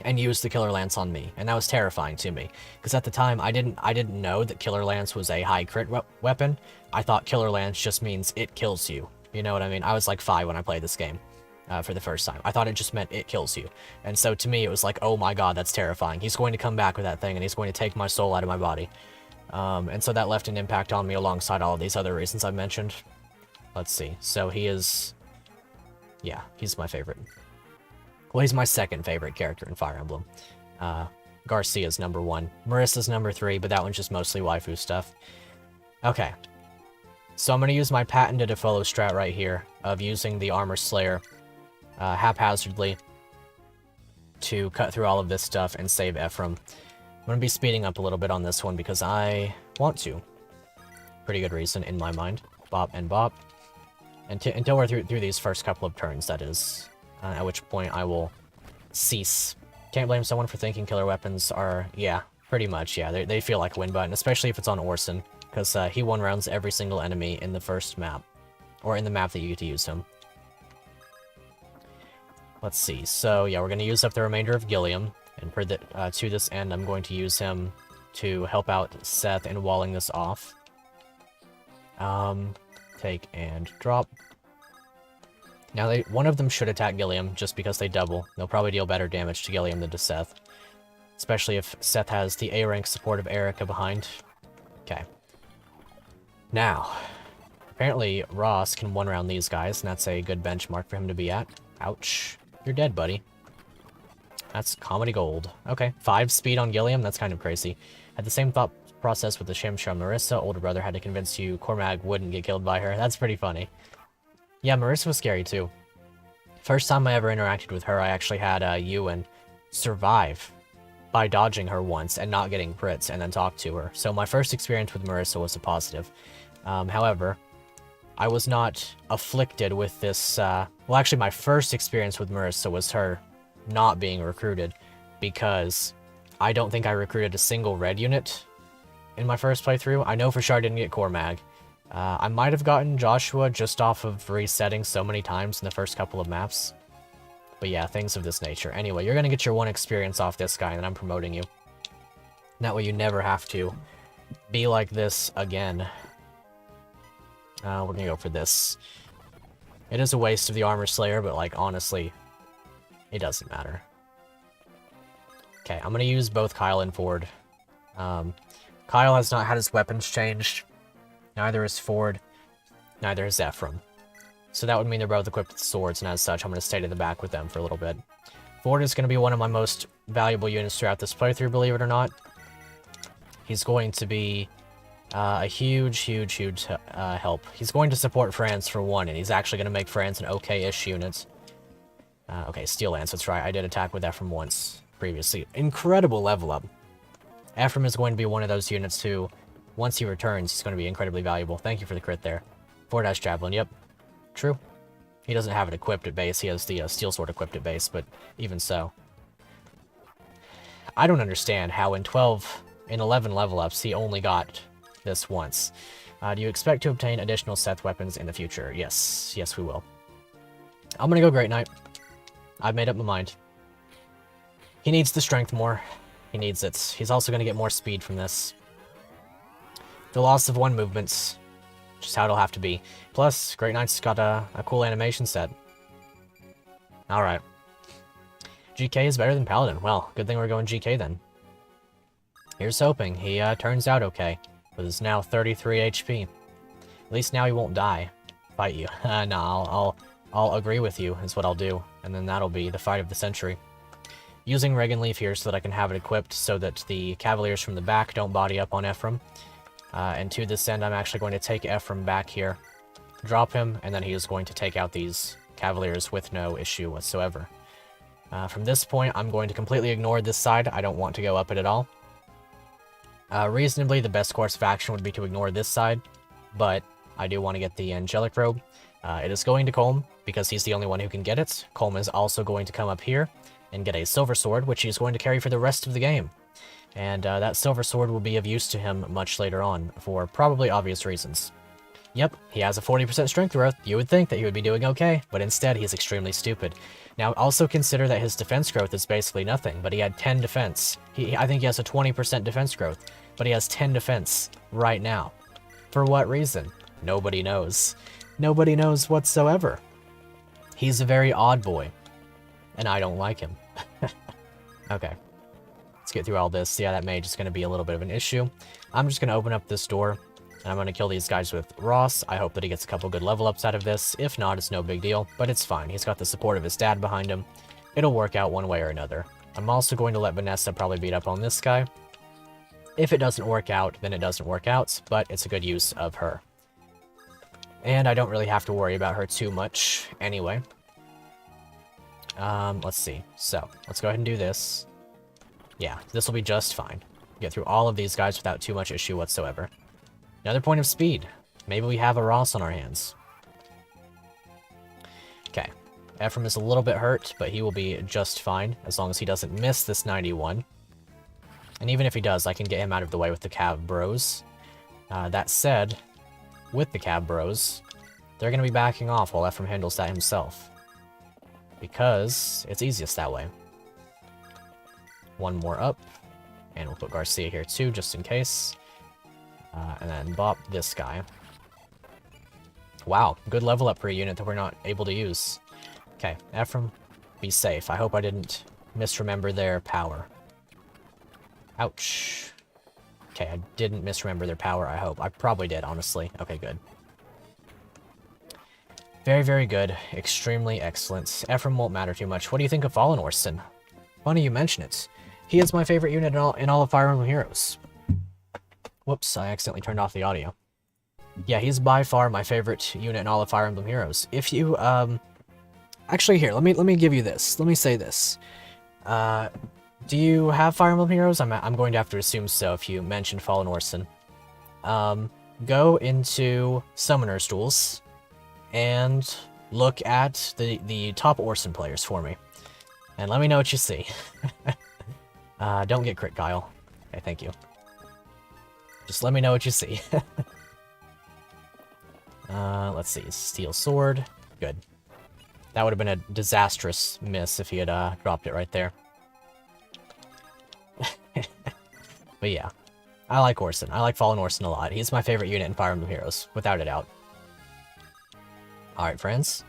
and use the Killer Lance on me, and that was terrifying to me, because at the time I didn't know that Killer Lance was a high crit weapon. I thought Killer Lance just means it kills you. You know what I mean? I was like 5 when I played this game for the first time. I thought it just meant it kills you, and so to me it was like, oh my god, that's terrifying. He's going to come back with that thing, and he's going to take my soul out of my body. And so that left an impact on me alongside all of these other reasons I mentioned. Let's see. So he is... yeah, he's my favorite. Well, he's my second favorite character in Fire Emblem. Garcia's number 1. Marissa's number 3, but that one's just mostly waifu stuff. Okay. So I'm going to use my patented Defollow strat right here of using the Armor Slayer haphazardly to cut through all of this stuff and save Ephraim. I'm going to be speeding up a little bit on this one because I want to. Pretty good reason in my mind. Bop and bop. Until we're through these first couple of turns, that is. At which point I will cease. Can't blame someone for thinking killer weapons are, yeah, pretty much, yeah. They feel like a win button, especially if it's on Orson, because he one-rounds every single enemy in the first map. Or in the map that you get to use him. Let's see, so yeah, we're going to use up the remainder of Gilliam, and to this end I'm going to use him to help out Seth in walling this off. Take and drop. Now, one of them should attack Gilliam, just because they double. They'll probably deal better damage to Gilliam than to Seth. Especially if Seth has the A-rank support of Erica behind. Okay. Now, apparently Ross can one-round these guys, and that's a good benchmark for him to be at. Ouch. You're dead, buddy. That's comedy gold. Okay, 5 speed on Gilliam, that's kind of crazy. Had the same thought process with the Shamsham Marissa. Older brother had to convince you Cormag wouldn't get killed by her. That's pretty funny. Yeah, Marissa was scary too. First time I ever interacted with her, I actually had Ewan survive by dodging her once and not getting crits and then talk to her. So my first experience with Marissa was a positive. However, I was not afflicted with this... well, actually, my first experience with Marissa was her not being recruited, because I don't think I recruited a single red unit in my first playthrough. I know for sure I didn't get Cormag. I might have gotten Joshua just off of resetting so many times in the first couple of maps. But yeah, things of this nature. Anyway, you're going to get your 1 experience off this guy, and then I'm promoting you. That way you never have to be like this again. We're going to go for this. It is a waste of the Armor Slayer, but like, honestly, it doesn't matter. Okay, I'm going to use both Kyle and Ford. Kyle has not had his weapons changed. Neither is Ford. Neither is Ephraim. So that would mean they're both equipped with swords, and as such, I'm going to stay to the back with them for a little bit. Ford is going to be one of my most valuable units throughout this playthrough, believe it or not. He's going to be a huge help. He's going to support France for 1, and he's actually going to make France an okay-ish unit. Okay, Steel Lance, that's right. I did attack with Ephraim once previously. Incredible level up. Ephraim is going to be one of those units who, once he returns, he's going to be incredibly valuable. Thank you for the crit there. Ford has Javelin, yep. True. He doesn't have it equipped at base. He has the Steel Sword equipped at base, but even so. I don't understand how in 11 level ups he only got this once. Do you expect to obtain additional Seth weapons in the future? Yes. Yes, we will. I'm gonna go Great Knight. I've made up my mind. He needs the strength more. He needs it. He's also gonna get more speed from this. The loss of 1 movement's just how it'll have to be. Plus, Great Knight's got a cool animation set. Alright. GK is better than Paladin. Well, good thing we're going GK then. Here's hoping he turns out okay, with his now 33 HP. At least now he won't die. Fight you. No, I'll agree with you, is what I'll do, and then that'll be the fight of the century. Using Regan Leaf here so that I can have it equipped so that the Cavaliers from the back don't body up on Ephraim. And to this end, I'm actually going to take Ephraim back here, drop him, and then he is going to take out these Cavaliers with no issue whatsoever. From this point, I'm going to completely ignore this side. I don't want to go up it at all. Reasonably, the best course of action would be to ignore this side, but I do want to get the Angelic Robe. It is going to Colm, because he's the only one who can get it. Colm is also going to come up here and get a Silver Sword, which he's going to carry for the rest of the game. And that Silver Sword will be of use to him much later on, for probably obvious reasons. Yep, he has a 40% strength growth. You would think that he would be doing okay, but instead he's extremely stupid. Now, also consider that his defense growth is basically nothing, but he had 10 defense. I think he has a 20% defense growth, but he has 10 defense right now. For what reason? Nobody knows. Nobody knows whatsoever. He's a very odd boy, and I don't like him. Okay, let's get through all this. Yeah, that mage is going to be a little bit of an issue. I'm just going to open up this door, and I'm going to kill these guys with Ross. I hope that he gets a couple good level ups out of this. If not, it's no big deal, but it's fine. He's got the support of his dad behind him. It'll work out one way or another. I'm also going to let Vanessa probably beat up on this guy. If it doesn't work out, then it doesn't work out, but it's a good use of her. And I don't really have to worry about her too much anyway. Let's see. So, let's go ahead and do this. Yeah, this will be just fine. Get through all of these guys without too much issue whatsoever. Another point of speed. Maybe we have a Ross on our hands. Okay. Ephraim is a little bit hurt, but he will be just fine as long as he doesn't miss this 91. And even if he does, I can get him out of the way with the Cav Bros. That said, with the Cav Bros, they're going to be backing off while Ephraim handles that himself. Because it's easiest that way. One more up. And we'll put Garcia here too, just in case. And then bop this guy. Wow, good level up per unit that we're not able to use. Okay, Ephraim, be safe. I hope I didn't misremember their power. Ouch. Okay, I didn't misremember their power, I hope. I probably did, honestly. Okay, good. Very, very good. Extremely excellent. Ephraim won't matter too much. What do you think of Fallen Orson? Funny you mention it. He is my favorite unit in all of Fire Emblem Heroes. Whoops, I accidentally turned off the audio. Yeah, he's by far my favorite unit in all of Fire Emblem Heroes. If you, actually, here, let me give you this. Let me say this. Do you have Fire Emblem Heroes? I'm going to have to assume so if you mentioned Fallen Orson. Go into Summoner's Duels and look at the top Orson players for me. And let me know what you see. Don't get crit, Kyle. Okay, thank you. Just let me know what you see. Let's see. Steel Sword. Good. That would have been a disastrous miss if he had dropped it right there. But yeah. I like Orson. I like Fallen Orson a lot. He's my favorite unit in Fire Emblem Heroes, without a doubt. Alright, friends.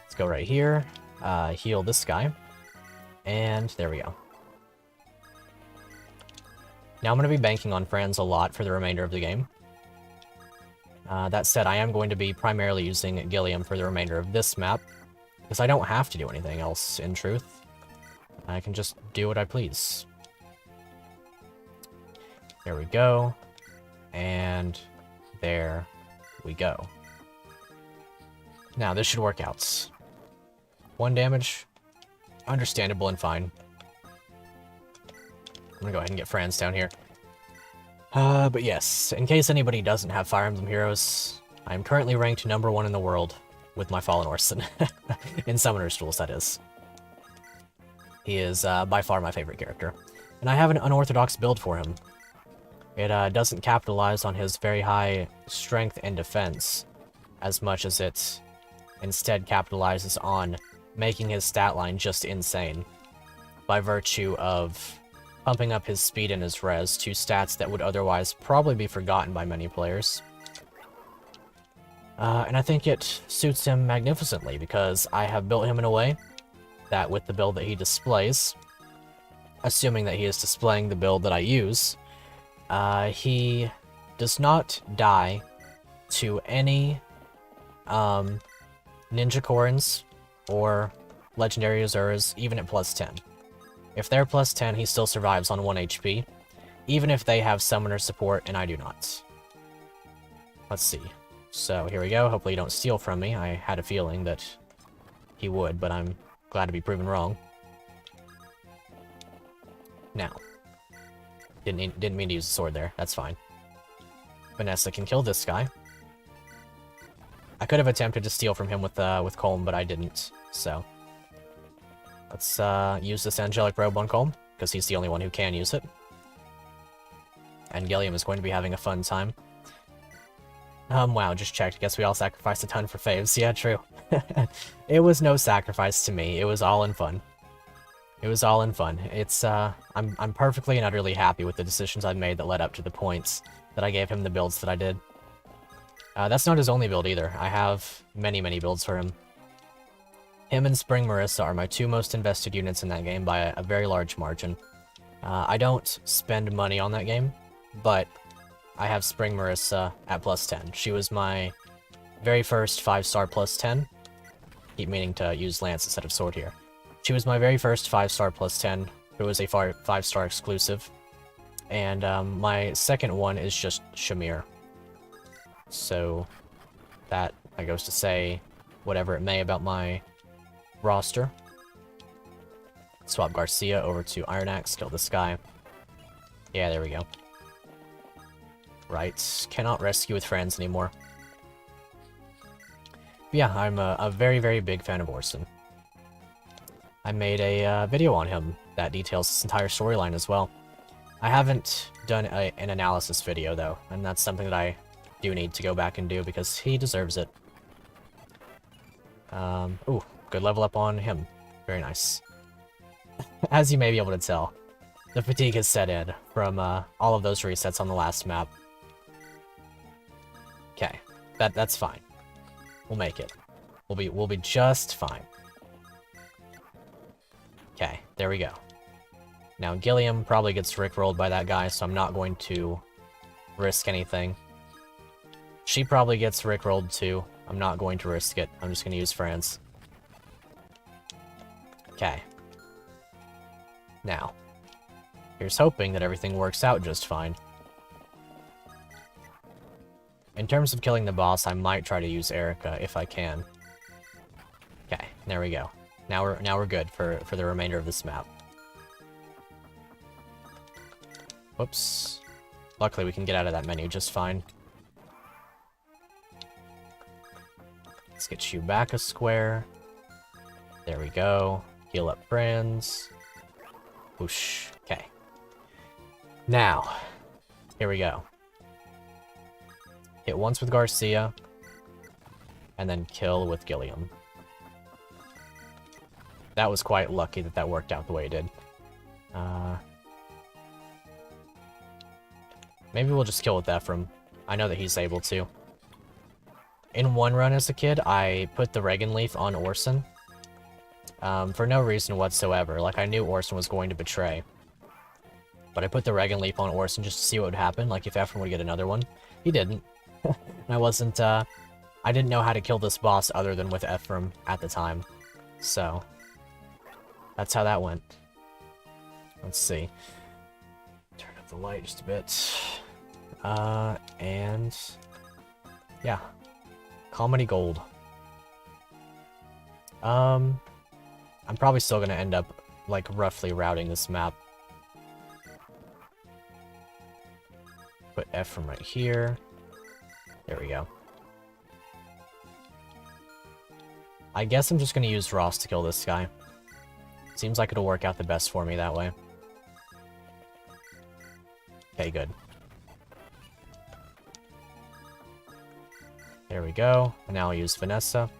Let's go right here. Heal this guy. And there we go. Now I'm going to be banking on friends a lot for the remainder of the game. That said, I am going to be primarily using Gilliam for the remainder of this map, because I don't have to do anything else, in truth. I can just do what I please. There we go. And there we go. Now, this should work out. 1 damage. Understandable and fine. I'm gonna go ahead and get Franz down here. But yes, in case anybody doesn't have Fire Emblem Heroes, I'm currently ranked #1 in the world with my Fallen Orson. In Summoner's Duels, that is. He is by far my favorite character. And I have an unorthodox build for him. It doesn't capitalize on his very high strength and defense as much as it instead capitalizes on making his stat line just insane by virtue of pumping up his speed and his res, 2 stats that would otherwise probably be forgotten by many players. And I think it suits him magnificently, because I have built him in a way that with the build that he displays, assuming that he is displaying the build that I use, he does not die to any Ninja Corins or Legendary Azuras, even at +10. If they're +10, he still survives on 1 HP, even if they have Summoner support and I do not. Let's see. So here we go. Hopefully you don't steal from me. I had a feeling that he would, but I'm glad to be proven wrong. Now. Didn't mean to use the sword there. That's fine. Vanessa can kill this guy. I could have attempted to steal from him with Colm, but I didn't. So let's use this Angelic Robe on Colm, because he's the only one who can use it. And Gilliam is going to be having a fun time. Wow, just checked. Guess we all sacrificed a ton for faves. Yeah, true. It was no sacrifice to me. It was all in fun. It was all in fun. It's, I'm perfectly and utterly happy with the decisions I made that led up to the points that I gave him the builds that I did. That's not his only build either. I have many, many builds for him. Him and Spring Marissa are my two most invested units in that game by a very large margin. I don't spend money on that game, but I have Spring Marissa at plus 10. She was my very first 5-star plus 10. Keep meaning to use Lance instead of Sword here. She was my very first 5-star plus 10, who was a 5-star exclusive. And my second one is just Shamir. So that goes to say whatever it may about my roster. Swap Garcia over to Iron Axe, kill this guy. Yeah, there we go. Right, cannot rescue with friends anymore. But yeah, I'm a very, very big fan of Orson. I made a video on him that details this entire storyline as well. I haven't done an analysis video, though, and that's something that I do need to go back and do because he deserves it. Ooh, good level up on him. Very nice. As you may be able to tell, the fatigue has set in from all of those resets on the last map. Okay, that's fine. We'll make it. We'll be just fine. Okay, there we go. Now Gilliam probably gets rickrolled by that guy, so I'm not going to risk anything. She probably gets rickrolled too. I'm not going to risk it. I'm just going to use Franz. Okay. Now, here's hoping that everything works out just fine. In terms of killing the boss, I might try to use Erica if I can. Okay, there we go. Now we're good for the remainder of this map. Whoops. Luckily we can get out of that menu just fine. Let's get you back a square. There we go. Heal up friends. Whoosh. Okay. Now, here we go. Hit once with Garcia, and then kill with Gilliam. That was quite lucky that that worked out the way it did. Maybe we'll just kill with Ephraim. I know that he's able to. In one run as a kid, I put the Regan Leaf on Orson. For no reason whatsoever. Like, I knew Orson was going to betray. But I put the Regan Leaf on Orson just to see what would happen, like if Ephraim would get another one. He didn't. I wasn't, I didn't know how to kill this boss other than with Ephraim at the time. So, that's how that went. Let's see. Turn up the light just a bit. And... yeah. Comedy Gold. I'm probably still gonna end up, like, roughly routing this map. Put Ephraim right here. There we go. I guess I'm just gonna use Ross to kill this guy. Seems like it'll work out the best for me that way. Okay, good. There we go. And now I'll use Vanessa.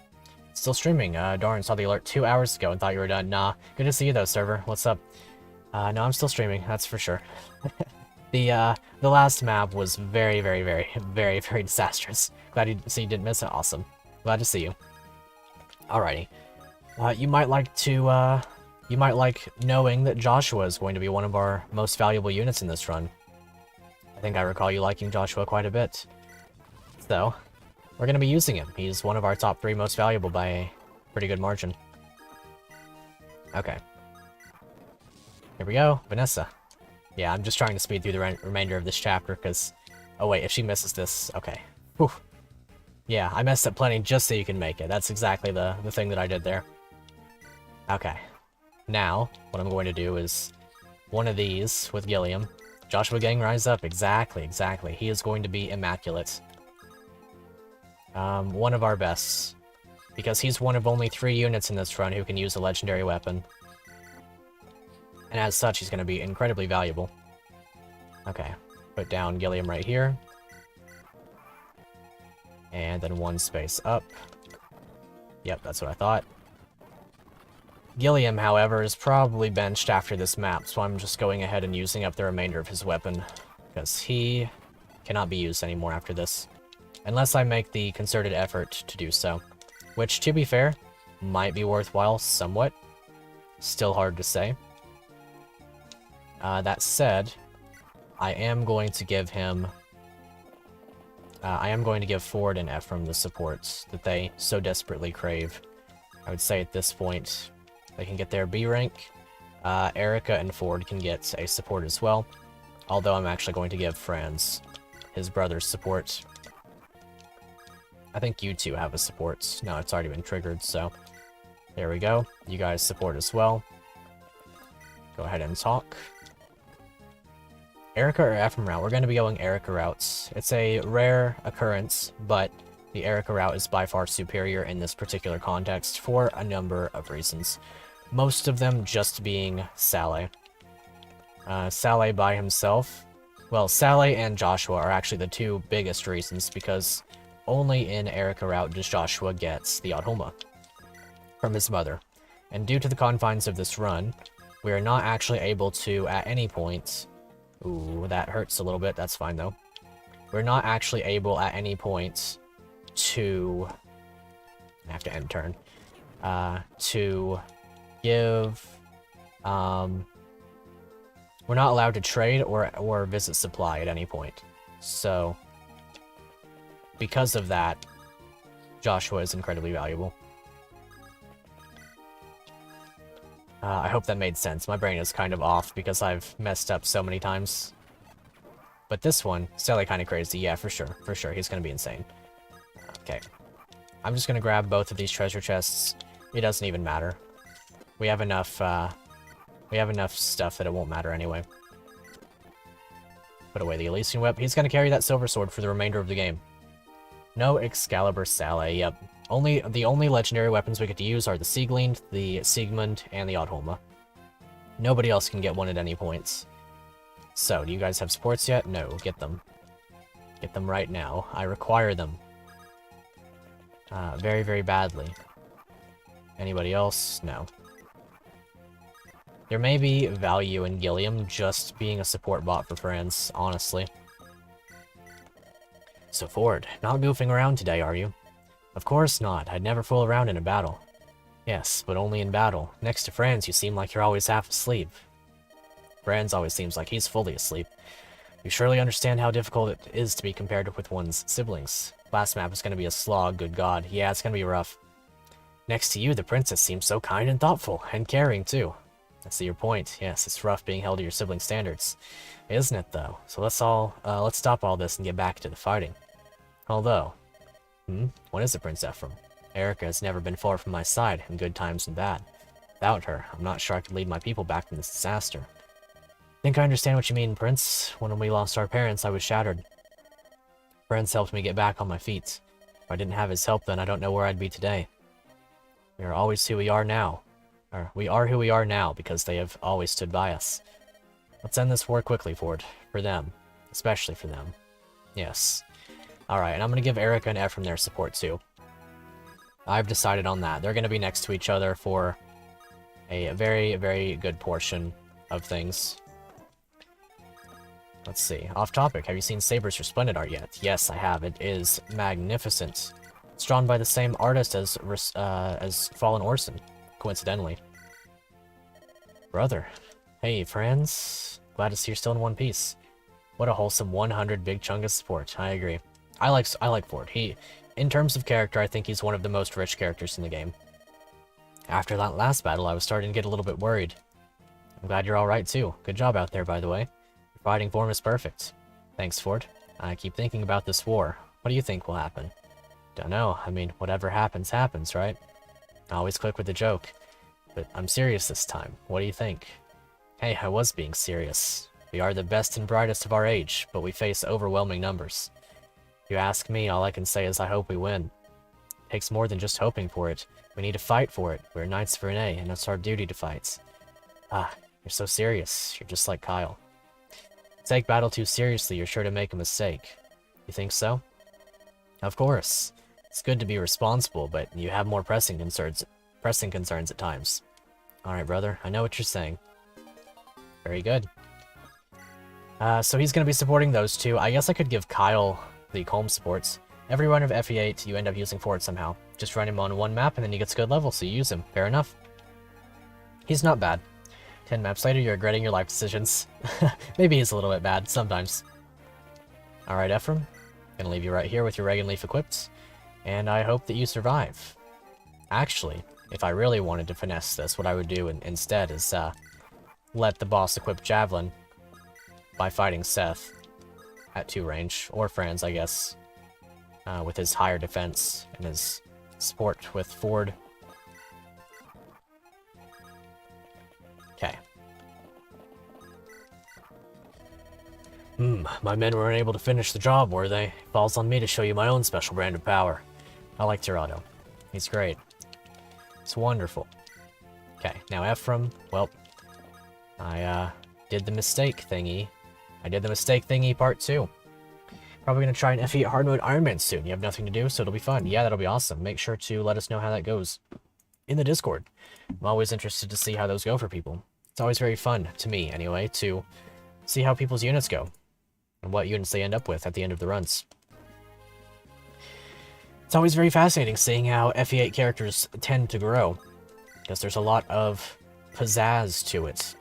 Still streaming. Darn, saw the alert 2 hours ago and thought you were done. Nah, good to see you though, server. What's up? No, I'm still streaming, that's for sure. The last map was very, very, very, very, very disastrous. Glad you didn't miss it. Awesome. Glad to see you. Alrighty. You might like knowing that Joshua is going to be one of our most valuable units in this run. I think I recall you liking Joshua quite a bit. So, we're going to be using him. He's one of our top 3 most valuable by a pretty good margin. Okay. Here we go. Vanessa. Yeah, I'm just trying to speed through the remainder of this chapter, because... oh wait, if she misses this... okay. Whew. Yeah, I messed up plenty just so you can make it. That's exactly the thing that I did there. Okay. Now, what I'm going to do is... one of these with Gilliam. Joshua Gang, rise up. Exactly, exactly. He is going to be immaculate. One of our bests. Because he's one of only 3 units in this run who can use a legendary weapon. And as such, he's going to be incredibly valuable. Okay, put down Gilliam right here. And then 1 space up. Yep, that's what I thought. Gilliam, however, is probably benched after this map, so I'm just going ahead and using up the remainder of his weapon, because he cannot be used anymore after this, unless I make the concerted effort to do so, which, to be fair, might be worthwhile somewhat. Still hard to say. That said, I am going to give him... I am going to give Ford and Ephraim the supports that they so desperately crave. I would say at this point, they can get their B rank. Erica and Ford can get a support as well, although I'm actually going to give Franz his brother's support. I think you two have a support. No, it's already been triggered, so there we go. You guys support as well. Go ahead and talk. Erica or Ephraim route? We're going to be going Erica routes. It's a rare occurrence, but the Erica route is by far superior in this particular context for a number of reasons. Most of them just being Saleh. Saleh by himself. Well, Saleh and Joshua are actually the 2 biggest reasons, because only in Erica route does Joshua get the Adhoma from his mother. And due to the confines of this run, we are not actually able to, at any point... Ooh, that hurts a little bit. That's fine, though. We're not actually able, at any point, to... I have to end turn. To give... We're not allowed to trade or visit supply at any point. So, because of that, Joshua is incredibly valuable. I hope that made sense. My brain is kind of off because I've messed up so many times. But this one, Saleh kind of crazy. Yeah, for sure. For sure. He's going to be insane. Okay. I'm just going to grab both of these treasure chests. It doesn't even matter. We have enough stuff that it won't matter anyway. Put away the Elysian Whip. He's going to carry that silver sword for the remainder of the game. No Excalibur Saleh. Yep. The only legendary weapons we get to use are the Sieglind, the Siegmund, and the Adhoma. Nobody else can get one at any points. So, do you guys have supports yet? No, get them. Get them right now. I require them. Very, very badly. Anybody else? No. There may be value in Gilliam just being a support bot for friends, honestly. So Ford, not goofing around today, are you? Of course not. I'd never fool around in a battle. Yes, but only in battle. Next to Franz, you seem like you're always half asleep. Franz always seems like he's fully asleep. You surely understand how difficult it is to be compared with one's siblings. Last map is going to be a slog, good god. Yeah, it's going to be rough. Next to you, the princess seems so kind and thoughtful, and caring, too. I see your point. Yes, it's rough being held to your sibling standards. Isn't it, though? So let's stop all this and get back to the fighting. Although... What is it, Prince Ephraim? Erica has never been far from my side, in good times and bad. Without her, I'm not sure I could lead my people back from this disaster. I think I understand what you mean, Prince. When we lost our parents, I was shattered. Friends helped me get back on my feet. If I didn't have his help, then I don't know where I'd be today. We are always who we are now. Or, we are who we are now because they have always stood by us. Let's end this war quickly, Ford. For them. Especially for them. Yes. Alright, and I'm going to give Erica and Ephraim their support too. I've decided on that. They're going to be next to each other for a very, very good portion of things. Let's see. Off topic, have you seen Saber's Resplendent art yet? Yes, I have. It is magnificent. It's drawn by the same artist as Fallen Orson, coincidentally. Brother. Hey, friends. Glad to see you're still in one piece. What a wholesome 100 big chunk of support. I agree. I like Ford. In terms of character, I think he's one of the most rich characters in the game. After that last battle, I was starting to get a little bit worried. I'm glad you're alright too. Good job out there, by the way. Your fighting form is perfect. Thanks, Ford. I keep thinking about this war. What do you think will happen? Don't know. I mean, whatever happens, happens, right? I always click with the joke. But I'm serious this time. What do you think? Hey, I was being serious. We are the best and brightest of our age, but we face overwhelming numbers. If you ask me, all I can say is I hope we win. It takes more than just hoping for it. We need to fight for it. We're Knights of Renee, and it's our duty to fight. Ah, you're so serious. You're just like Kyle. If you take battle too seriously, you're sure to make a mistake. You think so? Of course. It's good to be responsible, but you have more pressing concerns at times. Alright, brother, I know what you're saying. Very good. So he's going to be supporting those two. I guess I could give Kyle the Colm supports. Every run of FE8, you end up using Ford somehow. Just run him on one map, and then he gets good level, so you use him. Fair enough. He's not bad. 10 maps later, you're regretting your life decisions. Maybe he's a little bit bad, sometimes. Alright, Ephraim. Gonna leave you right here with your Regan Leaf equipped. And I hope that you survive. Actually, if I really wanted to finesse this, what I would do instead is let the boss equip Javelin by fighting Seth at 2 range, or Franz, I guess, with his higher defense and his support with Ford. Okay. My men were unable to finish the job, were they? Falls on me to show you my own special brand of power. I like Tirado. He's great. It's wonderful. Okay, now Ephraim, well, I did the mistake thingy. I did the mistake thingy part 2. Probably gonna try an FE8 hard mode Iron Man soon. You have nothing to do, so it'll be fun. Yeah, that'll be awesome. Make sure to let us know how that goes in the Discord. I'm always interested to see how those go for people. It's always very fun, to me anyway, to see how people's units go and what units they end up with at the end of the runs. It's always very fascinating seeing how FE8 characters tend to grow, because there's a lot of pizzazz to it.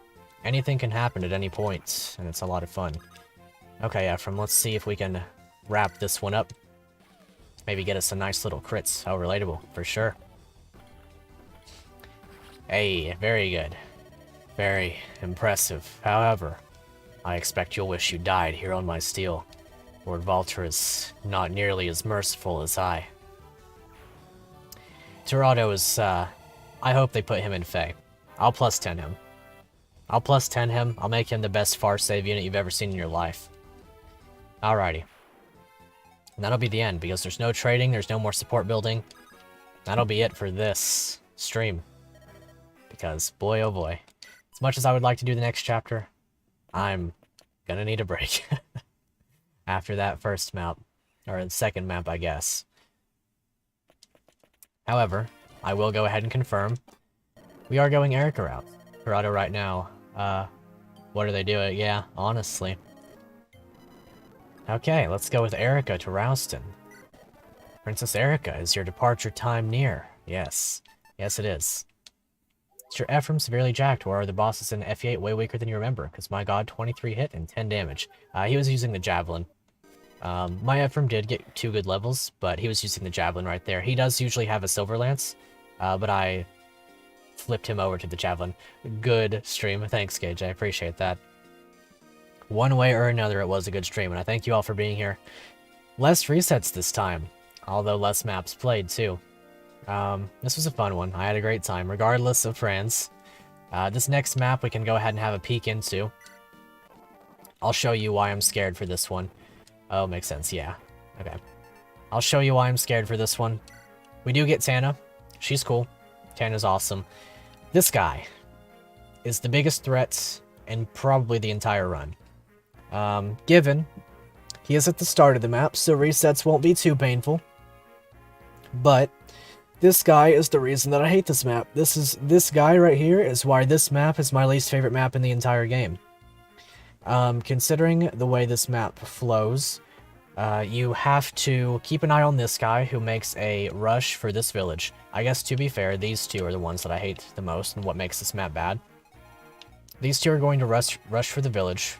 Anything can happen at any point, and it's a lot of fun. Okay, Ephraim, let's see if we can wrap this one up. Maybe get us a nice little crits. How relatable, for sure. Hey, very good. Very impressive. However, I expect you'll wish you died here on my steel. Lord Valter is not nearly as merciful as I. Tirado is, I hope they put him in Fae. I'll plus 10 him. I'll plus 10 him. I'll make him the best far save unit you've ever seen in your life. Alrighty. And that'll be the end, because there's no trading, there's no more support building. That'll be it for this stream. Because, boy oh boy, as much as I would like to do the next chapter, I'm gonna need a break. After that first map, or the second map, I guess. However, I will go ahead and confirm, we are going Erica route. Corrado right now, what are they doing? Yeah, honestly. Okay, let's go with Erica to Rouston. Princess Erica, is your departure time near? Yes. Yes, it is. Is your Ephraim severely jacked, or are the bosses in FE8 way weaker than you remember? Because my god, 23 hit and 10 damage. He was using the Javelin. My Ephraim did get 2 good levels, but he was using the Javelin right there. He does usually have a Silver Lance, but I flipped him over to the Javelin. Good stream. Thanks, Gage. I appreciate that. One way or another, it was a good stream, and I thank you all for being here. Less resets this time, although less maps played, too. This was a fun one. I had a great time, regardless of Franz. This next map we can go ahead and have a peek into. I'll show you why I'm scared for this one. Oh, makes sense, yeah. Okay. I'll show you why I'm scared for this one. We do get Tana. She's cool. Tana's awesome. This guy is the biggest threat in probably the entire run. Given he is at the start of the map, so resets won't be too painful. But this guy is the reason that I hate this map. This guy right here is why this map is my least favorite map in the entire game. Considering the way this map flows, you have to keep an eye on this guy who makes a rush for this village. I guess, to be fair, these two are the ones that I hate the most and what makes this map bad. These two are going to rush for the village.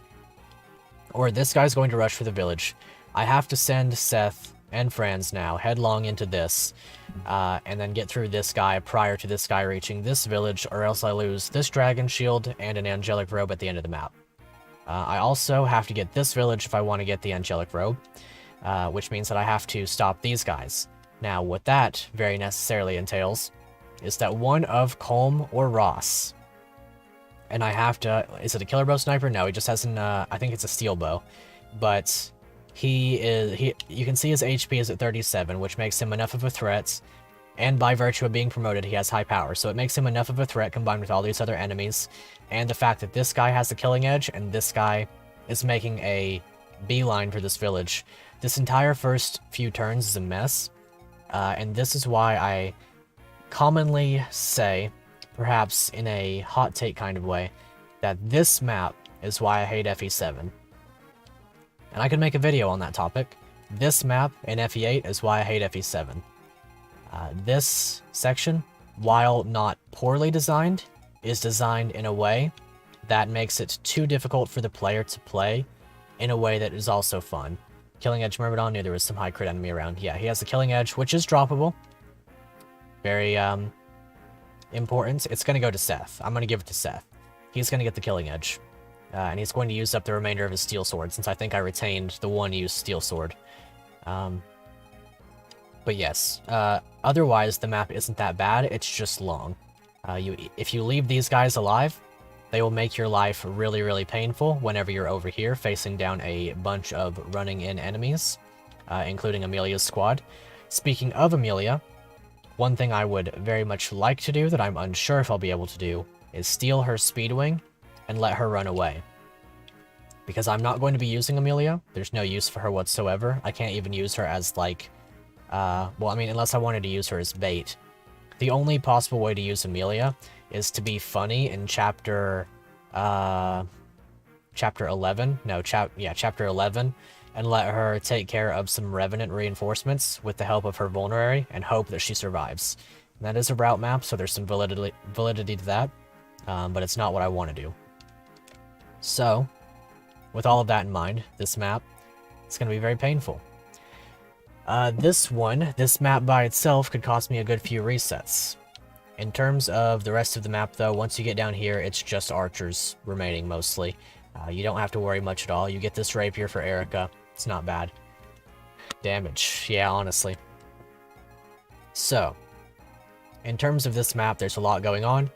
Or this guy's going to rush for the village. I have to send Seth and Franz now headlong into this, and then get through this guy prior to this guy reaching this village, or else I lose this dragon shield and an angelic robe at the end of the map. I also have to get this village if I want to get the angelic robe, which means that I have to stop these guys. Now, what that very necessarily entails is that one of Colm or Ross, and I have to... Is it a killer bow sniper? No, he just has an... I think it's a steel bow. But you can see his HP is at 37, which makes him enough of a threat. And by virtue of being promoted, he has high power. So it makes him enough of a threat combined with all these other enemies. And the fact that this guy has the killing edge, and this guy is making a beeline for this village. This entire first few turns is a mess, and this is why I commonly say, perhaps in a hot take kind of way, that this map is why I hate FE7. And I could make a video on that topic. This map in FE8 is why I hate FE7. This section, while not poorly designed, is designed in a way that makes it too difficult for the player to play in a way that is also fun. Killing Edge Myrmidon, knew there was some high crit enemy around. Yeah, he has the Killing Edge, which is droppable. Very important. It's going to go to Seth. I'm going to give it to Seth. He's going to get the Killing Edge. And he's going to use up the remainder of his Steel Sword, since I think I retained the one-use Steel Sword. But yes, otherwise the map isn't that bad, it's just long. If you leave these guys alive, they will make your life really, really painful whenever you're over here facing down a bunch of running-in enemies, including Amelia's squad. Speaking of Amelia, one thing I would very much like to do that I'm unsure if I'll be able to do is steal her Speedwing and let her run away. Because I'm not going to be using Amelia, there's no use for her whatsoever. I can't even use her as, like, well, I mean, unless I wanted to use her as bait. The only possible way to use Amelia is to be funny in chapter 11. No, chapter 11, and let her take care of some Revenant reinforcements with the help of her Vulnerary, and hope that she survives. And that is a route map, so there's some validity to that, but it's not what I want to do. So, with all of that in mind, this map, it's going to be very painful. This map by itself could cost me a good few resets. In terms of the rest of the map, though, once you get down here, it's just archers remaining, mostly. You don't have to worry much at all. You get this rapier for Erica. It's not bad. Damage. Yeah, honestly. So, in terms of this map, there's a lot going on.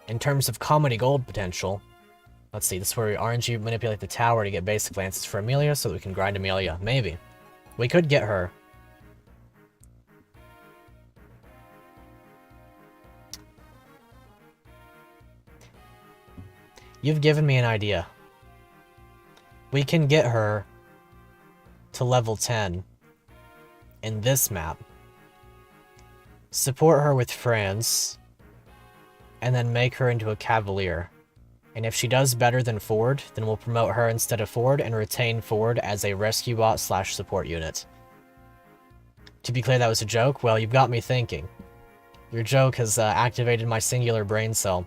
In terms of comedy gold potential, let's see, this is where we RNG manipulate the tower to get basic lances for Amelia, so that we can grind Amelia. Maybe. We could get her. You've given me an idea. We can get her to level 10 in this map. Support her with Franz, and then make her into a Cavalier. And if she does better than Ford, then we'll promote her instead of Ford and retain Ford as a rescue bot / support unit. To be clear, that was a joke? Well, you've got me thinking. Your joke has activated my singular brain cell.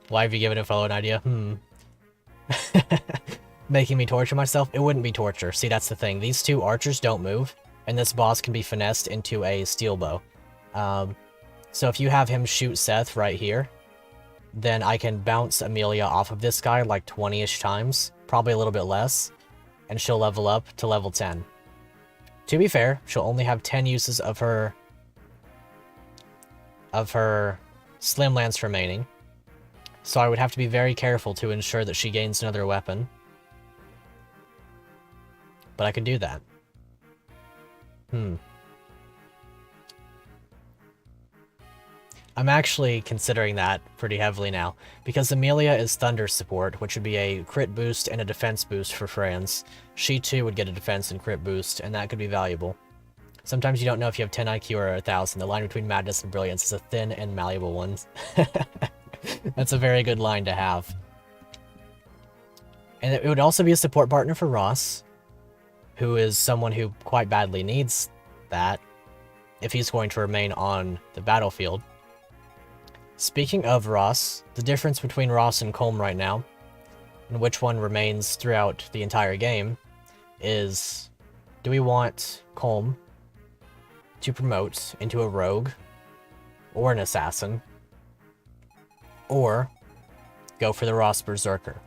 Why have you given a fellow an idea? Making me torture myself? It wouldn't be torture. See, that's the thing. These two archers don't move, and this boss can be finessed into a steel bow. So if you have him shoot Seth right here, then I can bounce Amelia off of this guy like 20-ish times, probably a little bit less, and she'll level up to level 10. To be fair, she'll only have 10 uses of her Slim Lance remaining, so I would have to be very careful to ensure that she gains another weapon. But I could do that. I'm actually considering that pretty heavily now, because Amelia is Thunder support, which would be a crit boost and a defense boost for Franz. She too would get a defense and crit boost, and that could be valuable. Sometimes you don't know if you have 10 IQ or 1000. The line between madness and brilliance is a thin and malleable one. That's a very good line to have. And it would also be a support partner for Ross, who is someone who quite badly needs that, if he's going to remain on the battlefield. Speaking of Ross, the difference between Ross and Colm right now, and which one remains throughout the entire game, is, do we want Colm to promote into a rogue, or an assassin, or go for the Ross Berserker?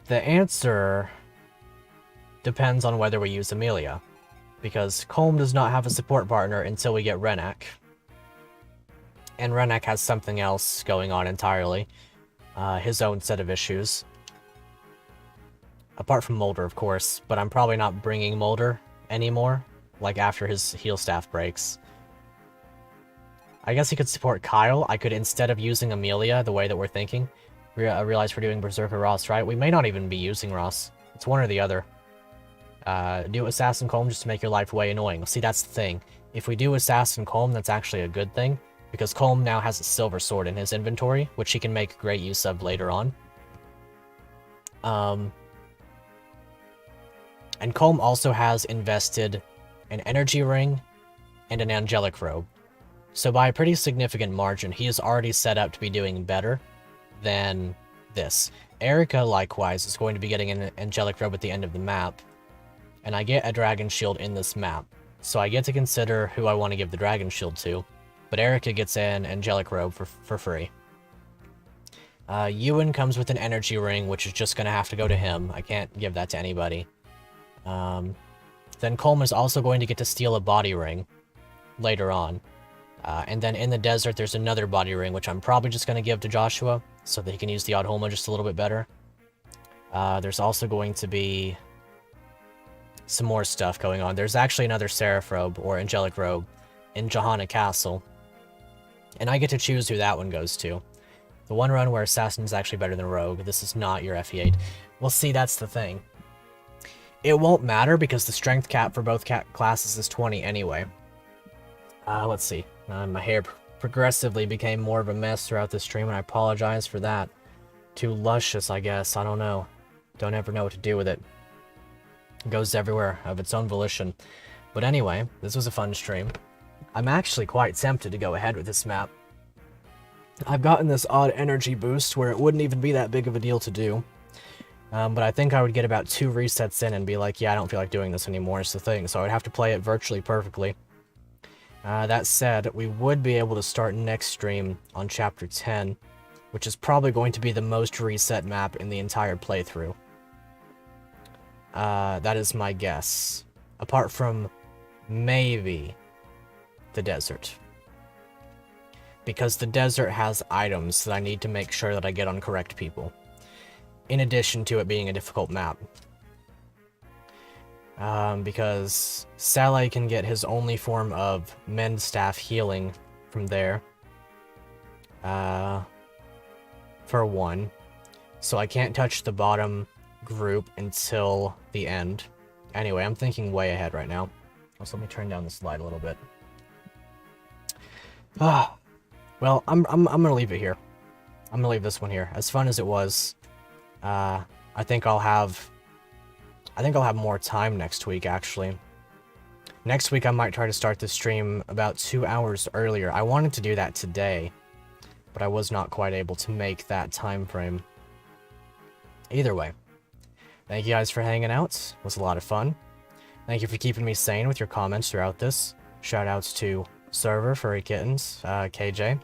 The answer depends on whether we use Amelia, because Colm does not have a support partner until we get Renak. And Renak has something else going on entirely. His own set of issues. Apart from Mulder, of course, but I'm probably not bringing Mulder anymore, like after his heal staff breaks. I guess he could support Kyle. I could, instead of using Amelia the way that we're thinking, realize we're doing Berserker Ross, right? We may not even be using Ross. It's one or the other. Do Assassin Colm just to make your life way annoying. See, that's the thing. If we do Assassin Colm, that's actually a good thing, because Colm now has a silver sword in his inventory, which he can make great use of later on. And Colm also has invested an energy ring and an angelic robe. So by a pretty significant margin, he is already set up to be doing better than this. Erica, likewise, is going to be getting an angelic robe at the end of the map, and I get a dragon shield in this map. So I get to consider who I want to give the dragon shield to, but Erica gets an angelic robe for free. Ewan comes with an energy ring, which is just going to have to go to him. I can't give that to anybody. Then Colm is also going to get to steal a body ring later on. And then in the desert, there's another body ring, which I'm probably just going to give to Joshua, so that he can use the Odd-Holma just a little bit better. There's also going to be some more stuff going on. There's actually another Seraph robe, or angelic robe, in Johanna Castle. And I get to choose who that one goes to. The one run where Assassin is actually better than Rogue. This is not your FE8. Well, see, that's the thing. It won't matter because the strength cap for both classes is 20 anyway. Let's see. My hair progressively became more of a mess throughout the stream, and I apologize for that. Too luscious, I guess. I don't know. Don't ever know what to do with it. It goes everywhere of its own volition. But anyway, this was a fun stream. I'm actually quite tempted to go ahead with this map. I've gotten this odd energy boost where it wouldn't even be that big of a deal to do. But I think I would get about 2 resets in and be like, yeah, I don't feel like doing this anymore, is the thing. So I would have to play it virtually perfectly. That said, we would be able to start next stream on Chapter 10, which is probably going to be the most reset map in the entire playthrough. That is my guess. Apart from maybe the desert. Because the desert has items that I need to make sure that I get on correct people. In addition to it being a difficult map. Because Saleh can get his only form of Mend Staff healing from there. For one. So I can't touch the bottom group until the end. Anyway, I'm thinking way ahead right now. So let me turn down the slide a little bit. Well, I'm gonna leave it here. I'm gonna leave this one here. As fun as it was, I think I'll have more time next week, actually. Next week, I might try to start the stream about 2 hours earlier. I wanted to do that today, but I was not quite able to make that time frame. Either way, thank you guys for hanging out. It was a lot of fun. Thank you for keeping me sane with your comments throughout this. Shoutouts to Server, Furry Kittens, KJ,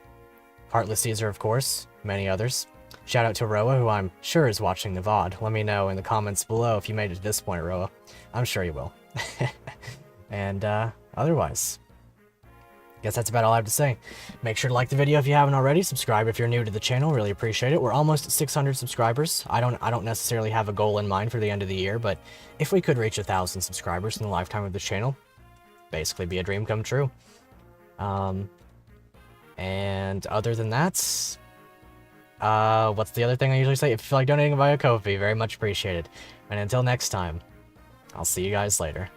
Heartless Caesar, of course, many others. Shout out to Roa, who I'm sure is watching the VOD. Let me know in the comments below if you made it to this point, Roa. I'm sure you will. And otherwise, guess that's about all I have to say. Make sure to like the video if you haven't already. Subscribe if you're new to the channel. Really appreciate it. We're almost at 600 subscribers. I don't necessarily have a goal in mind for the end of the year, but if we could reach 1,000 subscribers in the lifetime of the channel, basically be a dream come true. And other than that, what's the other thing I usually say? If you feel like donating via Ko-fi, very much appreciated. And until next time, I'll see you guys later.